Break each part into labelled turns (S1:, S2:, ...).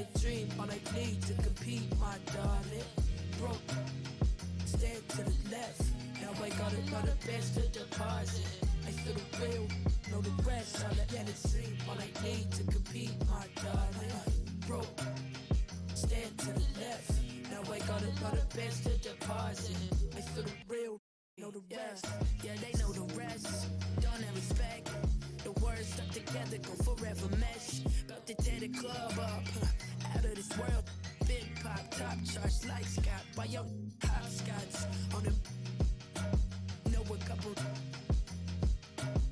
S1: a dream, all I need to compete, my darling. Broke, stand to the left. Now I got another best to deposit. I feel the real, know the rest. All I get is dream, all I need to compete, my darling. Broke, stand to the left. Now I got another best to deposit. I feel the real, know the rest. Yeah, they know the rest. Don't have respect. The words stuck together go forever mesh. About to tear the club up, out of this world. Big pop, top charts like Scott. By your hopscotch on them. Know a couple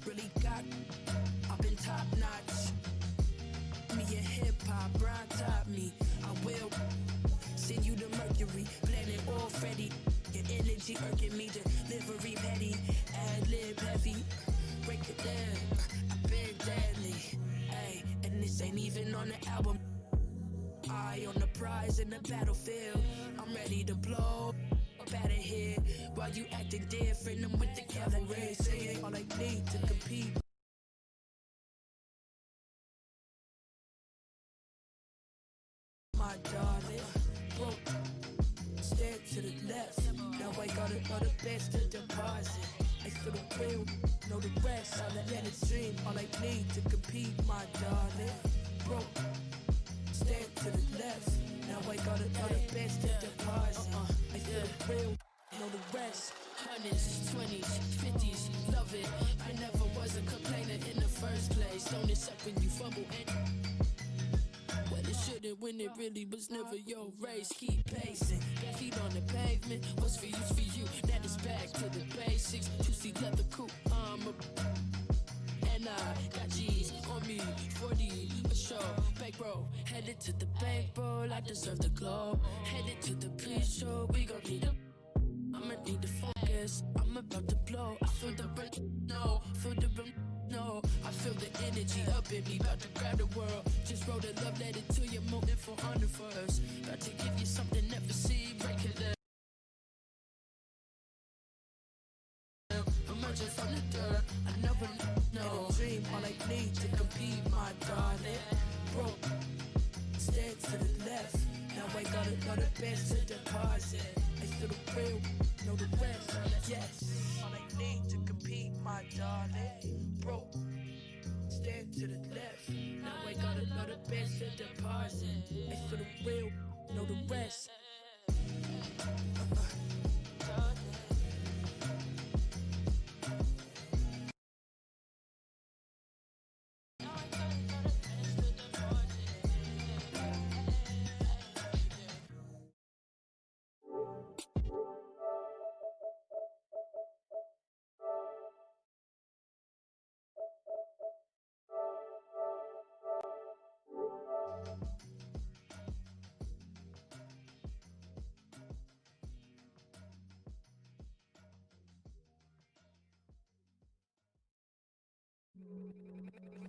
S1: really got up in top notch. Me a hip hop, brown top me. I will send you the Mercury, planet all Freddy. Your energy irking me, delivery petty, ad lib heavy. Break it down, I've been deadly. Ay, and this ain't even on the album. Eye on the prize in the battlefield. I'm ready to blow up out of here. While you acting different, I'm with the cavalry. Saying all I need to compete. My darling, broke, stand to the left. Now I got another best to deposit. I feel the real, know the rest. All I get is dream, all I need to compete, my darling. Broke, stand to the left. Now I got another best to deposit. I feel the real, know the rest. 100s, 20s, 50s, love it. I never was a complainer in the first place. Don't it suck when you fumble and well, it shouldn't when it really was never your race. Keep pacing, bare feet on the pavement. What's for you's for you. Now it's back to the basics. Juicy leather coupe armor, and I got G's on me. 40 a show, bankroll. Headed to the bankroll. I deserve the globe. Headed to the pre-show. We gon' need a. I'ma need to focus. I'm about to blow. I feel the no, feel the no. I feel the energy up in me, about to grab the world. Just wrote a love letter to you, moving for honor first. About to give you something never seen, break it down. Emerging from the dirt, I never know. In a dream, all I need to compete, my darling. Broke, stand to the left. Now I got another best to deposit. I feel the real, know the rest. Yes, all I need to compete, my darling. Broke, stand to the left. Now I got another best to deposit. I feel the real, know the rest.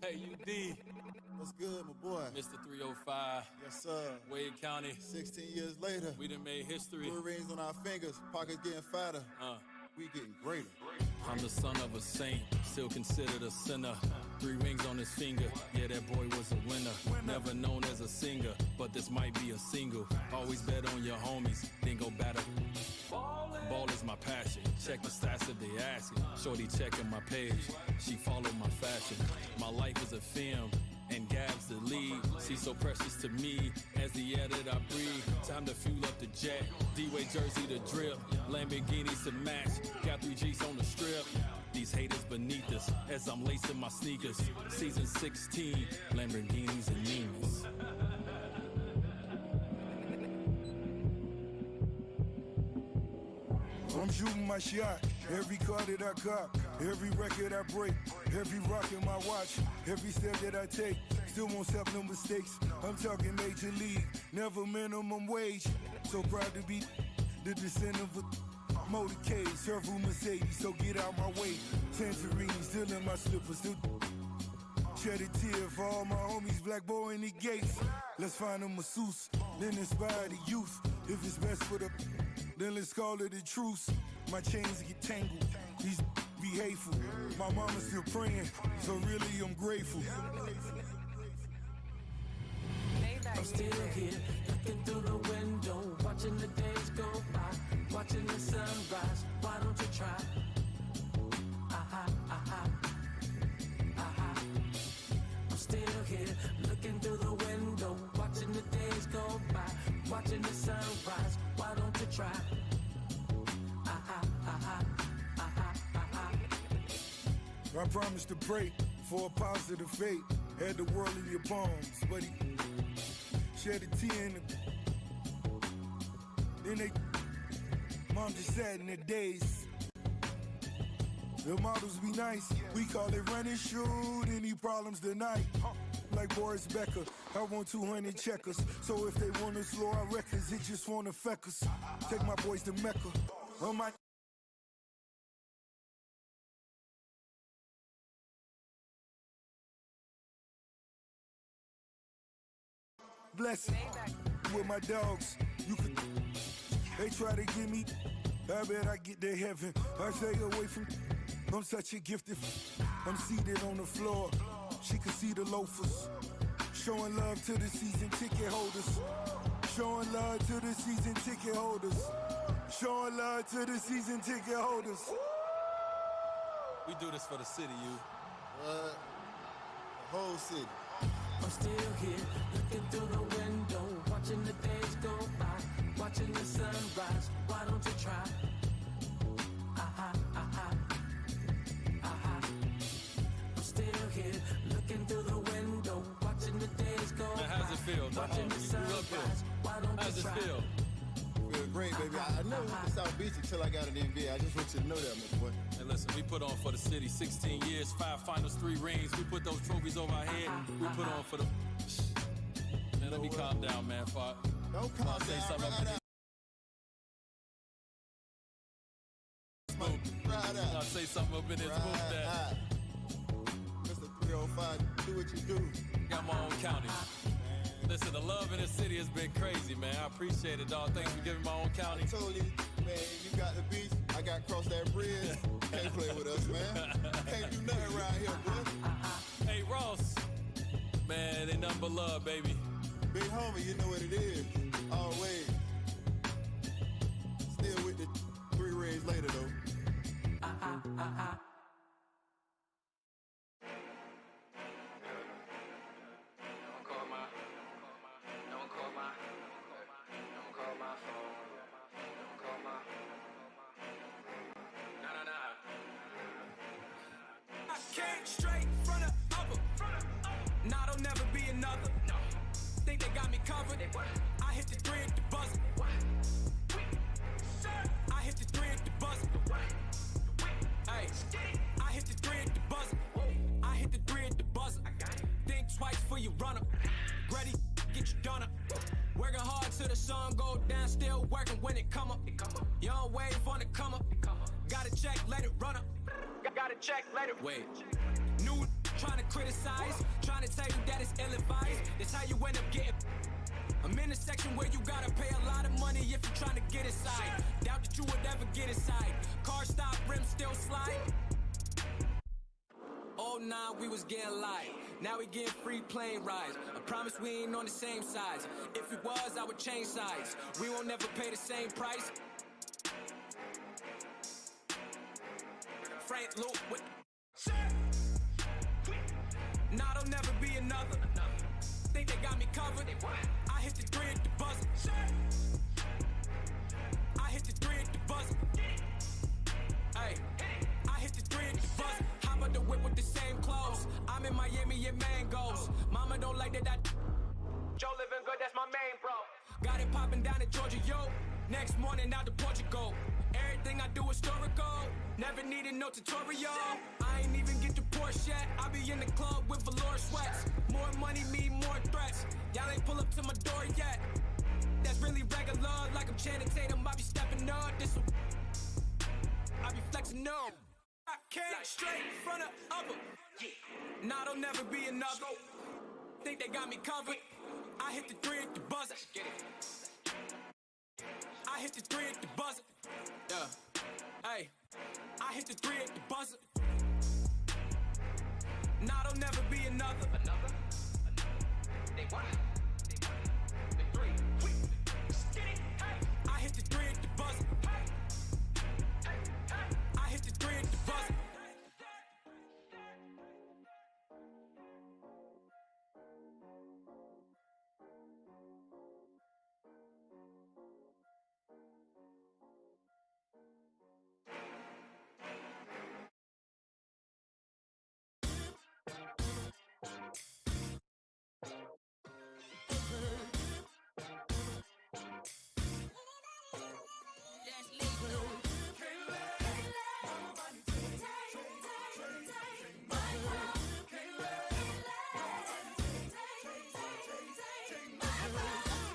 S2: Hey, UD.
S3: What's good, my boy?
S2: Mr. 305.
S3: Yes, sir.
S2: Wade County.
S3: 16 years later.
S2: We done made history.
S3: Blue rings on our fingers, pockets getting fatter. We getting greater.
S2: I'm the son of a saint, still considered a sinner. 3 rings on his finger, yeah, that boy was a winner. Never known as a singer, but this might be a single. Always bet on your homies, then go batter. Ball is my passion. Check the stats if they ask it. Shorty checking my page. She followed my fashion. My life is a film, and Gab's the lead. She's so precious to me. As the air that I breathe. Time to fuel up the jet. D-Way jersey to drip. Lamborghinis to match. Got 3 G's on the strip. These haters beneath us as I'm lacing my sneakers. Season 16, Lamborghinis and Nimas.
S4: I'm shooting my shot, every car that I cop, every record I break, every rock in my watch, every step that I take, still won't accept no mistakes. I'm talking major league, never minimum wage. So proud to be the descendant of a motorcade, several Mercedes, so get out my way. Tangerine, still in my slippers, still shed a tear for all my homies, black boy in the gates. Let's find a masseuse, then inspire the youth. If it's best for the then let's call it a truce. My chains get tangled, these be hateful. My mama's still praying, so really I'm grateful.
S5: Hey
S1: I'm still here, looking through the window, watching the days go by, watching the sunrise. Why don't you try? I'm still here, looking through the window, watching the days go by, watching the sunrise. Why don't you try?
S4: I promised to pray for a positive fate. Had the world in your palms, but he shed a tear in the... Then they... Mom just sat in the days. The models be nice. We call it running shoot. Any problems tonight? Like Boris Becker, I want 200 checkers. So if they want to slow our records, it just won't affect us. Take my boys to Mecca. On my... Blessing with my dogs. You could. They try to get me. I bet I get to heaven. I stay away from. I'm such a gifted. I'm seated on the floor. She can see the loafers. Showing love to the season ticket holders. Showing love to the season ticket holders. Showing love to the season ticket holders.
S2: We do this for the city, you.
S3: The whole city.
S1: I'm still here, looking through the window, watching the days go by, watching the sunrise. Why don't you try? I'm still here, looking through the window, watching the days go by.
S2: How's it feel?
S1: Watching the sunrise. Why don't
S2: How's
S1: you
S2: it
S1: try?
S2: feel?
S3: Feel great, baby. I never went to South Beach until I got in the NBA. I just want you to know that, my boy.
S2: And listen, we put on for the city 16 years, 5 finals, 3 rings. We put those trophies over our head. We put on for the... Man, let me calm down, man.
S3: Don't calm
S2: I'll say
S3: down.
S2: something
S3: Ride
S2: up
S3: out.
S2: I'll say something up in this booth that
S3: Mr. 305, do what you do.
S2: got my own county. Listen, the love in this city has been crazy, man. I appreciate it, dog. Thanks for giving my own county.
S3: I told you, man, you got the beach, I got crossed that bridge. Can't play with us, man. Can't do nothing around here, boy.
S2: Hey, Ross. Man, they nothing but love, baby.
S3: Big homie, you know what it is. Always. Still with the 3 rings later, though.
S1: Came straight from the upper. Nah, there'll never be another. Think they got me covered. I hit the 3 at the buzzer. I hit the 3 at the buzzer. Hey, I hit the 3 at the buzzer. I hit the 3 at the buzzer. Think twice before you run up. Ready, get you done up. Working hard till the sun go down. Still working when it come up. You don't wait for it to come up. Gotta check, let it run up. Gotta check, let it
S2: Wait.
S1: New trying to criticize, trying to tell you that it's ill-advised. That's how you end up getting. I'm in a section where you gotta pay a lot of money if you're trying to get inside. Doubt that you would ever get inside. Car stop, rims still slide. Oh nah, we was getting light. Now we getting free plane rides. I promise we ain't on the same sides. If it was, I would change sides. We won't never pay the same price. Frank Luke with Nah, there'll never be another. Think they got me covered. I hit the 3 at the buzzer. I hit the 3 at the buzzer. Hey, I hit the 3 at the buzzer. How about the whip with the same clothes? I'm in Miami and mangoes. Mama don't like that. Joe living good, that's my main bro. Got it popping down in Georgia, yo. Next morning out to Portugal. Everything I do historical. Never needed no tutorial. I ain't even get to Porsche yet. I be in the club with velour sweats. More money mean more threats. Y'all ain't pull up to my door yet. That's really regular. Like I'm Channing Tatum, I be stepping up. This I be flexing up. I came straight from the upper. Nah, there'll never be another. Think they got me covered. I hit the 3 at the buzzer. I hit the 3 at the buzzer. Yeah. Hey, I hit the 3 at the buzzer. Nah, there'll never be another. They what? I hit the three at the buzzer. I hit the three at the buzzer.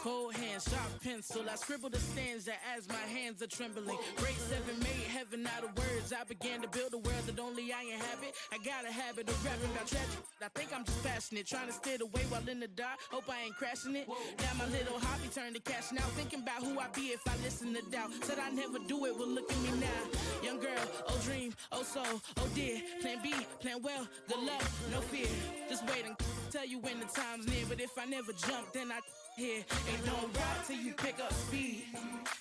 S5: Cold hand, sharp pencil, I scribble the stanza as my hands are trembling. Grade 7 made heaven out of words. I began to build a world that only I inhabit. I got a habit of rapping about tragic. I think I'm just passionate, trying to steer the way while in the dark. Hope I ain't crashing it. Now my little hobby turned to cash now. Thinking about who I'd be if I listen to doubt. Said I never do it, well look at me now. Young girl, oh dream, oh soul, oh dear. Plan B, plan well, good luck, no fear. Just wait and tell you when the time's near. But if I never jump, then I here. Ain't don't ride till you pick up speed.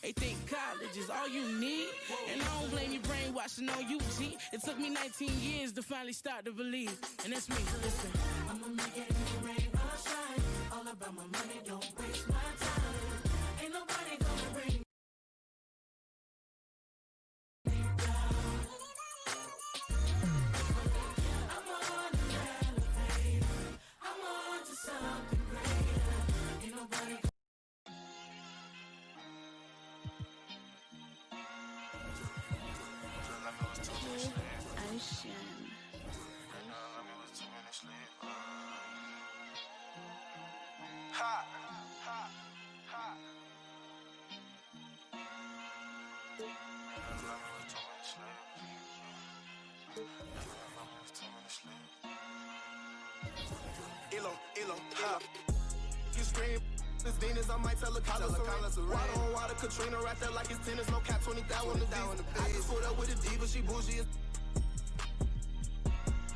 S5: They think college is all you need. And I don't blame you brainwashing on you, G. It took me 19 years to finally start to believe. And that's me, listen.
S1: I'ma make it in the rain or shine. All about my money, don't waste my time. Ain't nobody gonna bring me down. I'm on an elevator. I'm on to something greater. Ain't nobody
S6: Ocean.
S7: Ha, ha, ha. Elo, ha. You scream, it's Venus, I might tell a collar surrender. Water on water, Katrina right there like it's tennis, no cap 20,000 on the visa. I just pulled up with a diva, she bougie as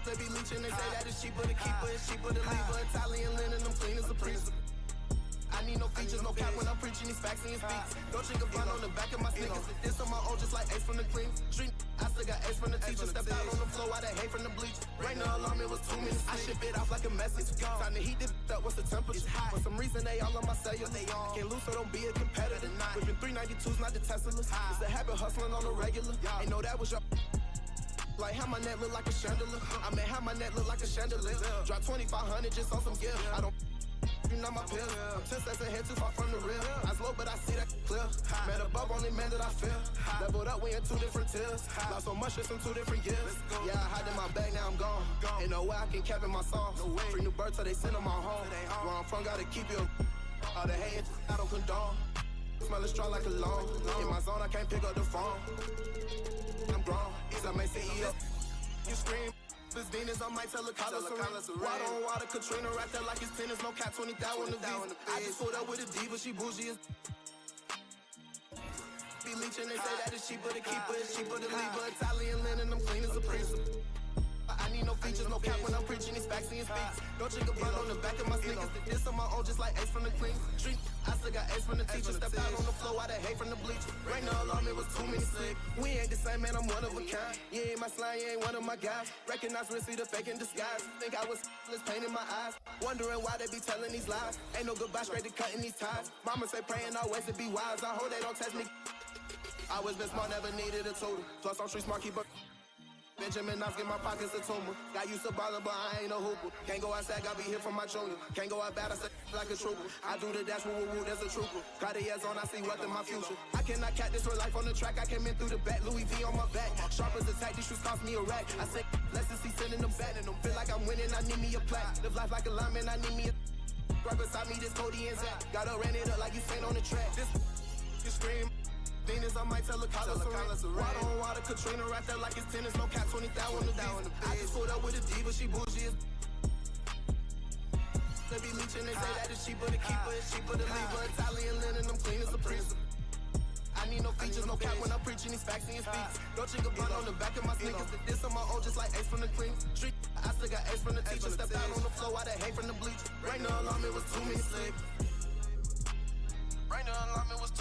S7: they be leeching, they say that it's cheaper to keep her, it's cheaper to leave her. Italian linen, them clean as a priest. I need no features, no cap when I'm preaching these facts and speaks. Dolce & Gabbana on the back of my sneakers. This on my own, just like Ace from the clean. Street, I still got Ace from the teacher. Stepped out on the floor, I that hate from the bleach. Rain the alarm, it was 2 minutes. I ship it off like a message. Time to heat this up, what's the temperature? For some reason, they all on my cellular. I can't lose, so don't be a competitor. Whipping 392s, not the Teslas. It's a habit hustling on the regular. Ain't know that was your... Like how my neck look like a chandelier. I mean how my neck look like a chandelier. Drop 2,500 just on some gear. I don't you know my pill. I'm 10 steps ahead, too far from the real. I slow, but I see that clear. Man above, only man that I feel. Leveled up, we in 2 different tiers. Lost so much just in 2 different years. Yeah, I hide in my bag, now I'm gone. Ain't no way I can cap in my songs. Free new birds, so they send them on home. Where I'm from, gotta keep you. All the hate, I don't condone. Smell it strong like a long. In my zone, I can't pick up the phone. I'm grown, I'm a CEO. You scream, this Venus, I might tell a collar surrender. Water on water, Katrina right there like it's tennis, no cap 20,000 on the visa. I just pulled up with a diva, she bougie as be leeching, they say that it's cheaper to keep her, it's cheaper to leave her. Italian linen, them clean as a priest. I need no features, no cap when I'm preaching these facts and speaks. Dolce & Gabbana on the back of my sneakers. This on my own, just like Ace from the clean. Street, I still got Ace from the teacher. Stepped out on the floor, I that hate from the bleach. Rain the alarm, it was 2 minutes slick. We ain't the same, man, I'm one of a kind. You ain't my slime, you ain't one of my guys. Recognize risky, the fake in disguise. Think I was let's pain in my eyes. Wondering why they be telling these lies. Ain't no goodbye, straight to cutting these ties. Mama say praying always to be wise. I hope they don't test me. I was been smart, never needed a tutor. Plus I'm street smart, keep up. Benjamin Knopf, get my pockets a tumor. Got used to ballin', but I ain't no hooper. Can't go outside, got be here from my junior. Can't go out bad, I say like a trooper. I do the dash, woo woo woo, there's a trooper. Cartier's on, I see what in my future. I cannot cat this for life on the track. I came in through the back, Louis V on my back. Sharp as attack, these shoes cost me a rack. I said, let's just see sending them back. Feel like I'm winning, I need me a plaque. Live life like a lineman, I need me a... Right beside me, this Cody and Zach. Gotta ran it up like you saying on the track. This, you scream. Venus, I might tell a collar surrender. Water on water, Katrina right there like it's tennis, no cap 20,000 on the visa. I just pulled up with a diva, she bougie as they be leeching, they say that it's cheaper to keep her, it's cheaper to leave her. Italian linen, them clean as a priest. I need no features, no cap when I'm preaching these facts and speaks. Dolce & Gabbana on the back of my sneakers. This on my own, just like Ace from the clean. Street, I still got Ace from the teacher. Stepped out on the floor, I that hate from the bleach. Rain the alarm, it was 2 minutes slick. Rain the alarm, it was 2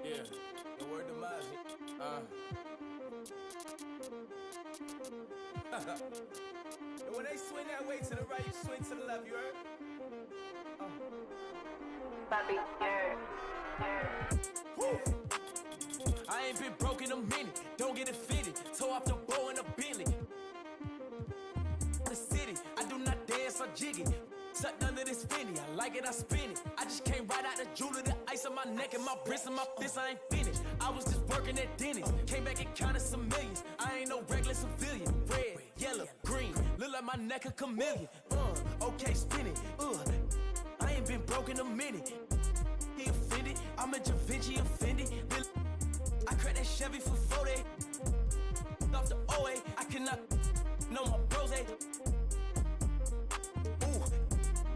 S7: Yeah, the word demise. And when they swing that way to the right, you swing to the left, you heard?
S6: Papi,
S7: Woo! I ain't been broke in a minute, don't get offended. Toe off the bow in a Bentley. The city, I do not dance or jiggy. Sucked under this Fendi, I like it, I spin it. I just came right out the jeweler, the ice on my neck and my wrist and my fist, I ain't finished. I was just working at Dennis, came back and counted some millions. I ain't no regular civilian. Red, yellow, green, look like my neck a chameleon. Okay, spin it, I ain't been broke in a minute. He offended, I'm a Da Vinci offended. I cracked that Chevy for 40. Off the OA, I cannot know my bros. Ooh,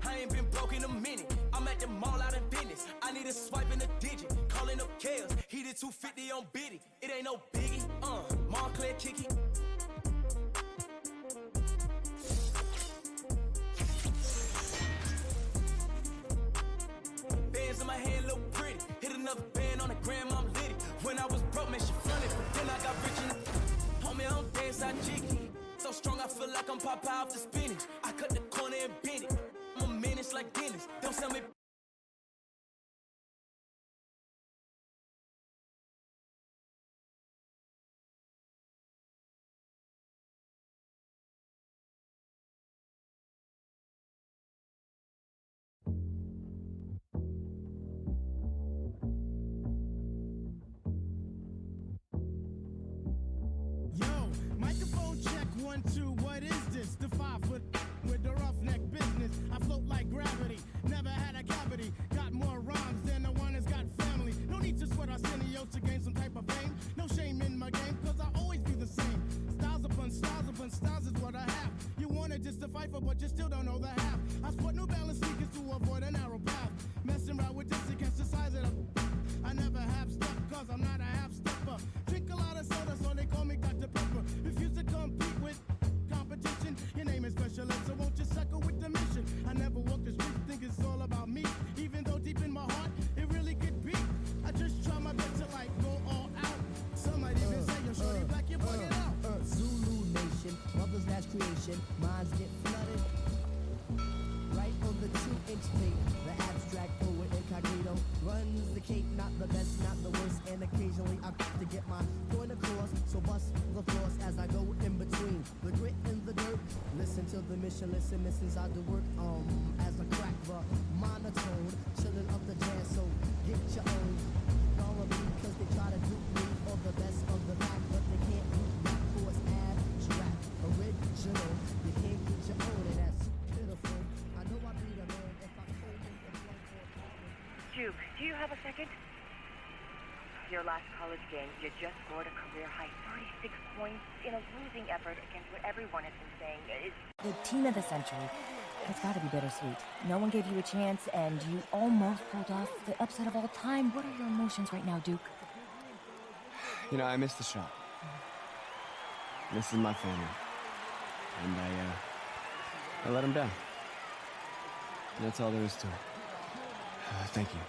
S7: I ain't been broke in a minute. I'm at the mall out in business. I need a swipe in a digit. Calling up Chaos. He did 250 on Biddy. It ain't no biggie. Montclair kicky. Bands in my hand look pretty. Hit another band on the gram, I'm litty. When I was broke, man, she fronted, but then I got rich and homie, I don't dance, I jiggy. So strong, I feel like I'm Popeye off the spinach. I cut the corner and bend it. I'm a menace like Dennis. Don't tell me.
S8: Yo, microphone check 1, 2. What is this? The 5 foot with the roughneck business. I float like gravity. Never had a cavity. Got more rhymes than the one that's got family. No need to sweat Arsenio to gain some type of fame. No shame in my game, cause I always be the same. Styles upon styles is what I have. You wanted just to fight for, but you still don't know the half. I sport New Balance sneakers to avoid a narrow path. Messing around with this against the size of the. I never have stuff, cause I'm not a half stepper. Drink a lot of soda, so they call me Dr. Pepper. Refuse to compete with competition. Your name is special ed, so won't you suckle with the mission? I never walk the street, think it's all about me. Even though deep in my heart, it really could be. I just try my best to like go all out. Some might even say you're shorty black, you put it out.
S9: Zulu Nation, mother's last creation, minds get flooded. Right on the 2-inch tape, the abstract poet incognito runs the cape, not the best, not the worst, and occasionally I to get my point across, so bust the floors as I go in between the grit and the dirt. Listen to the mission, listen inside the work, as I crack the monotone, chillin' up the jazz, so get your own. All of me, cause they try to do me, or the best of the back, but they can't do rap for it's abstract, original, you can't get your own, and that's pitiful. I know I beat a man if I told him if one for
S6: Duke, do you have a second? Your last college game, you just scored a career-high 36 points in a losing effort against what everyone has been saying is...
S10: The team of the century. It's gotta be bittersweet. No one gave you a chance, and you almost pulled off the upset of all time. What are your emotions right now, Duke?
S11: You know, I missed the shot. This is my family. And I let him down. And that's all there is to it. Thank you.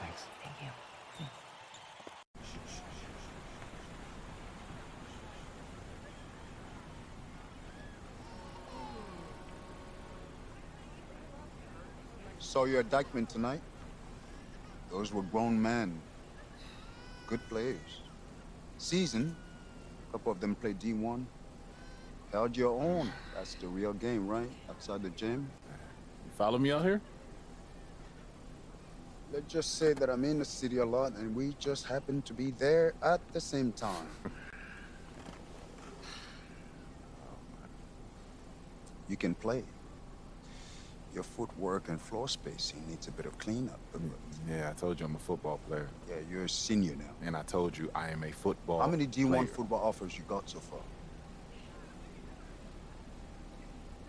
S11: Thanks.
S10: Thank you.
S3: Saw your indictment tonight. Those were grown men. Good players. Seasoned. A couple of them played D1. Held your own. That's the real game, right? Outside the gym.
S12: You follow me out here?
S3: Let's just say that I'm in the city a lot and we just happen to be there at the same time. You can play. Your footwork and floor spacing needs a bit of cleanup.
S12: Yeah, I told you I'm a football player.
S3: Yeah, you're a senior now.
S12: And I told you I am a football
S3: How many D1
S12: player.
S3: football offers you got so far?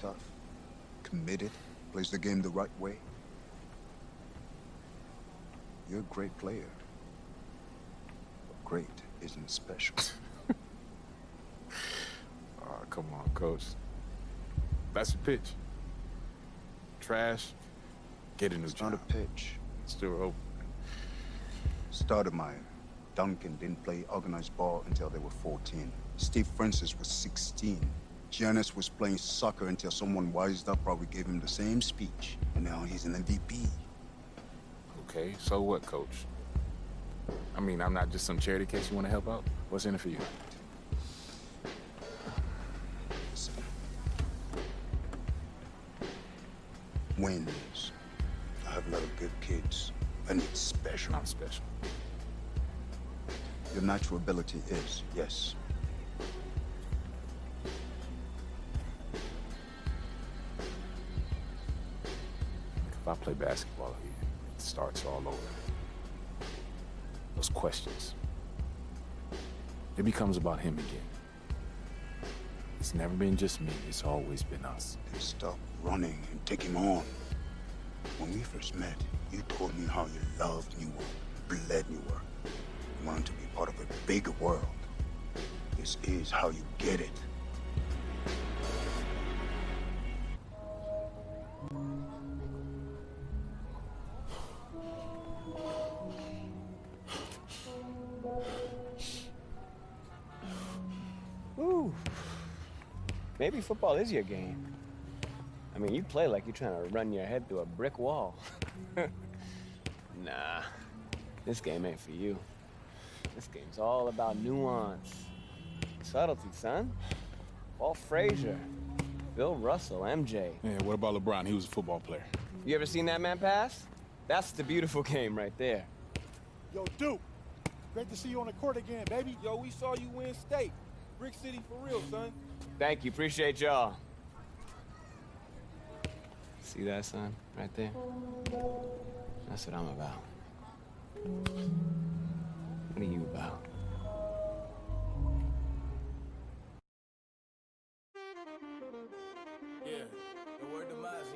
S3: Tough. Committed. Plays the game the right way. You're a great player. But great isn't special.
S12: Oh, come on, coach. That's the pitch. Trash, get a new
S3: It's
S12: job.
S3: not a pitch.
S12: Still open.
S3: Stoudemire, Duncan didn't play organized ball until they were 14. Steve Francis was 16. Giannis was playing soccer until someone wised up, probably gave him the same speech. And now he's an MVP.
S12: Okay, so what, Coach? I mean, I'm not just some charity case you want to help out. What's in it for you?
S3: Listen. Wins. I have a lot of good kids. And it's special.
S12: Not special.
S3: Your natural ability is, yes.
S12: If I play basketball again, it starts all over. Those questions. It becomes about him again. It's never been just me, it's always been us.
S3: Then stop running and take him on. When we first met, you told me how you loved New York, bled New York. You wanted to be part of a bigger world. This is how you get it.
S11: Ooh. Maybe football is your game. I mean, you play like you're trying to run your head through a brick wall. Nah, this game ain't for you. This game's all about nuance. Subtlety, son. Walt Frazier, Bill Russell, MJ.
S12: Yeah, what about LeBron? He was a football player.
S11: You ever seen that man pass? That's the beautiful game right there.
S13: Yo, Duke, great to see you on the court again, baby. Yo, we saw you win state. Brick City for real, son.
S11: Thank you, appreciate y'all. See that, son? Right there? That's what I'm about. What are you about?
S5: Yeah, the word demise.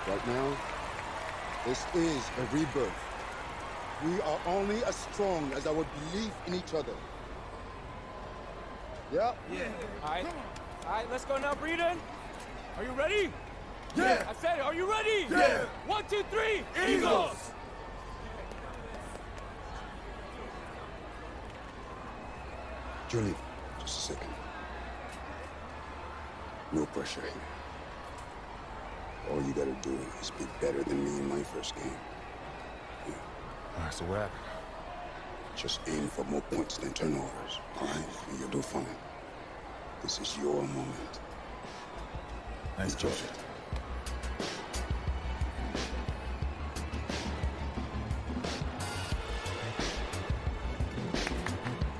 S3: Right now, this is a rebirth. We are only as strong as our belief in each other. Yeah?
S14: Yeah. All right, let's go now, Breeden. Are you ready?
S13: Yeah.
S14: I said, are you ready?
S13: Yeah.
S14: 1, 2, 3,
S13: Eagles!
S3: Julie, just a second. No pressure here. All you gotta do is be better than me in my first game. Yeah.
S12: All right, so what happened?
S3: Just aim for more points than turnovers, all right? And you'll do fine. This is your moment.
S12: Nice,
S3: Enjoy
S12: Coach.
S3: it.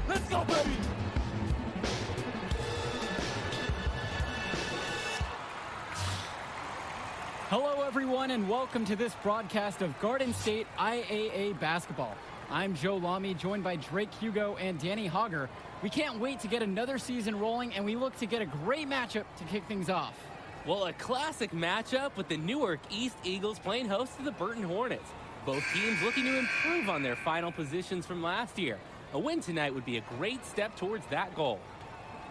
S14: Let's go, baby! Hello, everyone, and welcome to this broadcast of Garden State IAA basketball. I'm Joe Lamy, joined by Drake Hugo and Danny Hogger. We can't wait to get another season rolling, and we look to get a great matchup to kick things off.
S15: Well, a classic matchup with the Newark East Eagles playing host to the Burton Hornets. Both teams looking to improve on their final positions from last year. A win tonight would be a great step towards that goal.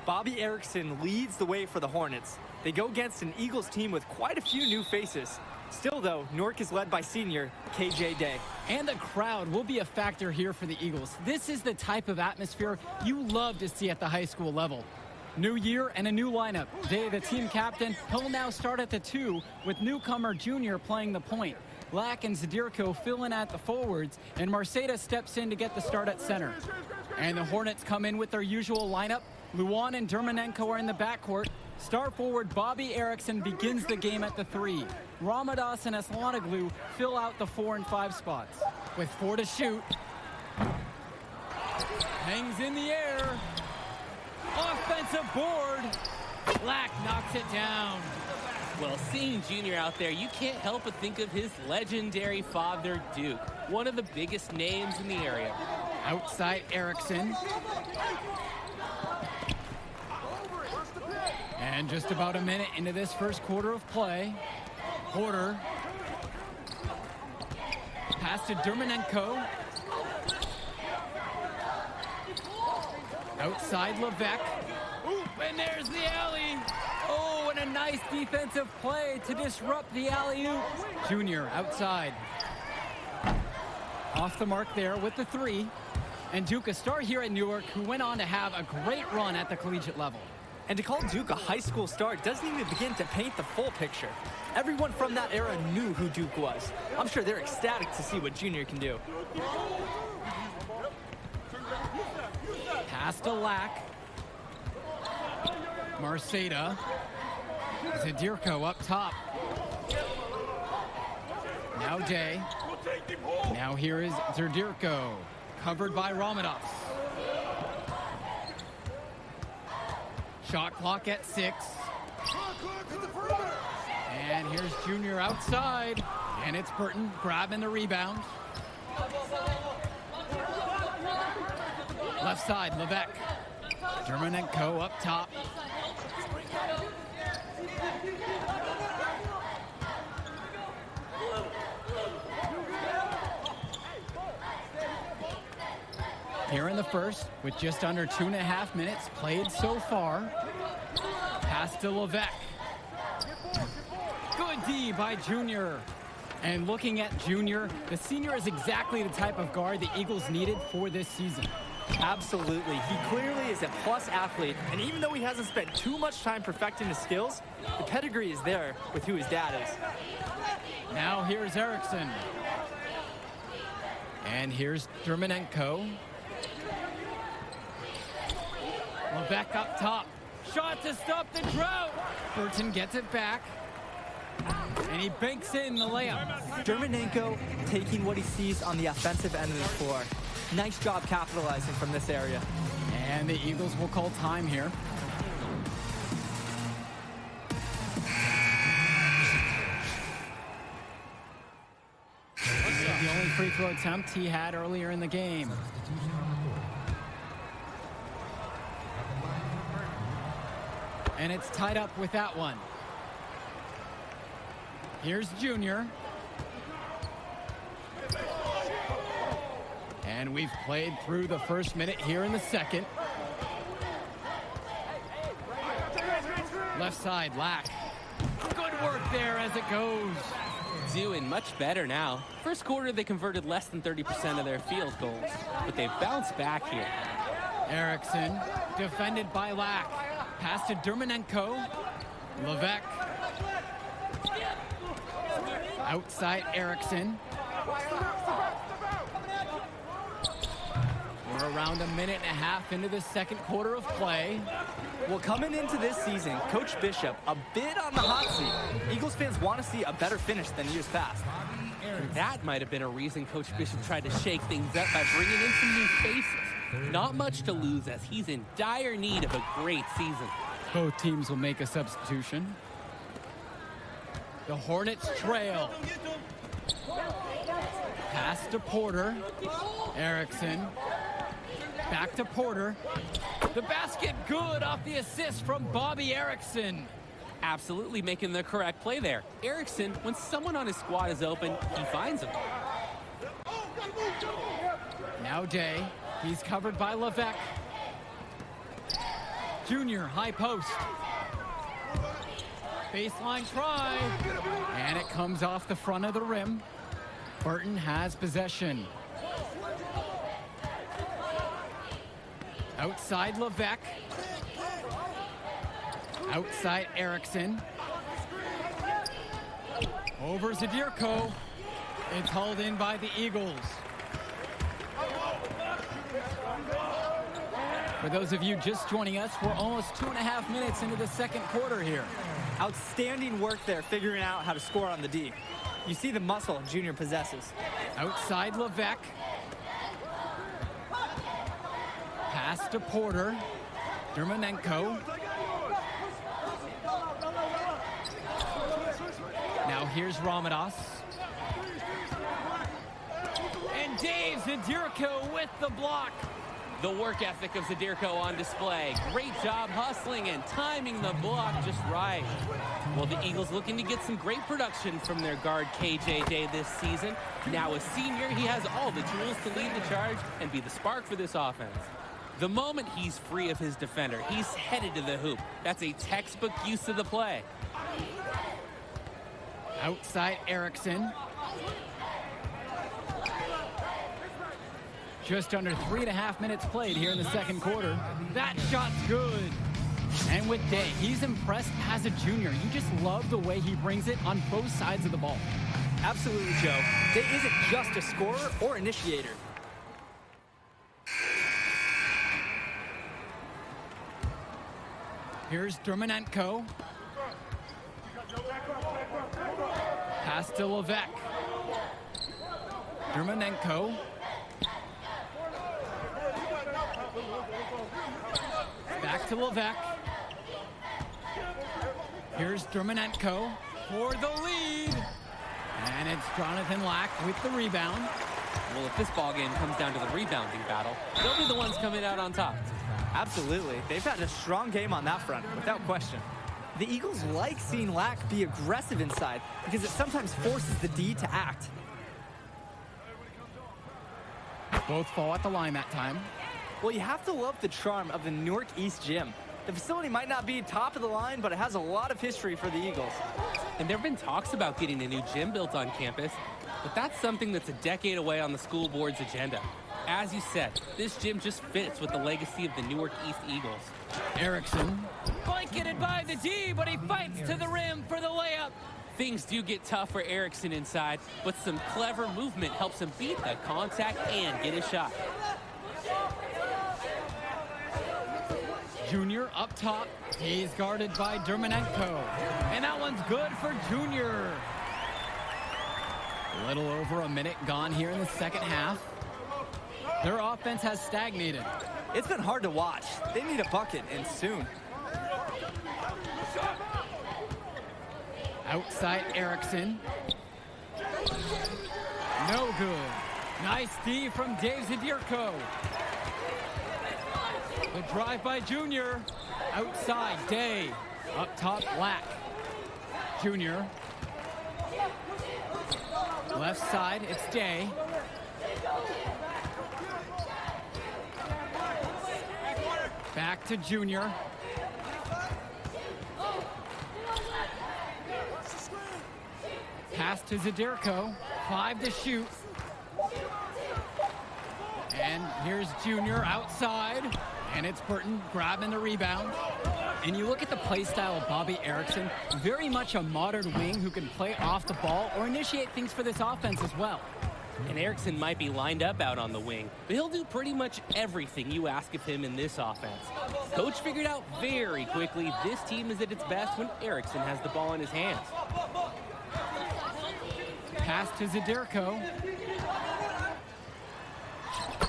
S16: Bobby Erickson leads the way for the Hornets. They go against an Eagles team with quite a few new faces. Still, though, Newark is led by senior KJ Day.
S14: And the crowd will be a factor here for the Eagles. This is the type of atmosphere you love to see at the high school level. New year and a new lineup. Day, the team captain, he'll now start at the 2 with newcomer Junior playing the point. Lack and Zadirko fill in at the forwards, and Marceda steps in to get the start at center. And the Hornets come in with their usual lineup. Luan and Dermanenko are in the backcourt. Star forward Bobby Erickson begins the game at the 3. Ramadas and Aslanoglu fill out the 4 and 5 spots. With 4 to shoot. Hangs in the air. Offensive board. Black knocks it down.
S15: Well, seeing Junior out there, you can't help but think of his legendary father, Duke, one of the biggest names in the area.
S14: Outside Erickson. And just about a minute into this first quarter of play, Porter. Pass to Dermonenko. Outside Levesque. And there's the alley. Oh, and a nice defensive play to disrupt the alley-oop. Junior outside. Off the mark there with the three. And Duke, a star here at Newark, who went on to have a great run at the collegiate level.
S16: And to call Duke a high school star doesn't even begin to paint the full picture. Everyone from that era knew who Duke was. I'm sure they're ecstatic to see what Junior can do.
S14: Pass to Lack. Marceda. Zadirko up top. Now Day. Now here is Zadirko. Covered by Ramadas. Shot clock at 6. And here's Junior outside. And it's Burton grabbing the rebound. Left side, Levesque. Dermonenko up top. Here in the first, with just under 2.5 minutes played so far. Pass to Levesque. Good D by Junior. And looking at Junior, the senior is exactly the type of guard the Eagles needed for this season.
S16: Absolutely. He clearly is a plus athlete, and even though he hasn't spent too much time perfecting his skills, the pedigree is there with who his dad is.
S14: Now here's Erickson. And here's Dermonenko. Levesque up top. Shot to stop the drought. Burton gets it back. And he banks in the layup.
S16: Dermonenko taking what he sees on the offensive end of the floor. Nice job capitalizing from this area.
S14: And the Eagles will call time here. The only free throw attempt he had earlier in the game. And it's tied up with that one. Here's Junior. And we've played through the first minute here in the second. Left side, Lack. Good work there as it goes.
S15: Doing much better now. First quarter, they converted less than 30% of their field goals, but they've bounced back here.
S14: Erickson, defended by Lack. Pass to Dermonenko. Levesque. Outside Erickson. We're around a minute and a half into the second quarter of play.
S16: Well, coming into this season, Coach Bishop a bit on the hot seat. Eagles fans want to see a better finish than years past.
S15: That might have been a reason Coach Bishop tried to shake things up by bringing in some new faces. Not much to lose as he's in dire need of a great season.
S14: Both teams will make a substitution. The Hornets trail. Pass to Porter. Erickson. Back to Porter. The basket good off the assist from Bobby Erickson.
S15: Absolutely making the correct play there. Erickson, when someone on his squad is open, he finds him.
S14: Now Day. He's covered by Levesque. Junior, high post. Baseline try. And it comes off the front of the rim. Burton has possession. Outside Levesque. Outside Erickson. Over Zadirko. It's hauled in by the Eagles. For those of you just joining us, we're almost 2.5 minutes into the second quarter here.
S16: Outstanding work there figuring out how to score on the D. You see the muscle Junior possesses.
S14: Outside Levesque. Pass to Porter. Dermonenko. Now here's Ramadas. And Dave Zadirko with the block.
S15: The work ethic of Zadirko on display. Great job hustling and timing the block just right. Well, the Eagles looking to get some great production from their guard KJ Day this season. Now a senior, he has all the tools to lead the charge and be the spark for this offense. The moment he's free of his defender, he's headed to the hoop. That's a textbook use of the play.
S14: Outside Erickson. Just under 3.5 minutes played here in the second quarter. That shot's good. And with Day, he's impressed as a junior. You just love the way he brings it on both sides of the ball.
S16: Absolutely, Joe. Day isn't just a scorer or initiator.
S14: Here's Dermonenko. Pass to Levesque. Dermonenko. Back to Levesque. Here's Dermonenko for the lead. And it's Jonathan Lack with the rebound.
S15: Well, if this ball game comes down to the rebounding battle, they'll be the ones coming out on top.
S16: Absolutely. They've had a strong game on that front, without question. The Eagles like seeing Lack be aggressive inside because it sometimes forces the D to act.
S14: Both fall at the line that time.
S16: Well, you have to love the charm of the Newark East Gym. The facility might not be top of the line, but it has a lot of history for the Eagles.
S15: And there have been talks about getting a new gym built on campus, but that's something that's a decade away on the school board's agenda. As you said, this gym just fits with the legacy of the Newark East Eagles.
S14: Erickson. Blanketed by the D, but he fights to the rim for the layup.
S15: Things do get tough for Erickson inside, but some clever movement helps him beat the contact and get a shot.
S14: Junior up top. He's guarded by Dermonenko. And that one's good for Junior. A little over a minute gone here in the second half. Their offense has stagnated.
S16: It's been hard to watch. They need a bucket, and soon.
S14: Outside Erickson. No good. Nice D from Dave Zadirko. The drive by Junior. Outside Day. Up top Lack. Junior. Left side, it's Day. Back to Junior. Pass to Zadirko. 5 to shoot. And here's Junior outside. And it's Burton grabbing the rebound. And you look at the play style of Bobby Erickson, very much a modern wing who can play off the ball or initiate things for this offense as well.
S15: And Erickson might be lined up out on the wing, but he'll do pretty much everything you ask of him in this offense. Coach figured out very quickly this team is at its best when Erickson has the ball in his hands.
S14: Pass to Zadirko.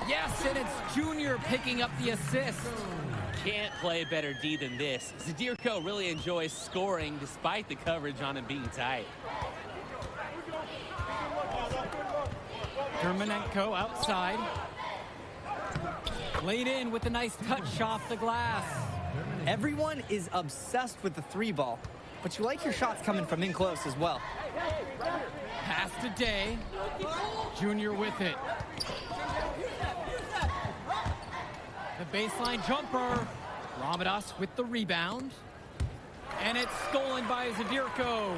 S14: Yes, and it's Junior picking up the assist.
S15: Can't play a better D than this. Zadirko really enjoys scoring despite the coverage on him being tight.
S14: Dermonenko outside. Laid in with a nice touch off the glass.
S16: Everyone is obsessed with the 3 ball, but you like your shots coming from in close as well.
S14: Pass to Day. Junior with it. The baseline jumper. Ramadas with the rebound. And it's stolen by Zadirko.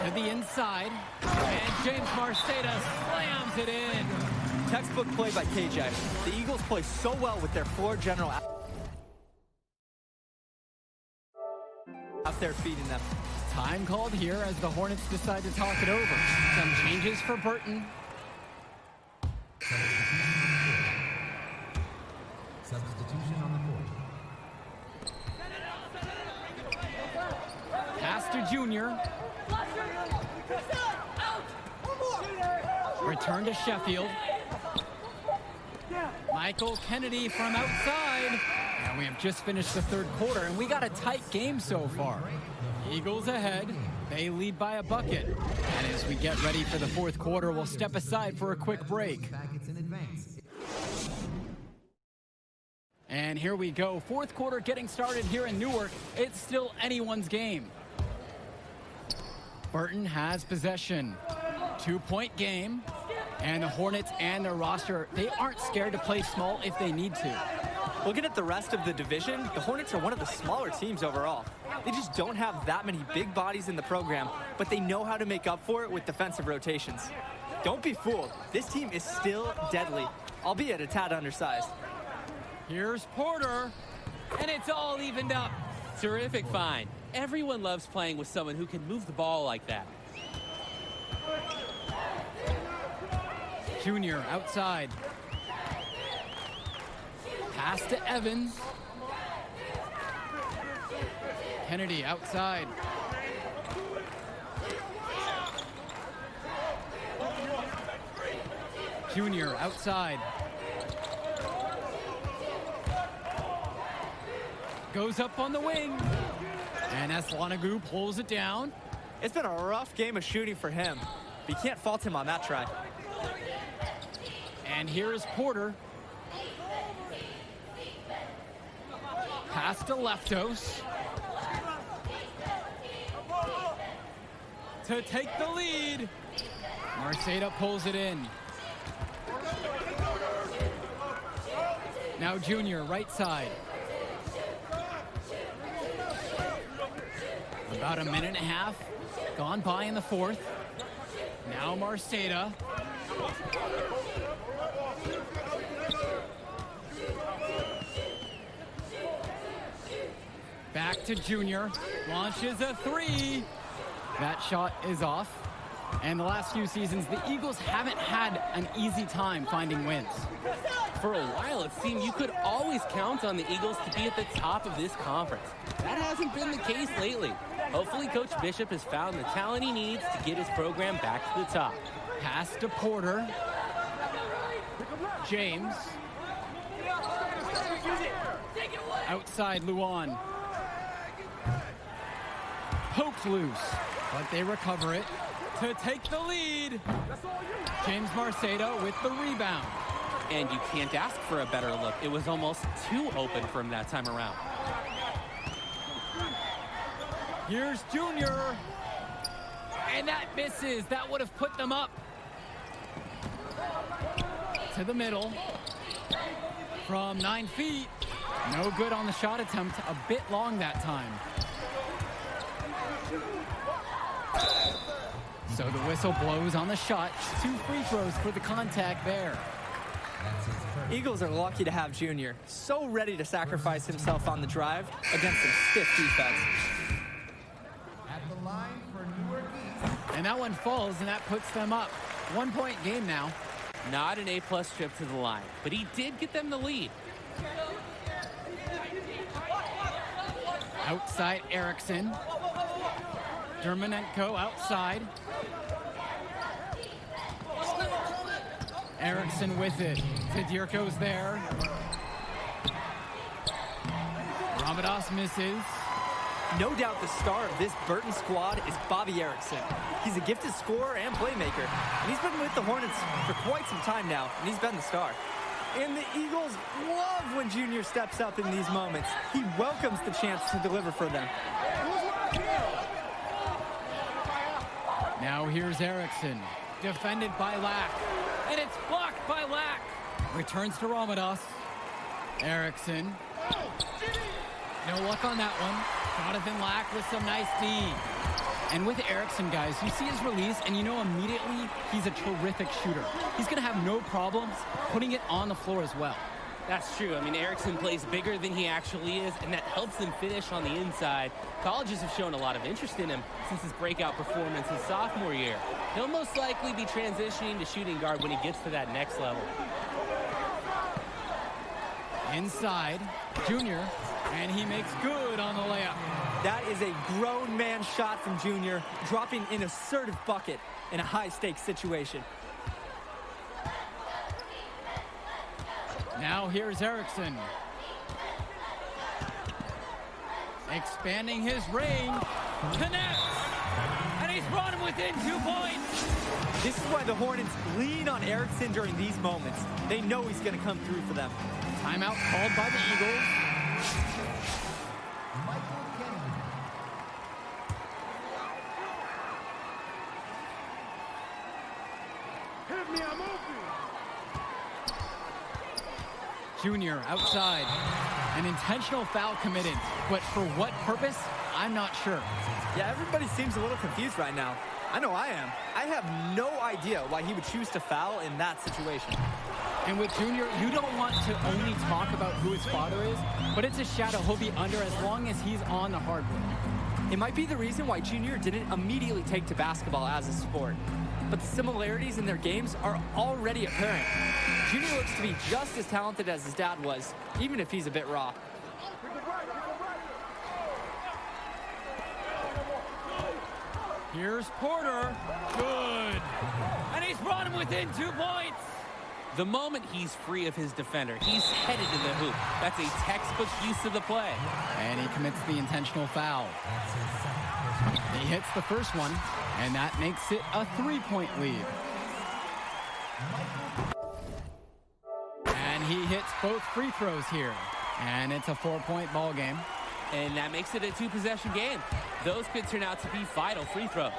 S14: To the inside. And James Marceda slams it in.
S16: Textbook play by KJ. The Eagles play so well with their floor general out there feeding them.
S14: Time called here as the Hornets decide to talk it over. Some changes for Burton.
S17: Substitution on the court.
S14: Pass to Junior. Return to Sheffield. Michael Kennedy from outside. And we have just finished the third quarter, and we got a tight game so far. Eagles ahead. They lead by a bucket. And as we get ready for the fourth quarter, we'll step aside for a quick break. And here we go. Fourth quarter getting started here in Newark. It's still anyone's game. Burton has possession. 2-point game. And the Hornets and their roster, they aren't scared to play small if they need to.
S16: Looking at the rest of the division, the Hornets are one of the smaller teams overall. They just don't have that many big bodies in the program, but they know how to make up for it with defensive rotations. Don't be fooled. This team is still deadly, albeit a tad undersized.
S14: Here's Porter, and it's all evened up.
S15: Terrific find. Everyone loves playing with someone who can move the ball like that.
S14: Junior outside. Pass to Evans. Kennedy outside. Junior outside. Goes up on the wing. And Aslanagu pulls it down.
S16: It's been a rough game of shooting for him, but you can't fault him on that try.
S14: And here is Porter. Pass to Leftos. To take the lead. Marceda pulls it in. Now Junior, right side. About a minute and a half gone by in the fourth. Now Marceda. Back to Junior. Launches a three. That shot is off. And the last few seasons, the Eagles haven't had an easy time finding wins.
S15: For a while, it seemed you could always count on the Eagles to be at the top of this conference. That hasn't been the case lately. Hopefully, Coach Bishop has found the talent he needs to get his program back to the top.
S14: Pass to Porter. James. Outside Luan. Poked loose, but they recover it to take the lead. James Marceda with the rebound.
S15: And you can't ask for a better look. It was almost too open for him that time around.
S14: Here's Junior. And that misses. That would have put them up. To the middle. From 9 feet. No good on the shot attempt. A bit long that time. So the whistle blows on the shot. 2 free throws for the contact there.
S16: Eagles are lucky to have Junior. So ready to sacrifice himself on the drive against some stiff defense.
S17: At the line for Newark East.
S14: And that one falls, and that puts them up. 1-point game now.
S15: Not an A-plus trip to the line, but he did get them the lead.
S14: Outside Erickson. Dermanenko outside. Erickson with it. Fidirko's there. Ramadas misses.
S16: No doubt the star of this Burton squad is Bobby Erickson. He's a gifted scorer and playmaker, and he's been with the Hornets for quite some time now, and he's been the star. And the Eagles love when Junior steps up in these moments. He welcomes the chance to deliver for them.
S14: Now here's Erickson, defended by Lack, and it's blocked by Lack. Returns to Ramadas. Erickson. No luck on that one. Jonathan Lack with some nice D. And with Erickson, guys, you see his release, and you know immediately he's a terrific shooter. He's going to have no problems putting it on the floor as well.
S15: That's true. I mean, Erickson plays bigger than he actually is, and that helps him finish on the inside. Colleges have shown a lot of interest in him since his breakout performance his sophomore year. He'll most likely be transitioning to shooting guard when he gets to that next level.
S14: Inside, Junior, and he makes good on the layup.
S16: That is a grown man shot from Junior, dropping an assertive bucket in a high-stakes situation.
S14: Now here's Erickson. Expanding his range. Connects. And he's run within 2 points.
S16: This is why the Hornets lean on Erickson during these moments. They know he's going to come through for them.
S14: Timeout called by the Eagles.
S8: Hit me, I'm open.
S14: Junior outside. An intentional foul committed. But for what purpose? I'm not sure.
S16: Yeah, everybody seems a little confused right now. I know I am. I have no idea why he would choose to foul in that situation.
S14: And with Junior, you don't want to only talk about who his father is, but it's a shadow he'll be under as long as he's on the hardwood.
S16: It might be the reason why Junior didn't immediately take to basketball as a sport. But the similarities in their games are already apparent. Junior looks to be just as talented as his dad was, even if he's a bit raw.
S14: Here's Porter. Good. And he's brought him within 2 points.
S15: The moment he's free of his defender, he's headed to the hoop. That's a textbook use of the play.
S14: And he commits the intentional foul. He hits the first one, and that makes it a 3-point lead. And he hits both free throws here. And it's a 4-point ball game.
S15: And that makes it a 2-possession game. Those could turn out to be vital free throws.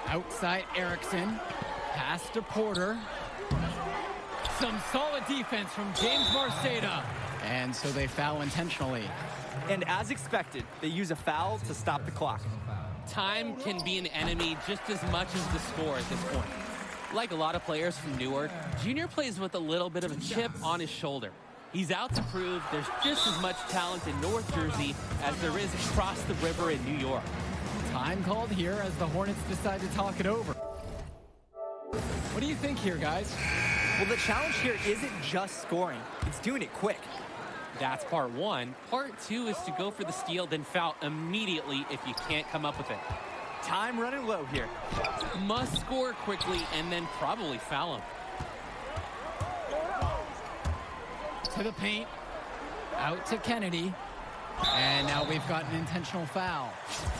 S14: Outside Erickson. Pass to Porter. Some solid defense from James Marceda. And so they foul intentionally.
S16: And as expected, they use a foul to stop the clock.
S15: Time can be an enemy just as much as the score at this point. Like a lot of players from Newark, Junior plays with a little bit of a chip on his shoulder. He's out to prove there's just as much talent in North Jersey as there is across the river in New York.
S14: Time called here as the Hornets decide to talk it over. What do you think here, guys?
S16: Well, the challenge here isn't just scoring. It's doing it quick.
S15: That's part one. Part two is to go for the steal, then foul immediately if you can't come up with it.
S16: Time running low here.
S15: Must score quickly and then probably foul him.
S14: To the paint. Out to Kennedy. And now we've got an intentional foul.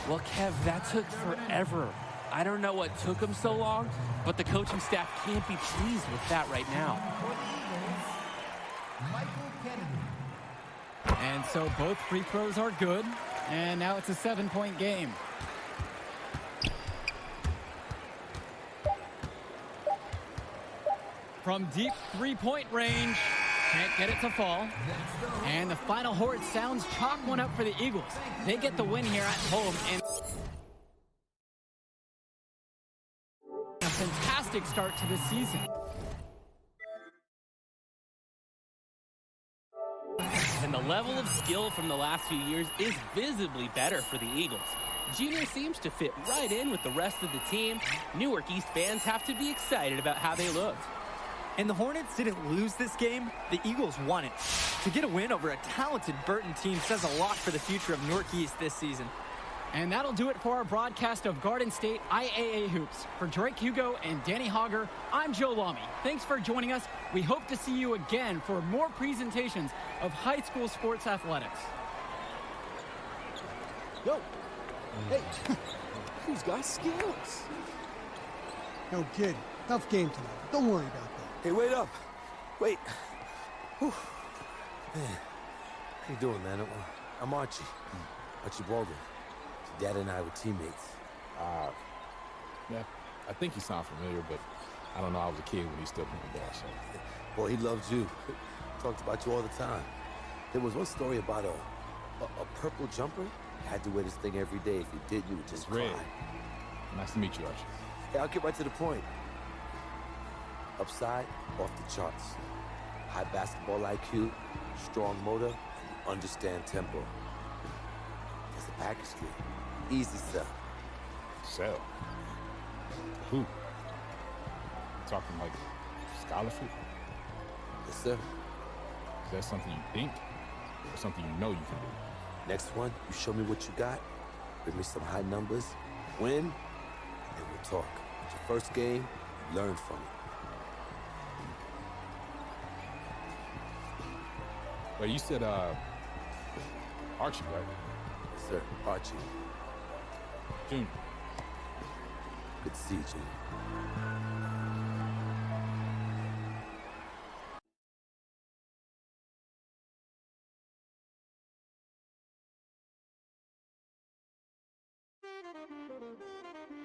S15: Well, Kev, that took forever. I don't know what took him so long, but the coaching staff can't be pleased with that right now.
S14: And so both free throws are good. And now it's a 7-point game. From deep 3-point range. Can't get it to fall. And the final horde sounds chalk one up for the Eagles. They get the win here at home. And a fantastic start to the season.
S15: And the level of skill from the last few years is visibly better for the Eagles. Junior seems to fit right in with the rest of the team. Newark East fans have to be excited about how they looked.
S16: And the Hornets didn't lose this game, the Eagles won it. To get a win over a talented Burton team says a lot for the future of Newark East this season.
S14: And that'll do it for our broadcast of Garden State IAA Hoops. For Drake Hugo and Danny Hogger, I'm Joe Lamy. Thanks for joining us. We hope to see you again for more presentations of high school sports athletics.
S13: Yo, hey, who's got skills?
S18: Yo, kid, tough game tonight. Don't worry about that.
S19: Hey, wait up. Wait. Whew. Man, how you doing, man? I'm Archie. Archie Baldwin. Dad and I were teammates.
S12: Yeah, I think you sound familiar, but I don't know. I was a kid when he still played ball, so.
S19: Boy, he loved you. Talked about you all the time. There was one story about a purple jumper. You had to wear this thing every day. If you did, you would just cry.
S12: Red. Nice to meet you, Archie.
S19: Yeah, I'll get right to the point. Upside, off the charts. High basketball IQ, strong motor, and you understand tempo. There's a package deal. Easy sell.
S12: Sell? Who? Talking like scholarship?
S19: Yes, sir.
S12: Is that something you think or something you know you can do?
S19: Next one, you show me what you got, bring me some high numbers, win, and we'll talk. It's your first game, learn from it.
S12: Well, you said, Archie, right?
S19: Yes, sir. Archie.
S12: Junior.
S19: Good to see you, Junior.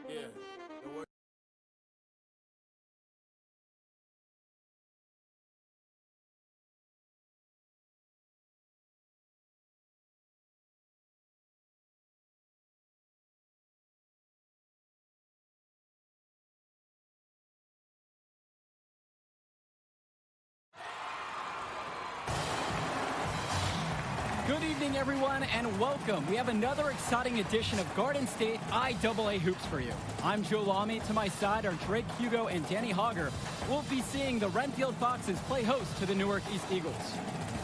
S13: Yeah.
S14: Good evening, everyone, and welcome. We have another exciting edition of Garden State IAA Hoops for you. I'm Joe Lamy. To my side are Drake Hugo and Danny Hogger. We'll be seeing the Renfield Foxes play host to the Newark East Eagles.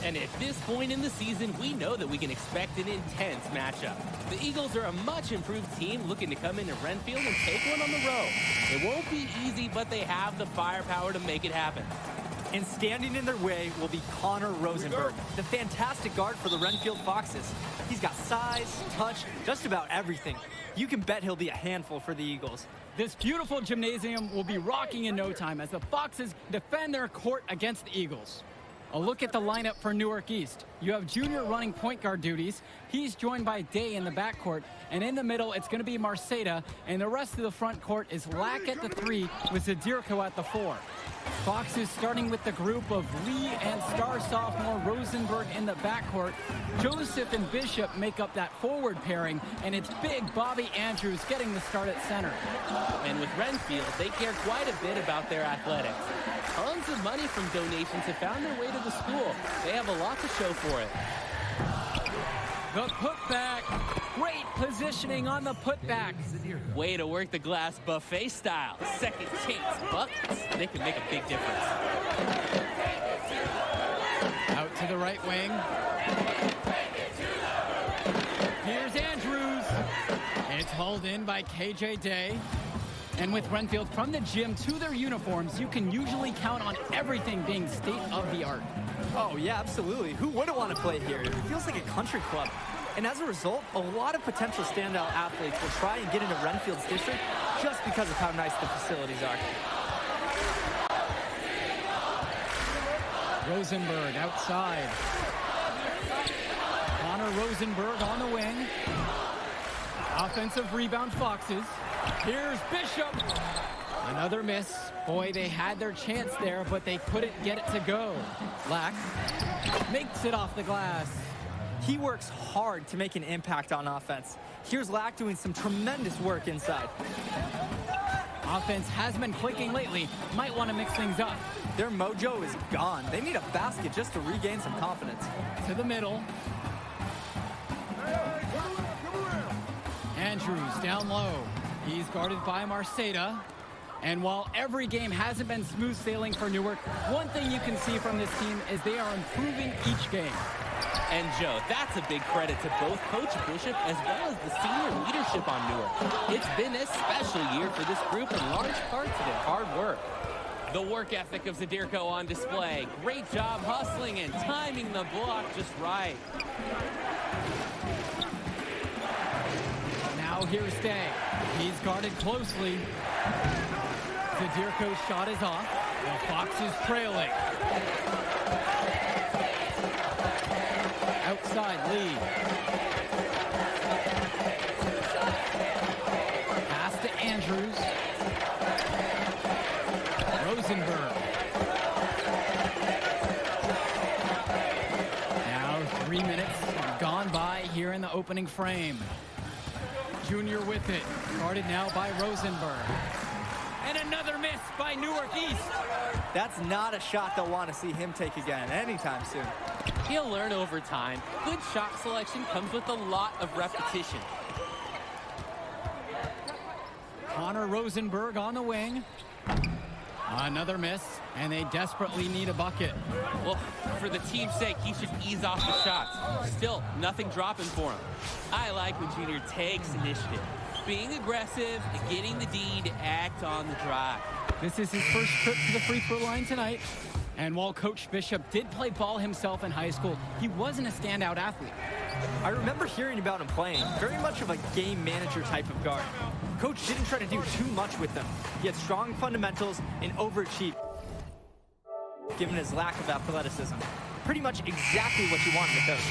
S15: And at this point in the season, we know that we can expect an intense matchup. The Eagles are a much improved team looking to come into Renfield and take one on the road. It won't be easy, but they have the firepower to make it happen.
S16: And standing in their way will be Connor Rosenberg, the fantastic guard for the Renfield Foxes. He's got size, touch, just about everything. You can bet he'll be a handful for the Eagles.
S14: This beautiful gymnasium will be rocking in no time as the Foxes defend their court against the Eagles. A look at the lineup for Newark East. You have Junior running point guard duties. He's joined by Day in the backcourt. And in the middle, it's going to be Marceda. And the rest of the front court is Lack at the 3 with Zadirko at the 4. Foxes starting with the group of Lee and star sophomore Rosenberg in the backcourt. Joseph and Bishop make up that forward pairing. And it's big Bobby Andrews getting the start at center.
S15: And with Renfield, they care quite a bit about their athletics. Tons of money from donations have found their way to the school. They have a lot to show for it.
S14: The putback. Great positioning on the putback.
S15: Way to work the glass buffet style. Second chance buckets. They can make a big difference.
S14: Out to the right wing. Here's Andrews. It's hauled in by KJ Day. And with Renfield from the gym to their uniforms, you can usually count on everything being state-of-the-art.
S16: Oh, yeah, absolutely. Who wouldn't want to play here? It feels like a country club. And as a result, a lot of potential standout athletes will try and get into Renfield's district just because of how nice the facilities are.
S14: Rosenberg outside. Connor Rosenberg on the wing. Offensive rebound Foxes. Here's Bishop. Another miss. Boy, they had their chance there, but they couldn't get it to go. Lack makes it off the glass.
S16: He works hard to make an impact on offense. Here's Lack doing some tremendous work inside.
S14: Offense has been clicking lately. Might want to mix things up.
S16: Their mojo is gone. They need a basket just to regain some confidence.
S14: To the middle. Andrews down low. He's guarded by Marceda. And while every game hasn't been smooth sailing for Newark, one thing you can see from this team is they are improving each game.
S15: And Joe, that's a big credit to both Coach Bishop as well as the senior leadership on Newark. It's been a special year for this group in large part to their hard work. The work ethic of Zadirko on display. Great job hustling and timing the block just right.
S14: Now here's Day. He's guarded closely. Zadirko's shot is off. The Foxes trailing. Outside Lee. Pass to Andrews. Rosenberg. Now 3 minutes gone by here in the opening frame. Junior with it. Guarded now by Rosenberg. And another miss by Newark East.
S16: That's not a shot they'll want to see him take again anytime soon.
S15: He'll learn over time. Good shot selection comes with a lot of repetition.
S14: Connor Rosenberg on the wing. Another miss, and they desperately need a bucket.
S15: Well, for the team's sake, he should ease off the shots. Still, nothing dropping for him. I like when Junior takes initiative. Being aggressive, getting the D to act on the drive.
S14: This is his first trip to the free throw line tonight. And while Coach Bishop did play ball himself in high school, he wasn't a standout athlete.
S16: I remember hearing about him playing, very much of a game manager type of guard. Coach didn't try to do too much with them. He had strong fundamentals and overachieved, given his lack of athleticism. Pretty much exactly what you want in a coach.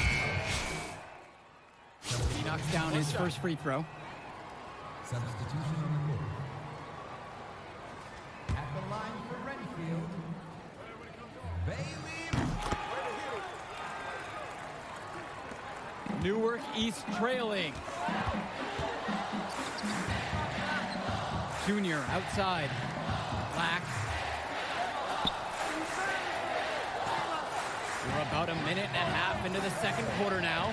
S14: He knocks down his first free throw.
S17: Substitution on the court. At the line for Renfield, Bailey.
S14: Newark East trailing. Junior outside. Lack. We're about a minute and a half into the second quarter now.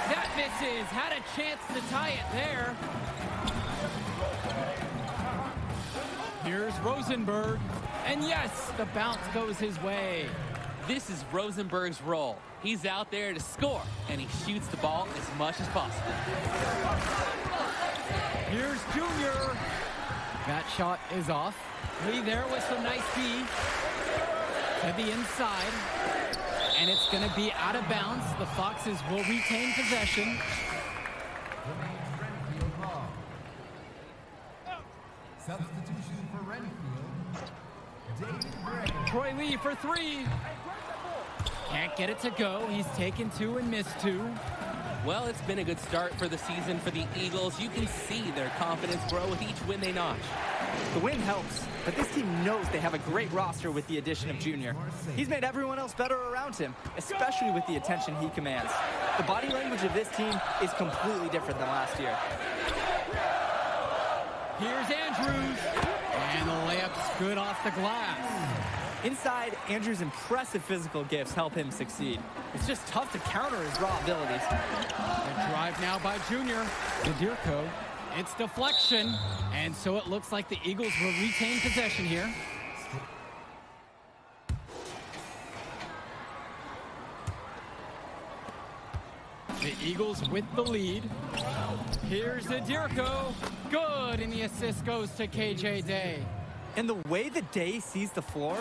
S14: That misses. Had a chance to tie it there. Here's Rosenberg. And yes, the bounce goes his way.
S15: This is Rosenberg's role. He's out there to score, and he shoots the ball as much as possible.
S14: Here's Junior. That shot is off. Lee there with some nice D. To the inside. And it's going to be out of bounds. The Foxes will retain possession.
S17: Renfield ball. Substitution for Renfield, David Gray.
S14: Troy Lee for three. Can't get it to go. He's taken two and missed two.
S15: Well, it's been a good start for the season for the Eagles. You can see their confidence grow with each win they notch.
S16: The win helps, but this team knows they have a great roster with the addition of Junior. He's made everyone else better around him, especially with the attention he commands. The body language of this team is completely different than last year.
S14: Here's Andrews. And the layup's good off the glass.
S16: Inside, Andrews' impressive physical gifts help him succeed. It's just tough to counter his raw abilities.
S14: A drive now by Junior. Zadirko. It's deflection. And so it looks like the Eagles will retain possession here. The Eagles with the lead. Here's Zadirko. Good, and the assist goes to KJ Day.
S16: And the way that Day sees the floor,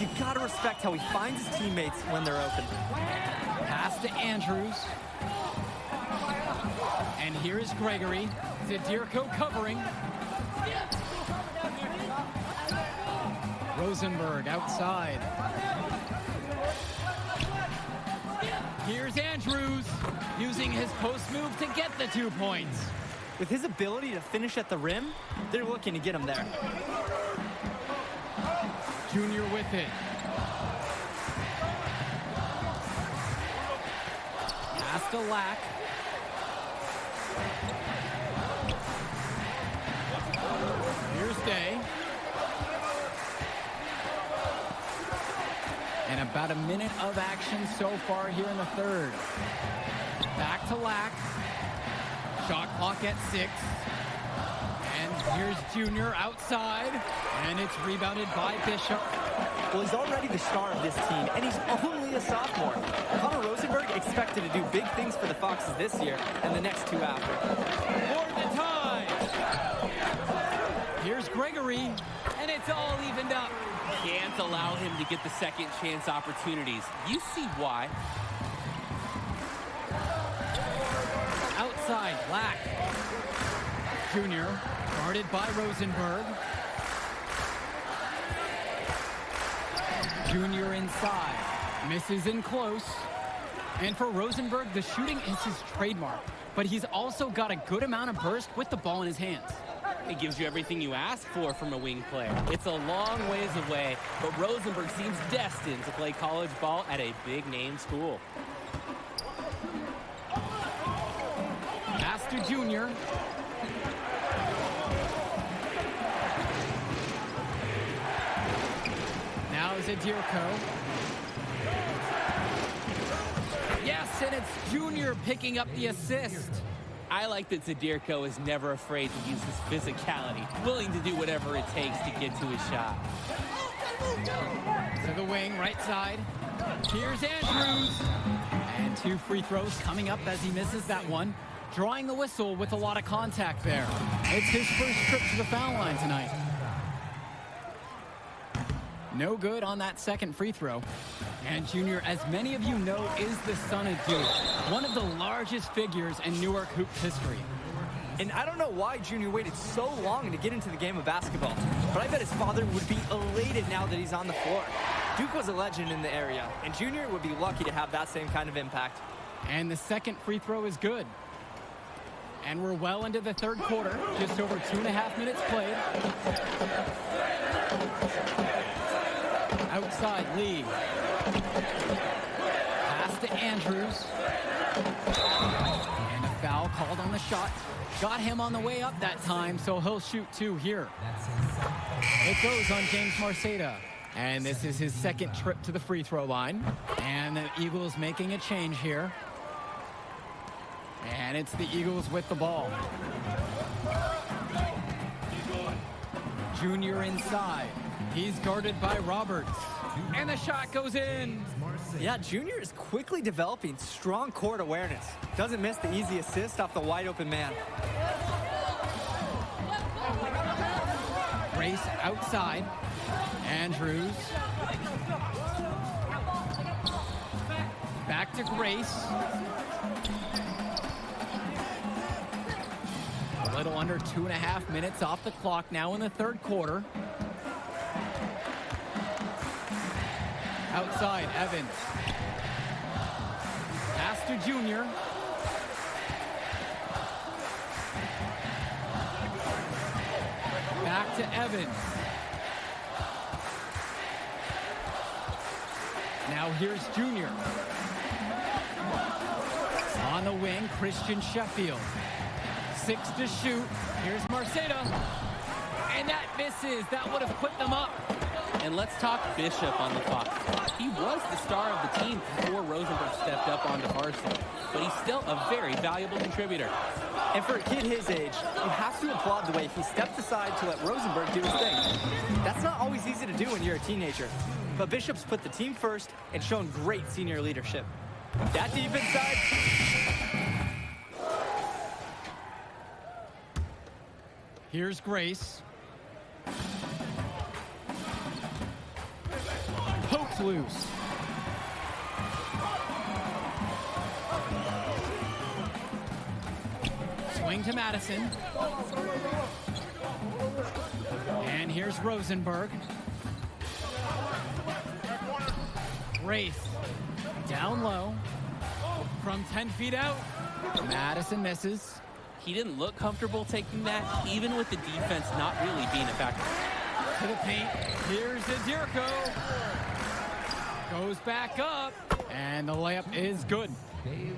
S16: you gotta respect how he finds his teammates when they're open.
S14: Pass to Andrews. And here is Gregory. Zadirko covering. Rosenberg outside. Here's Andrews using his post move to get the 2 points.
S16: With his ability to finish at the rim, they're looking to get him there.
S14: Junior with it. Pass to Lack. Here's Day. And about a minute of action so far here in the third. Back to Lack. Shot clock at 6. And here's Junior outside. And it's rebounded by Bishop.
S16: Well, he's already the star of this team, and he's only a sophomore. Connor Rosenberg expected to do big things for the Foxes this year and the next two after.
S14: For the tie. Here's Gregory. And it's all evened up.
S15: Can't allow him to get the second chance opportunities. You see why.
S14: Outside, Lack. Junior, guarded by Rosenberg. Junior inside. Misses in close. And for Rosenberg, the shooting is his trademark. But he's also got a good amount of burst with the ball in his hands.
S15: It gives you everything you ask for from a wing player. It's a long ways away, but Rosenberg seems destined to play college ball at a big-name school.
S14: Pass to Junior. Now Zadirko. Yes, and it's Junior picking up the assist.
S15: I like that Zadirko is never afraid to use his physicality, willing to do whatever it takes to get to his shot.
S14: To the wing, right side. Here's Andrews. And 2 free throws coming up as he misses that one. Drawing the whistle with a lot of contact there. It's his first trip to the foul line tonight. No good on that second free throw. And Junior, as many of you know, is the son of Duke, one of the largest figures in Newark hoops history.
S16: And I don't know why Junior waited so long to get into the game of basketball, but I bet his father would be elated now that he's on the floor. Duke was a legend in the area, and Junior would be lucky to have that same kind of impact.
S14: And the second free throw is good. And we're well into the third quarter, just over 2.5 minutes played. Outside, Lee. Pass to Andrews. And a foul called on the shot. Got him on the way up that time, so he'll shoot 2 here. It goes on James Marceda. And this is his second trip to the free throw line. And the Eagles making a change here. And it's the Eagles with the ball. Junior inside. He's guarded by Roberts. And the shot goes in.
S16: Yeah, Junior is quickly developing strong court awareness. Doesn't miss the easy assist off the wide open man.
S14: Grace outside. Andrews. Back to Grace. A little under 2.5 minutes off the clock now in the third quarter. Outside, Evans. Pass to Junior. Back to Evans. Now here's Junior. On the wing, Christian Sheffield. 6 to shoot. Here's Marceda. And that misses. That would have put them up.
S15: And let's talk Bishop on the Fox. He was the star of the team before Rosenberg stepped up onto varsity, but he's still a very valuable contributor.
S16: And for a kid his age, you have to applaud the way he stepped aside to let Rosenberg do his thing. That's not always easy to do when you're a teenager, but Bishop's put the team first and shown great senior leadership. That deep inside.
S14: Here's Grace. Pokes loose. Swing to Madison. And here's Rosenberg. Grace. Down low. From 10 feet out. Madison misses.
S15: He didn't look comfortable taking that, even with the defense not really being a factor.
S14: To the paint. Here's Adirko. Goes back up. And the layup is good.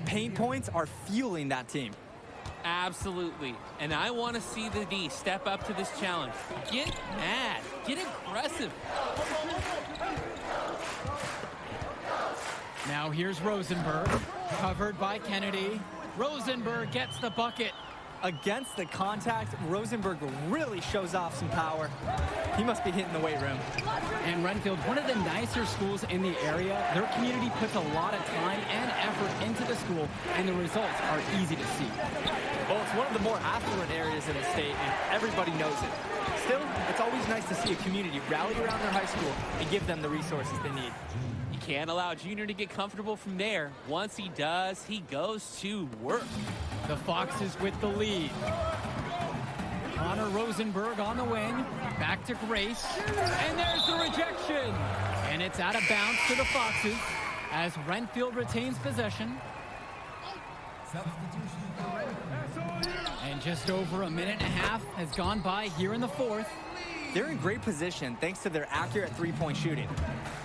S16: Paint points are fueling that team.
S15: Absolutely. And I want to see the D step up to this challenge. Get mad. Get aggressive.
S14: Now here's Rosenberg. Covered by Kennedy. Rosenberg gets the bucket.
S16: Against the contact, Rosenberg really shows off some power. He must be hitting the weight room.
S14: And Renfield, one of the nicer schools in the area, their community puts a lot of time and effort into the school, and the results are easy to see.
S16: Well, it's one of the more affluent areas in the state, and everybody knows it. Still, it's always nice to see a community rally around their high school and give them the resources they need.
S15: You can't allow Junior to get comfortable from there. Once he does, he goes to work.
S14: The Foxes with the lead. Connor Rosenberg on the wing. Back to Grace. And there's the rejection. And it's out of bounds to the Foxes as Renfield retains possession. And just over a minute and a half has gone by here in the fourth.
S16: They're in great position thanks to their accurate three-point shooting.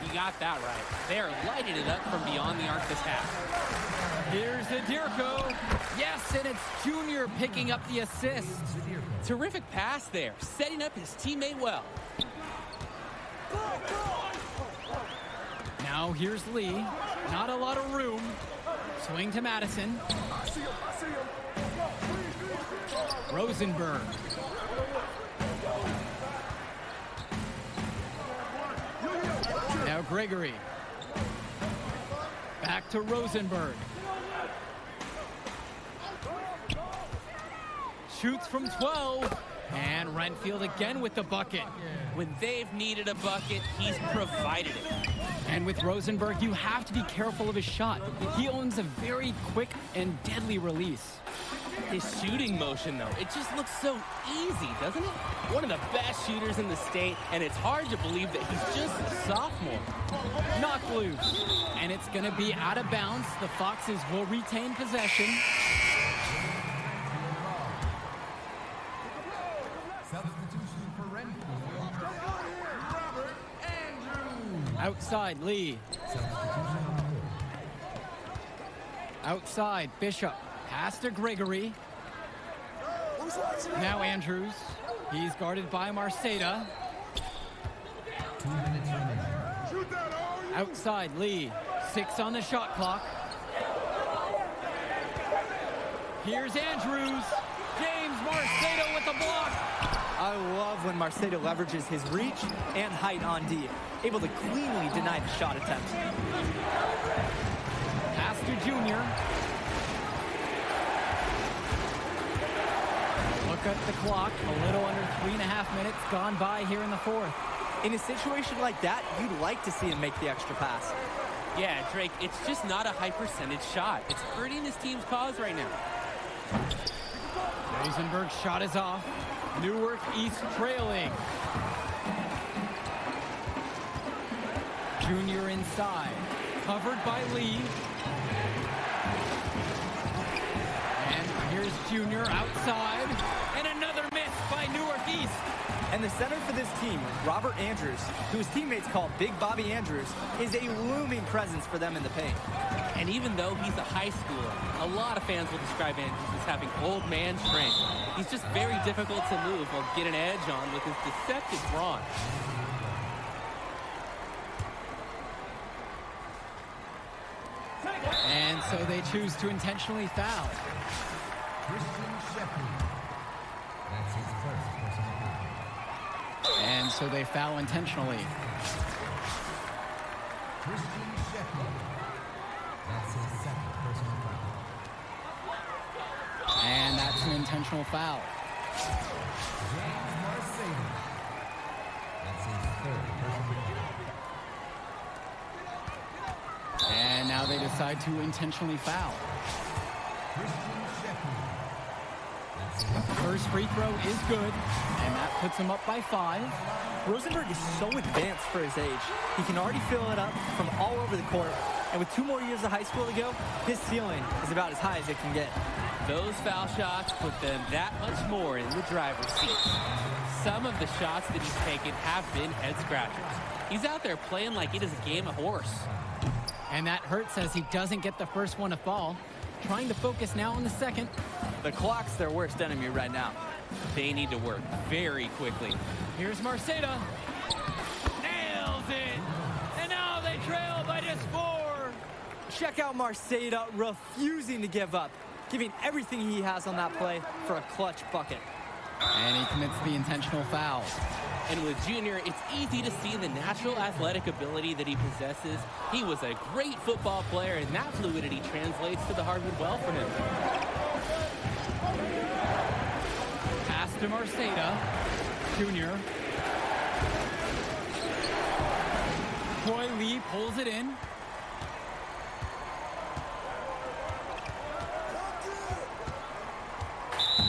S15: You got that right. They are lighting it up from beyond the arc this half.
S14: Here's Adirko. Yes, and it's Junior picking up the assist.
S15: Terrific pass there, setting up his teammate well.
S14: Now here's Lee. Not a lot of room. Swing to Madison. Rosenberg. Now Gregory. Back to Rosenberg. Shoots from 12. And Renfield again with the bucket.
S15: When they've needed a bucket, he's provided it.
S14: And with Rosenberg, you have to be careful of his shot. He owns a very quick and deadly release.
S15: His shooting motion, though, it just looks so easy, doesn't it? One of the best shooters in the state, and it's hard to believe that he's just a sophomore.
S14: Knocked loose, and it's going to be out of bounds. The Foxes will retain possession.
S17: Substitution for Renfield, Robert Andrews.
S14: Outside, Lee. Outside, Bishop. Pass to Gregory. Now Andrews. He's guarded by Marceda.
S17: 2 minutes remaining.
S14: Outside, Lee. 6 on the shot clock. Here's Andrews. James Marceda with the block.
S16: I love when Marceda leverages his reach and height on D, able to cleanly deny the shot attempt.
S14: Pass to Junior. Look at the clock. A little under 3.5 minutes gone by here in the fourth.
S16: In a situation like that, you'd like to see him make the extra pass.
S15: Yeah, Drake, it's just not a high percentage shot. It's hurting his team's cause right now.
S14: Rosenberg's shot is off. Newark East trailing. Junior inside. Covered by Lee. And here's Junior outside. And another miss by Newark East.
S16: And the center for this team, Robert Andrews, who his teammates call Big Bobby Andrews, is a looming presence for them in the paint.
S15: And even though he's a high schooler, a lot of fans will describe Andrews as having old man strength. He's just very difficult to move or get an edge on with his deceptive brawn.
S14: And so they choose to intentionally foul.
S17: Christian Sheffield. That's his first personal foul.
S14: And so they foul intentionally.
S17: Christian Sheffield. That's his second personal foul.
S14: And that's an intentional foul.
S17: James Marceda. That's his third personal foul.
S14: And now they decide to intentionally foul.
S17: Christian Sheffield.
S14: First free throw is good, and that puts him up by 5.
S16: Rosenberg is so advanced for his age. He can already fill it up from all over the court. And with 2 more years of high school to go, his ceiling is about as high as it can get.
S15: Those foul shots put them that much more in the driver's seat. Some of the shots that he's taken have been head scratchers. He's out there playing like it is a game of horse.
S14: And that hurts as he doesn't get the first one to fall. Trying to focus now on the second.
S16: The clock's their worst enemy right now.
S15: They need to work very quickly.
S14: Here's Marceda. Nails it. And now they trail by just 4.
S16: Check out Marceda refusing to give up, giving everything he has on that play for a clutch bucket.
S14: And he commits the intentional foul.
S15: And with Junior, it's easy to see the natural athletic ability that he possesses. He was a great football player, and that fluidity translates to the hardwood well for him.
S14: Pass to Marceda. Junior. Troy Lee pulls it in.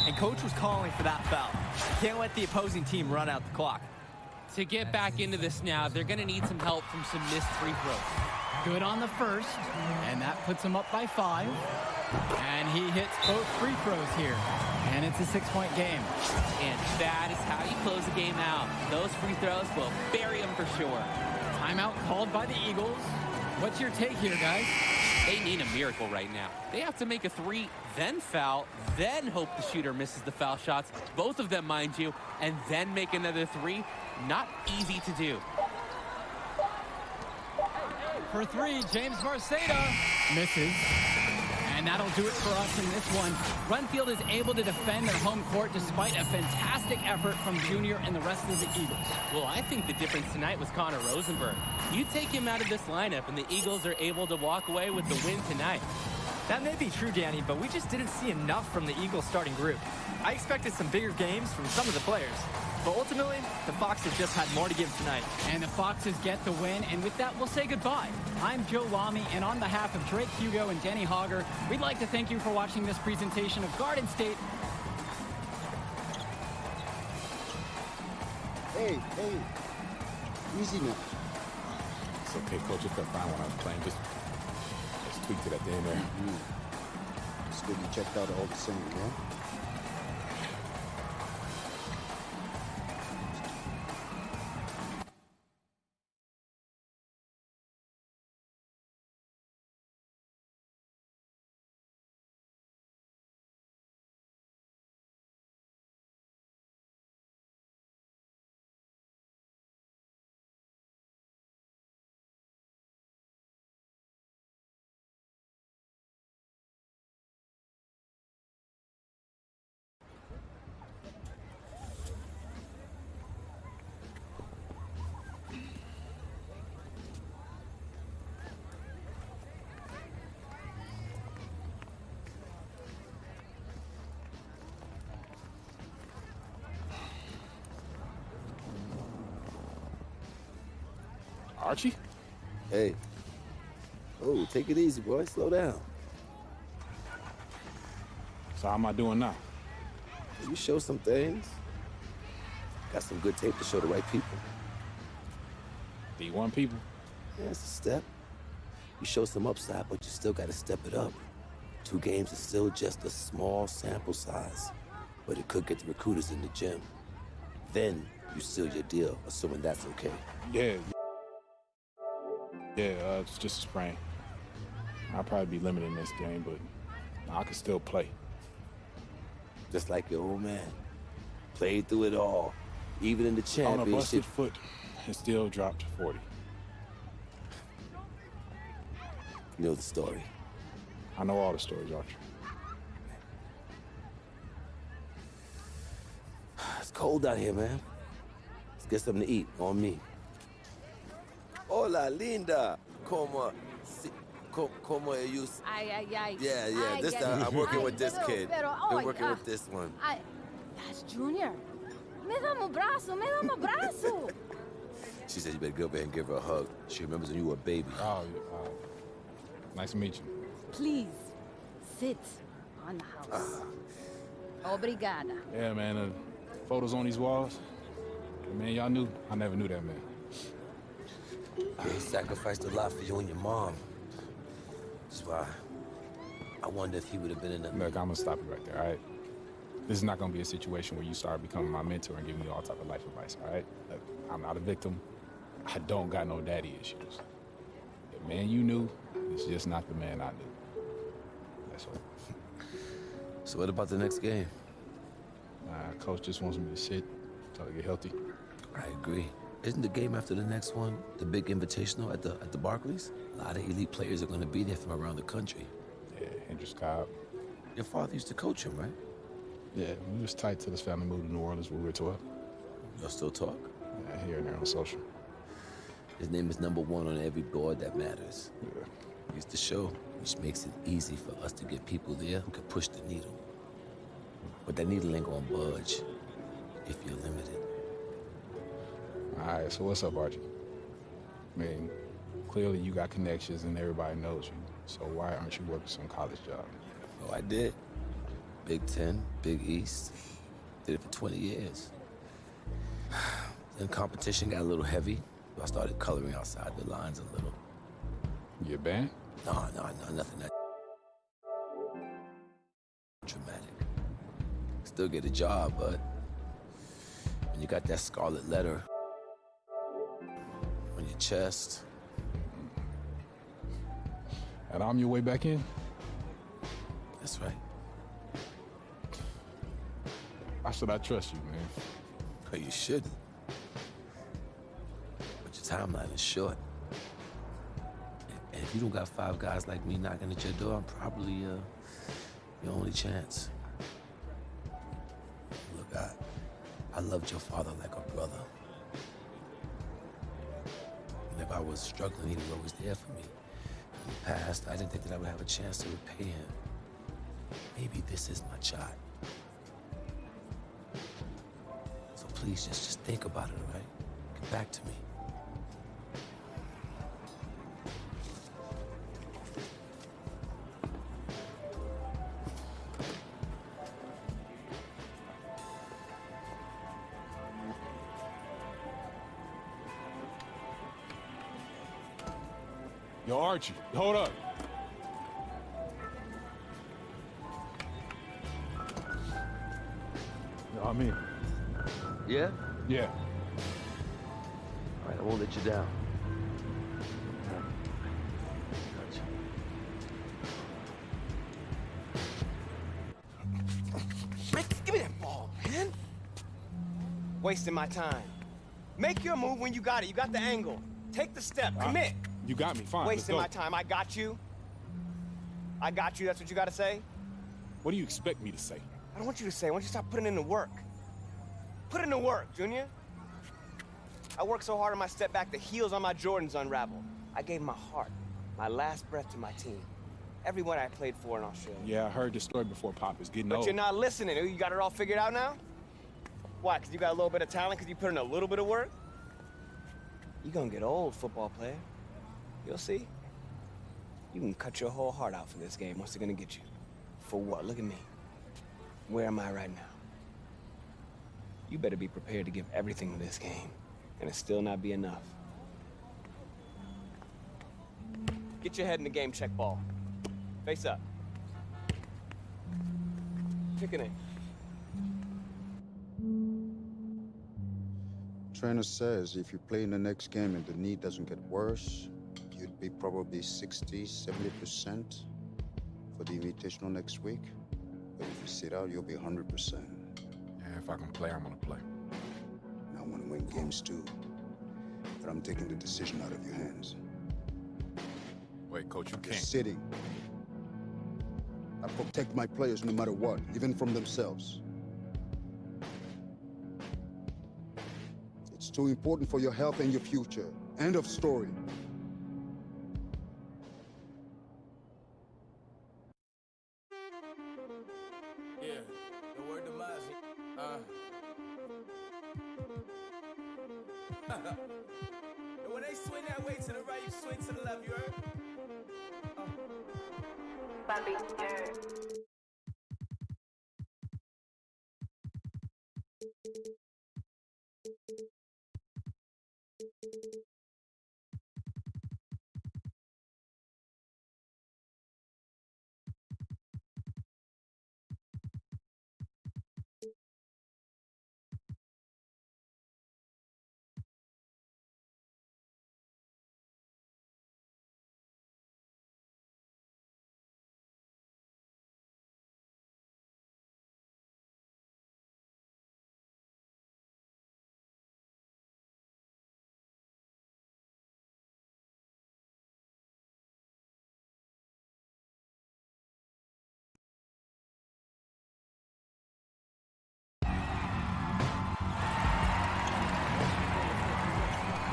S16: And coach was calling for that foul. Can't let the opposing team run out the clock.
S15: To get back into this now, they're going to need some help from some missed free throws.
S14: Good on the first, and that puts him up by 5. And he hits both free throws here. And it's a 6-point game.
S15: And that is how you close the game out. Those free throws will bury them for sure.
S14: Timeout called by the Eagles. What's your take here, guys?
S15: They need a miracle right now. They have to make a 3, then foul, then hope the shooter misses the foul shots. Both of them, mind you, and then make another 3. Not easy to do.
S14: For 3, James Marceda misses. And that'll do it for us in this one. Renfield is able to defend their home court despite a fantastic effort from Junior and the rest of the Eagles.
S15: Well, I think the difference tonight was Connor Rosenberg. You take him out of this lineup, and the Eagles are able to walk away with the win tonight.
S16: That may be true, Danny, but we just didn't see enough from the Eagles starting group. I expected some bigger games from some of the players. But ultimately, the Foxes just had more to give tonight.
S14: And the Foxes get the win, and with that, we'll say goodbye. I'm Joe Lamy, and on behalf of Drake Hugo and Denny Hogger, we'd like to thank you for watching this presentation of Garden State.
S3: Hey, easy now.
S12: It's okay, Coach. It felt fine when I was playing. Just tweaked it at the end there.
S3: It's good you checked out all the same, yeah?
S12: Archie?
S19: Hey. Oh, take it easy, boy. Slow down.
S12: So how am I doing now?
S19: You show some things. Got some good tape to show the right people.
S12: D1 people?
S19: Yeah, it's a step. You show some upside, but you still got to step it up. 2 games is still just a small sample size, but it could get the recruiters in the gym. Then you seal your deal, assuming that's okay.
S12: Yeah, it's just a sprain. I'll probably be limited in this game, but I can still play.
S19: Just like your old man. Played through it all, even in the championship.
S12: On a busted foot, and still dropped 40.
S19: You know the story.
S12: I know all the stories, Archie.
S19: It's cold out here, man. Let's get something to eat, on me. Hola, linda. Como ellos?
S20: Ay.
S19: Yeah.
S20: Ay,
S19: This
S20: ay,
S19: time I'm working
S20: ay,
S19: with this kid. I'm working with this one.
S20: That's Junior. Me dá um braço.
S19: She said you better go over there and give her a hug. She remembers when you were a baby.
S12: Oh, nice to meet you.
S20: Please, sit on the house. Obrigada.
S12: Yeah, man, the photos on these walls. Man, y'all knew. I never knew that man.
S19: He sacrificed a lot for you and your mom. That's why I wonder if he would have been in the...
S12: Look, I'm gonna stop you right there, all right? This is not gonna be a situation where you start becoming my mentor and giving me all type of life advice, all right? Look, I'm not a victim. I don't got no daddy issues. The man you knew is just not the man I knew. That's all.
S19: So what about the next game?
S12: Coach just wants me to sit until I get healthy.
S19: I agree. Isn't the game after the next one the big invitational at the Barclays? A lot of elite players are going to be there from around the country.
S12: Yeah, Hendrix Cobb.
S19: Your father used to coach him, right?
S12: Yeah, we was tight till his family moved to New Orleans when we were 12.
S19: Y'all still talk?
S12: Yeah, here and there on social.
S19: His name is #1 on every board that matters.
S12: Yeah.
S19: He's the show, which makes it easy for us to get people there who can push the needle. But that needle ain't gonna budge if you're limited.
S12: All right, so what's up, Archie? I mean, clearly you got connections and everybody knows you. So why aren't you working some college job?
S19: Oh, I did. Big 10, Big East. Did it for 20 years. Then competition got a little heavy. I started coloring outside the lines a little.
S12: You a band?
S19: No, nothing that dramatic. Still get a job, but when you got that scarlet letter on your chest.
S12: And I'm your way back in?
S19: That's right.
S12: Why should I trust you, man?
S19: Oh, you shouldn't. But your timeline is short. And if you don't got 5 guys like me knocking at your door, I'm probably your only chance. Look, I loved your father like a brother. And if I was struggling, he was always there for me. In the past, I didn't think that I would have a chance to repay him. Maybe this is my shot. So please, just think about it, all right? Get back to me.
S12: Yo, Archie, hold up. No, I'm in.
S21: Yeah?
S12: Yeah.
S21: All right, I won't let you down.
S22: Rick, give me that ball, man. Wasting my time. Make your move when you got it. You got the angle. Take the step. Commit.
S12: You got me, fine.
S22: Wasting my time. I got you. I got you. That's what you got to say?
S12: What do you expect me to say?
S22: I don't want you to say. I want you to stop putting in the work. Put in the work, Junior. I worked so hard on my step back, the heels on my Jordans unraveled. I gave my heart, my last breath to my team. Everyone I played for in Australia.
S12: Yeah, I heard the story before, Pop. It's getting old.
S22: But you're not listening. You got it all figured out now? Why, because you got a little bit of talent because you put in a little bit of work? You're gonna get old, football player. You'll see. You can cut your whole heart out for this game. What's it gonna get you? For what? Look at me. Where am I right now? You better be prepared to give everything to this game, and it still not be enough. Get your head in the game, check ball. Face up. Kick it in.
S3: Trainer says if you play in the next game and the knee doesn't get worse, you'd be probably 60, 70% for the Invitational next week. But if you sit out, you'll be 100%.
S12: Yeah, if I can play, I'm gonna play.
S3: I want to win games too, but I'm taking the decision out of your hands.
S12: Wait, Coach, you
S3: You're
S12: can't.
S3: sitting. I protect my players no matter what, even from themselves. It's too important for your health and your future. End of story.
S23: Yeah, the word demise. And when they swing that way to the right, you swing to the left, you heard?
S6: Bambi,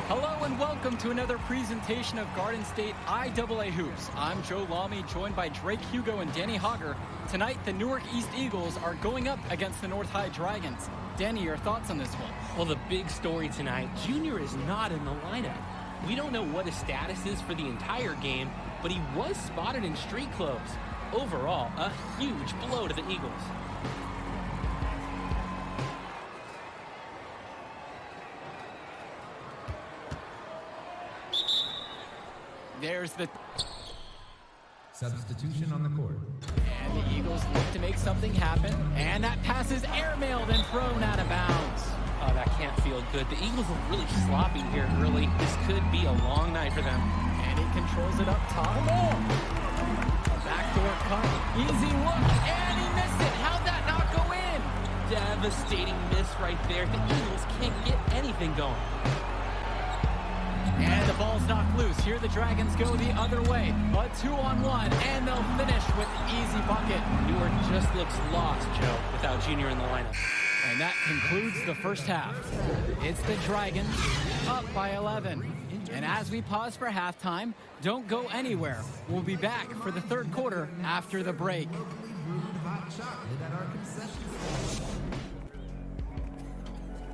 S14: Hello and welcome to another presentation of Garden State IAA Hoops. I'm Joe Lamy, joined by Drake Hugo and Danny Hogger. Tonight, the Newark East Eagles are going up against the North High Dragons. Danny, your thoughts on this one?
S15: Well, the big story tonight, Junior is not in the lineup. We don't know what his status is for the entire game, but he was spotted in street clothes. Overall, a huge blow to the Eagles.
S14: There's the...
S17: Substitution on the court.
S14: And the Eagles look to make something happen. And that pass is airmailed and thrown out of bounds.
S15: Oh, that can't feel good. The Eagles look really sloppy here early. This could be a long night for them.
S14: And he controls it up top. A backdoor cut. Easy look. And he missed it. How'd that not go in?
S15: Devastating miss right there. The Eagles can't get anything going.
S14: And the ball's knocked loose. Here the Dragons go the other way. A 2-on-1, and they'll finish with an easy bucket.
S15: Newark just looks lost, Joe, without Junior in the lineup.
S14: And that concludes the first half. It's the Dragons up by 11. And as we pause for halftime, don't go anywhere. We'll be back for the third quarter after the break.
S17: Hot chocolate at our concession stand.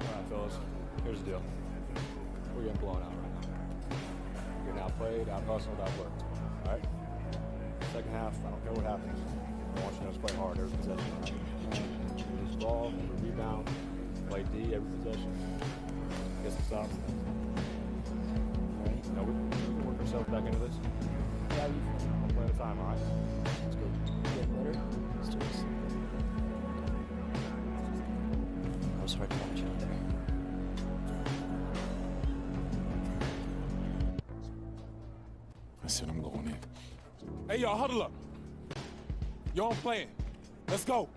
S12: All right, fellas. Here's the deal. We're getting blown out right now. We're getting outplayed, out-hustled, outworked. All right? Second half, I don't care what happens. I want you to play hard every possession. Lose the ball, every rebound, play D every possession. Get some stops. All right? Now we can work ourselves back into this. Yeah, one play at a time, all right? Let's go. Get better. Let's do this.
S1: I was hard to watch out there.
S12: I said I'm going in. Hey, y'all, huddle up. Y'all playing. Let's go.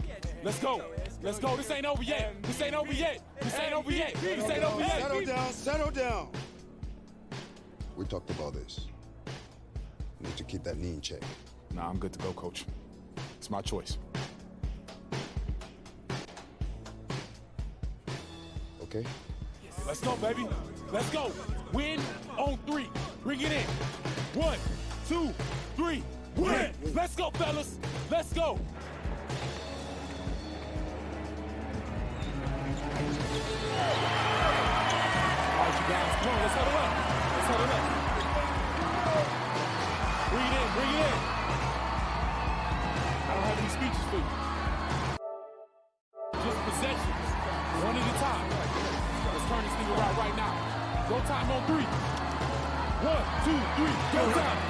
S12: Let's go. Let's go. This ain't over yet. This ain't over yet. This ain't over yet. This ain't over yet.
S3: Settle down. Settle down. We talked about this. You need to keep that knee in check.
S12: Nah, I'm good to go, coach. It's my choice.
S3: Okay?
S12: Let's go, baby. Let's go. Win on 3. Bring it in. 1, 2, 3. Win. Let's go, fellas. Let's go. All right, you guys. Come on, let's huddle up. Let's huddle up. Bring it in. Bring it in. I don't have any speeches for you. Just possessions. One at a time. Let's turn this thing around right now. Go time on 3. 1, 2, 3. Go time.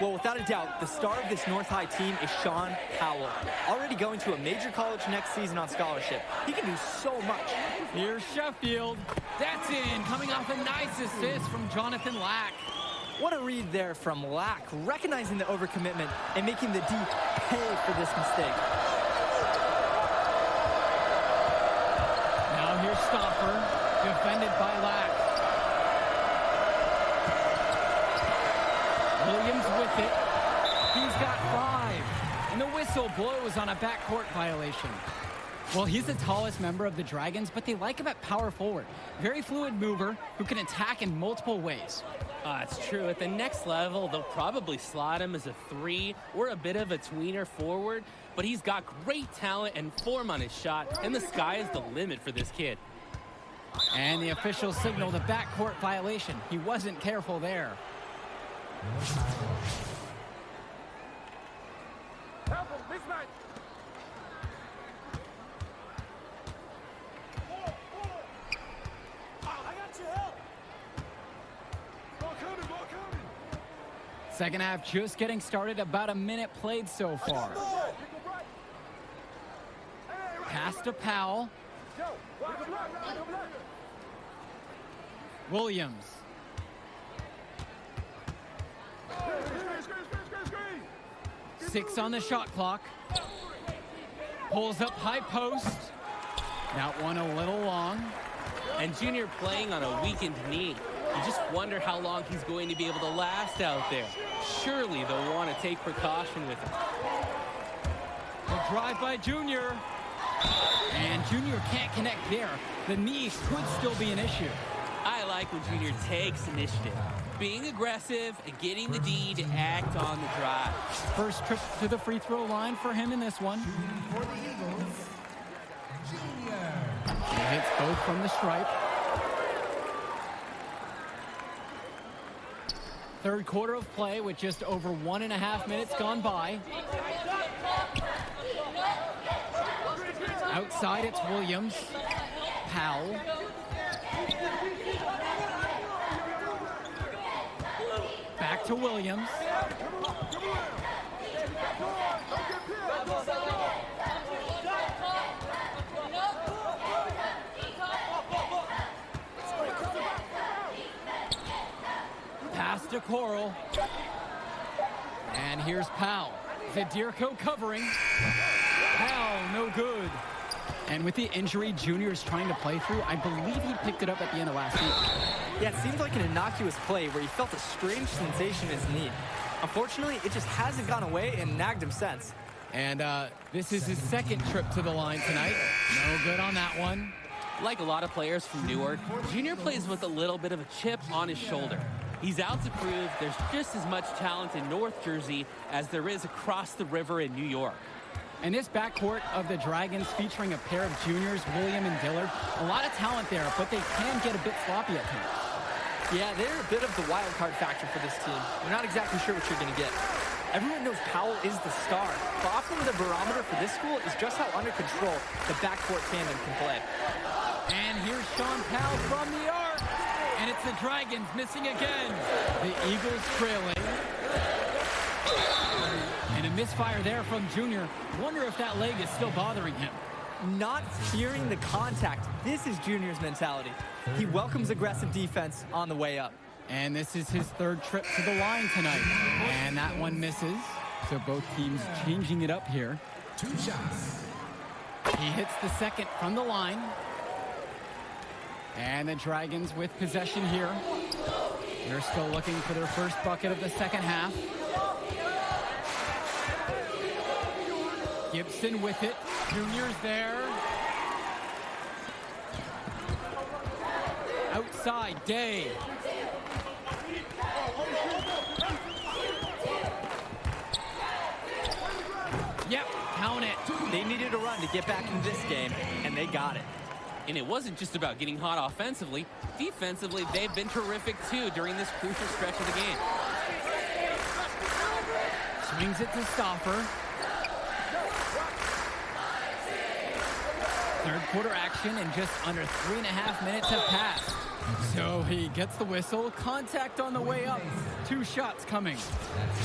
S16: Well, without a doubt, the star of this North High team is Sean Powell. Already going to a major college next season on scholarship. He can do so much.
S14: Here's Sheffield. That's in, coming off a nice assist from Jonathan Lack.
S16: What a read there from Lack, recognizing the overcommitment and making the D pay for this mistake.
S14: Now here's Stoffer, defended by Lack. Williams with it. He's got 5. And the whistle blows on a backcourt violation. Well, he's the tallest member of the Dragons, but they like him at power forward. Very fluid mover who can attack in multiple ways.
S15: It's true. At the next level, they'll probably slot him as a 3 or a bit of a tweener forward, but he's got great talent and form on his shot, and the sky is the limit for this kid.
S14: And the official signaled a backcourt violation. He wasn't careful there.
S12: Help him, mismatch.
S13: I got your help. Ball coming, ball coming.
S14: Second half just getting started, about a minute played so far. Pass to Powell. Williams. Six on the shot clock. Pulls up high post. That one a little long.
S15: And Junior playing on a weakened knee. You just wonder how long he's going to be able to last out there. Surely they'll want to take precaution with him.
S14: The drive by Junior. And Junior can't connect there. The knee could still be an issue.
S15: I like when Junior takes initiative, being aggressive and getting the D to act on the drive.
S14: First trip to the free throw line for him in this one.
S17: For the Eagles, Junior.
S14: He hits both from the stripe. Third quarter of play with just over 1.5 minutes gone by. Outside, it's Williams. Powell. Back to Williams. Pass to Coral. And here's Powell. Zadirko covering. Powell, no good. And with the injury Junior's trying to play through, I believe he picked it up at the end of last week.
S16: Yeah, it seems like an innocuous play where he felt a strange sensation in his knee. Unfortunately, it just hasn't gone away and nagged him since.
S14: And this is his second trip to the line tonight. No good on that one.
S15: Like a lot of players from Newark, Junior plays with a little bit of a chip on his shoulder. He's out to prove there's just as much talent in North Jersey as there is across the river in New York.
S14: And this backcourt of the Dragons featuring a pair of juniors, William and Dillard, a lot of talent there, but they can get a bit sloppy at times.
S16: Yeah, they're a bit of the wild card factor for this team. You're not exactly sure what you're going to get. Everyone knows Powell is the star, but often the barometer for this school is just how under control the backcourt tandem can play.
S14: And here's Sean Powell from the arc. And it's the Dragons missing again. The Eagles trailing. And a misfire there from Junior. Wonder if that leg is still bothering him.
S16: Not fearing the contact. This is Junior's mentality. He welcomes aggressive defense on the way up.
S14: And this is his third trip to the line tonight. And that one misses. So both teams changing it up here.
S17: 2 shots.
S14: He hits the second from the line. And the Dragons with possession here. They're still looking for their first bucket of the second half. Gibson with it. Junior's there. Outside, Day. Yep, count it.
S16: They needed a run to get back into this game, and they got it.
S15: And it wasn't just about getting hot offensively. Defensively, they've been terrific too during this crucial stretch of the game.
S14: Swings it to Stauffer. Third quarter action, and just under 3.5 minutes have passed. So he gets the whistle. Contact on the way up. 2 shots coming.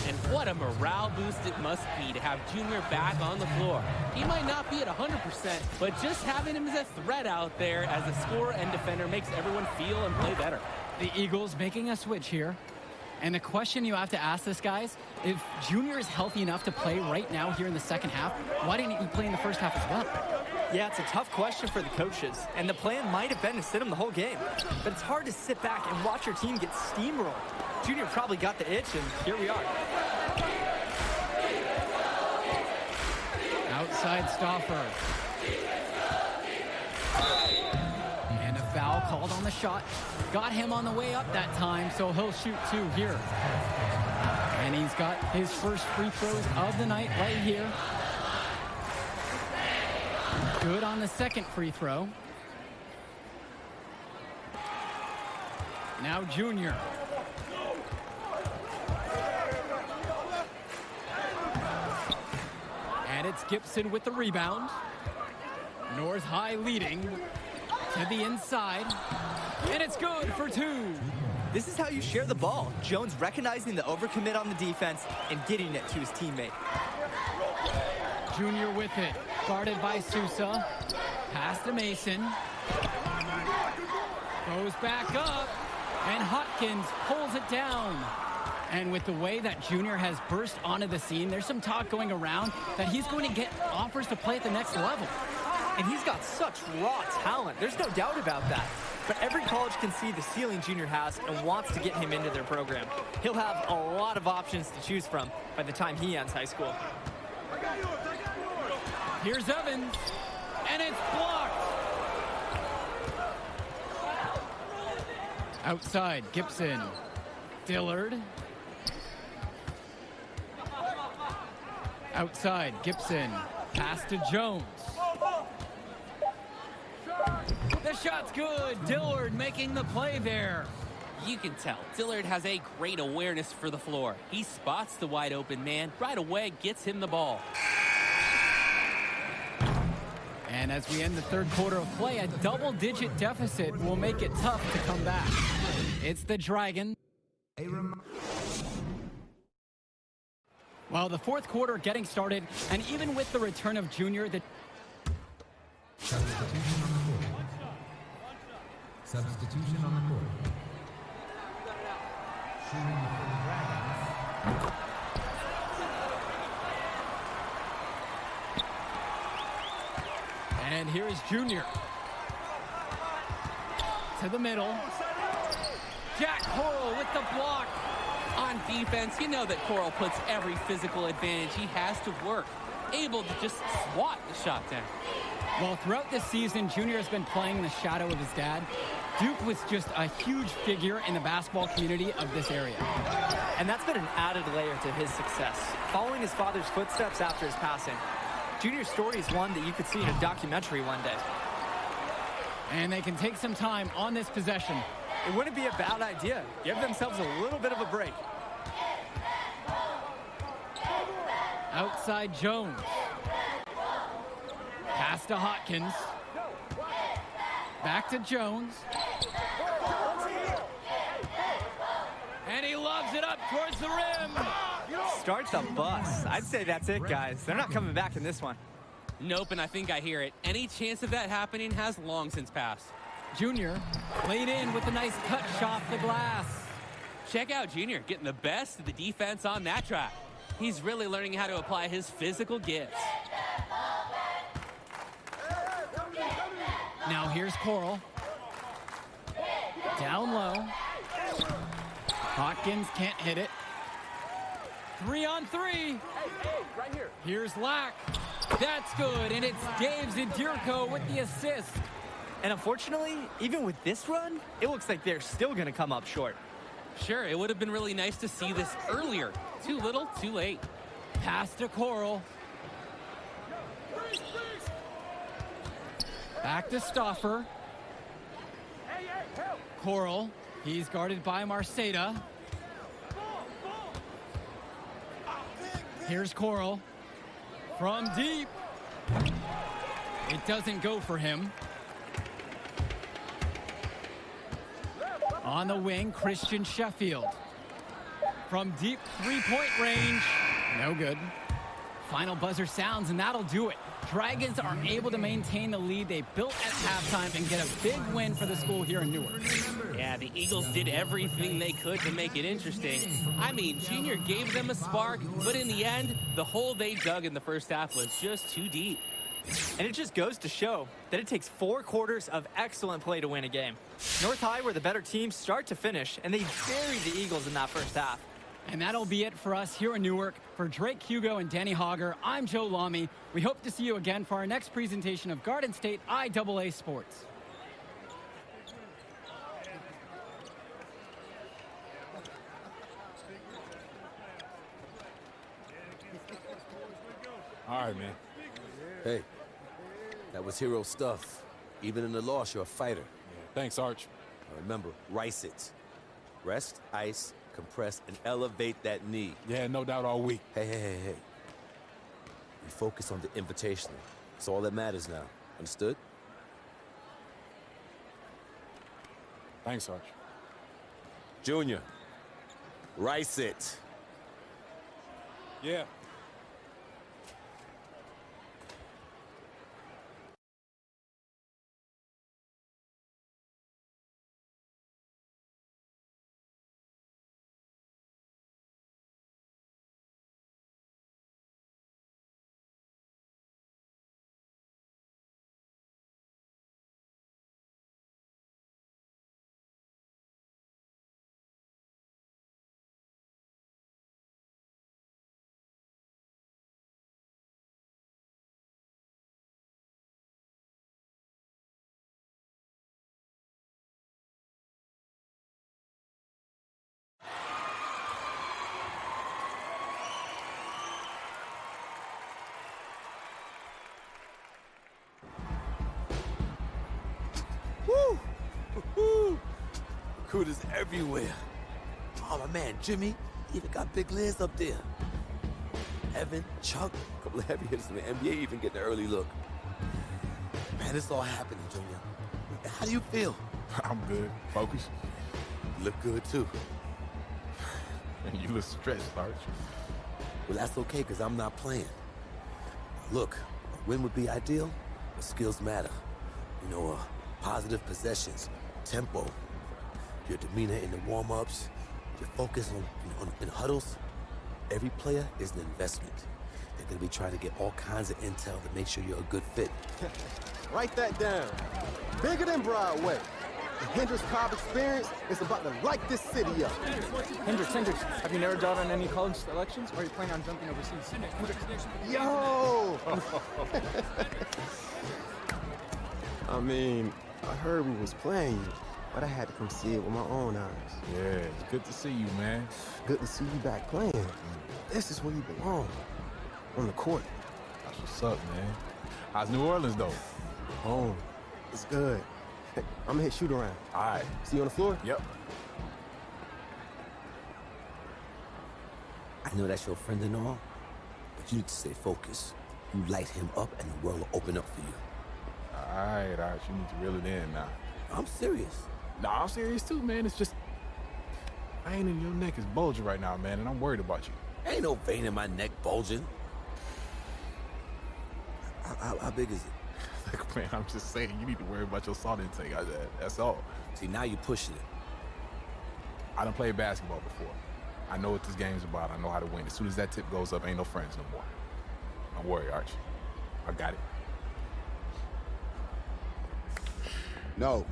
S15: And what a morale boost it must be to have Junior back on the floor. He might not be at 100%, but just having him as a threat out there as a scorer and defender makes everyone feel and play better.
S14: The Eagles making a switch here. And the question you have to ask this, guys, if Junior is healthy enough to play right now here in the second half, why didn't he play in the first half as well?
S16: Yeah, it's a tough question for the coaches, and the plan might have been to sit him the whole game. But it's hard to sit back and watch your team get steamrolled. Junior probably got the itch, and here we are.
S14: Outside Stauffer. And a foul called on the shot. Got him on the way up that time, so he'll shoot 2 here. And he's got his first free throws of the night right here. Good on the second free throw. Now Junior. And it's Gibson with the rebound. North High leading to the inside. And it's good for 2.
S16: This is how you share the ball. Jones recognizing the overcommit on the defense and getting it to his teammate.
S14: Junior with it. Guarded by Sousa. Pass to Mason. Goes back up. And Hopkins pulls it down. And with the way that Junior has burst onto the scene, there's some talk going around that he's going to get offers to play at the next level.
S16: And he's got such raw talent. There's no doubt about that. But every college can see the ceiling Junior has and wants to get him into their program. He'll have a lot of options to choose from by the time he ends high school.
S14: Here's Evans, and it's blocked. Outside, Gibson. Dillard. Outside, Gibson. Pass to Jones. The shot's good. Dillard making the play there.
S15: You can tell Dillard has a great awareness for the floor. He spots the wide open man, right away gets him the ball.
S14: And as we end the third quarter of play, a double-digit deficit will make it tough to come back. It's the Dragon. Well, the fourth quarter getting started, and even with the return of Junior, the
S17: Substitution on the court. Shooting for the Dragons.
S14: And here is Junior. To the middle. Jack Coral with the block.
S15: On defense, you know that Coral puts every physical advantage he has to work. able to just swat the shot down.
S14: Well, throughout this season, Junior has been playing in the shadow of his dad. Duke was just a huge figure in the basketball community of this area.
S16: And that's been an added layer to his success, following his father's footsteps after his passing. Junior's story is one that you could see in a documentary one day.
S14: And they can take some time on this possession.
S16: It wouldn't be a bad idea. Give themselves a little bit of a break.
S14: Outside Jones. Pass to Hopkins. Back to Jones. And he lobs it up towards the rim.
S16: Start the bus. I'd say that's it, guys. They're not coming back in this one.
S15: Nope, and I think I hear it. Any chance of that happening has long since passed.
S14: Junior laid in with a nice touch off the glass.
S15: Check out Junior getting the best of the defense on that track. He's really learning how to apply his physical gifts.
S14: Now here's Coral. Down low. Hopkins can't hit it. 3 on 3.
S23: Hey, right here.
S14: Here's Lack. That's good, and it's Dave Zadirko with the assist.
S16: And unfortunately, even with this run, it looks like they're still going to come up short.
S15: Sure, it would have been really nice to see this earlier. Too little, too late.
S14: Pass to Coral. Back to Stauffer. Coral. He's guarded by Marceda. Here's Coral. From deep. It doesn't go for him. On the wing, Christian Sheffield. From deep three-point range. No good. Final buzzer sounds, and that'll do it. Dragons are able to maintain the lead they built at halftime and get a big win for the school here in Newark.
S15: Yeah, the Eagles did everything they could to make it interesting. I mean, Junior gave them a spark, but in the end, the hole they dug in the first half was just too deep.
S16: And it just goes to show that it takes 4 quarters of excellent play to win a game. North High were the better team start to finish, and they buried the Eagles in that first half.
S14: And that'll be it for us here in Newark. For Drake Hugo and Danny Hogger, I'm Joe Lamy. We hope to see you again for our next presentation of Garden State IAA Sports.
S12: All right, man.
S19: Hey, that was hero stuff. Even in the loss, you're a fighter.
S12: Thanks, Arch.
S19: Now remember, rice it. Rest, ice, compress, and elevate that knee.
S12: Yeah, no doubt all week.
S19: Hey. We focus on the invitational. It's all that matters now. Understood?
S12: Thanks, Arch.
S19: Junior, rice it.
S12: Yeah.
S19: Woo! Recruiters everywhere. Oh, my man, Jimmy, even got big Liz up there. Evan, Chuck, a couple of heavy hitters from the NBA even getting an early look. Man, it's all happening, Junior. How do you feel?
S12: I'm good. Focused.
S19: You look good, too.
S12: And you look stressed, Arch.
S19: Well, that's okay, because I'm not playing. Look, a win would be ideal, but skills matter. You know, positive possessions, tempo, your demeanor in the warm-ups, your focus in huddles. Every player is an investment. They're going to be trying to get all kinds of intel to make sure you're a good fit.
S13: Write that down. Bigger than Broadway.
S2: The Hendricks Cobb experience is about to light this city up.
S4: Hendricks, have you narrowed down on any college selections, or are you planning on jumping overseas?
S2: Yo! I mean, I heard we was playing you, but I had to come see it with my own eyes.
S12: Yeah, it's good to see you, man.
S2: Good to see you back playing. This is where you belong. On the court.
S12: That's what's up, man. How's New Orleans, though?
S2: Home. It's good. I'm gonna hit shoot around.
S12: All right.
S2: See you on the floor?
S12: Yep.
S19: I know that's your friend and all, but you need to stay focused. You light him up and the world will open up for you.
S12: All right. You need to reel it in now.
S19: I'm serious.
S12: Nah, I'm serious too, man. It's just, vein in your neck is bulging right now, man, and I'm worried about you.
S19: Ain't no vein in my neck bulging. How big is it?
S12: Look, man, I'm just saying, you need to worry about your salt intake. That's all.
S19: See, now you're pushing it.
S12: I done played basketball before. I know what this game's about. I know how to win. As soon as that tip goes up, ain't no friends no more. Don't worry, Arch. I got it.
S3: No.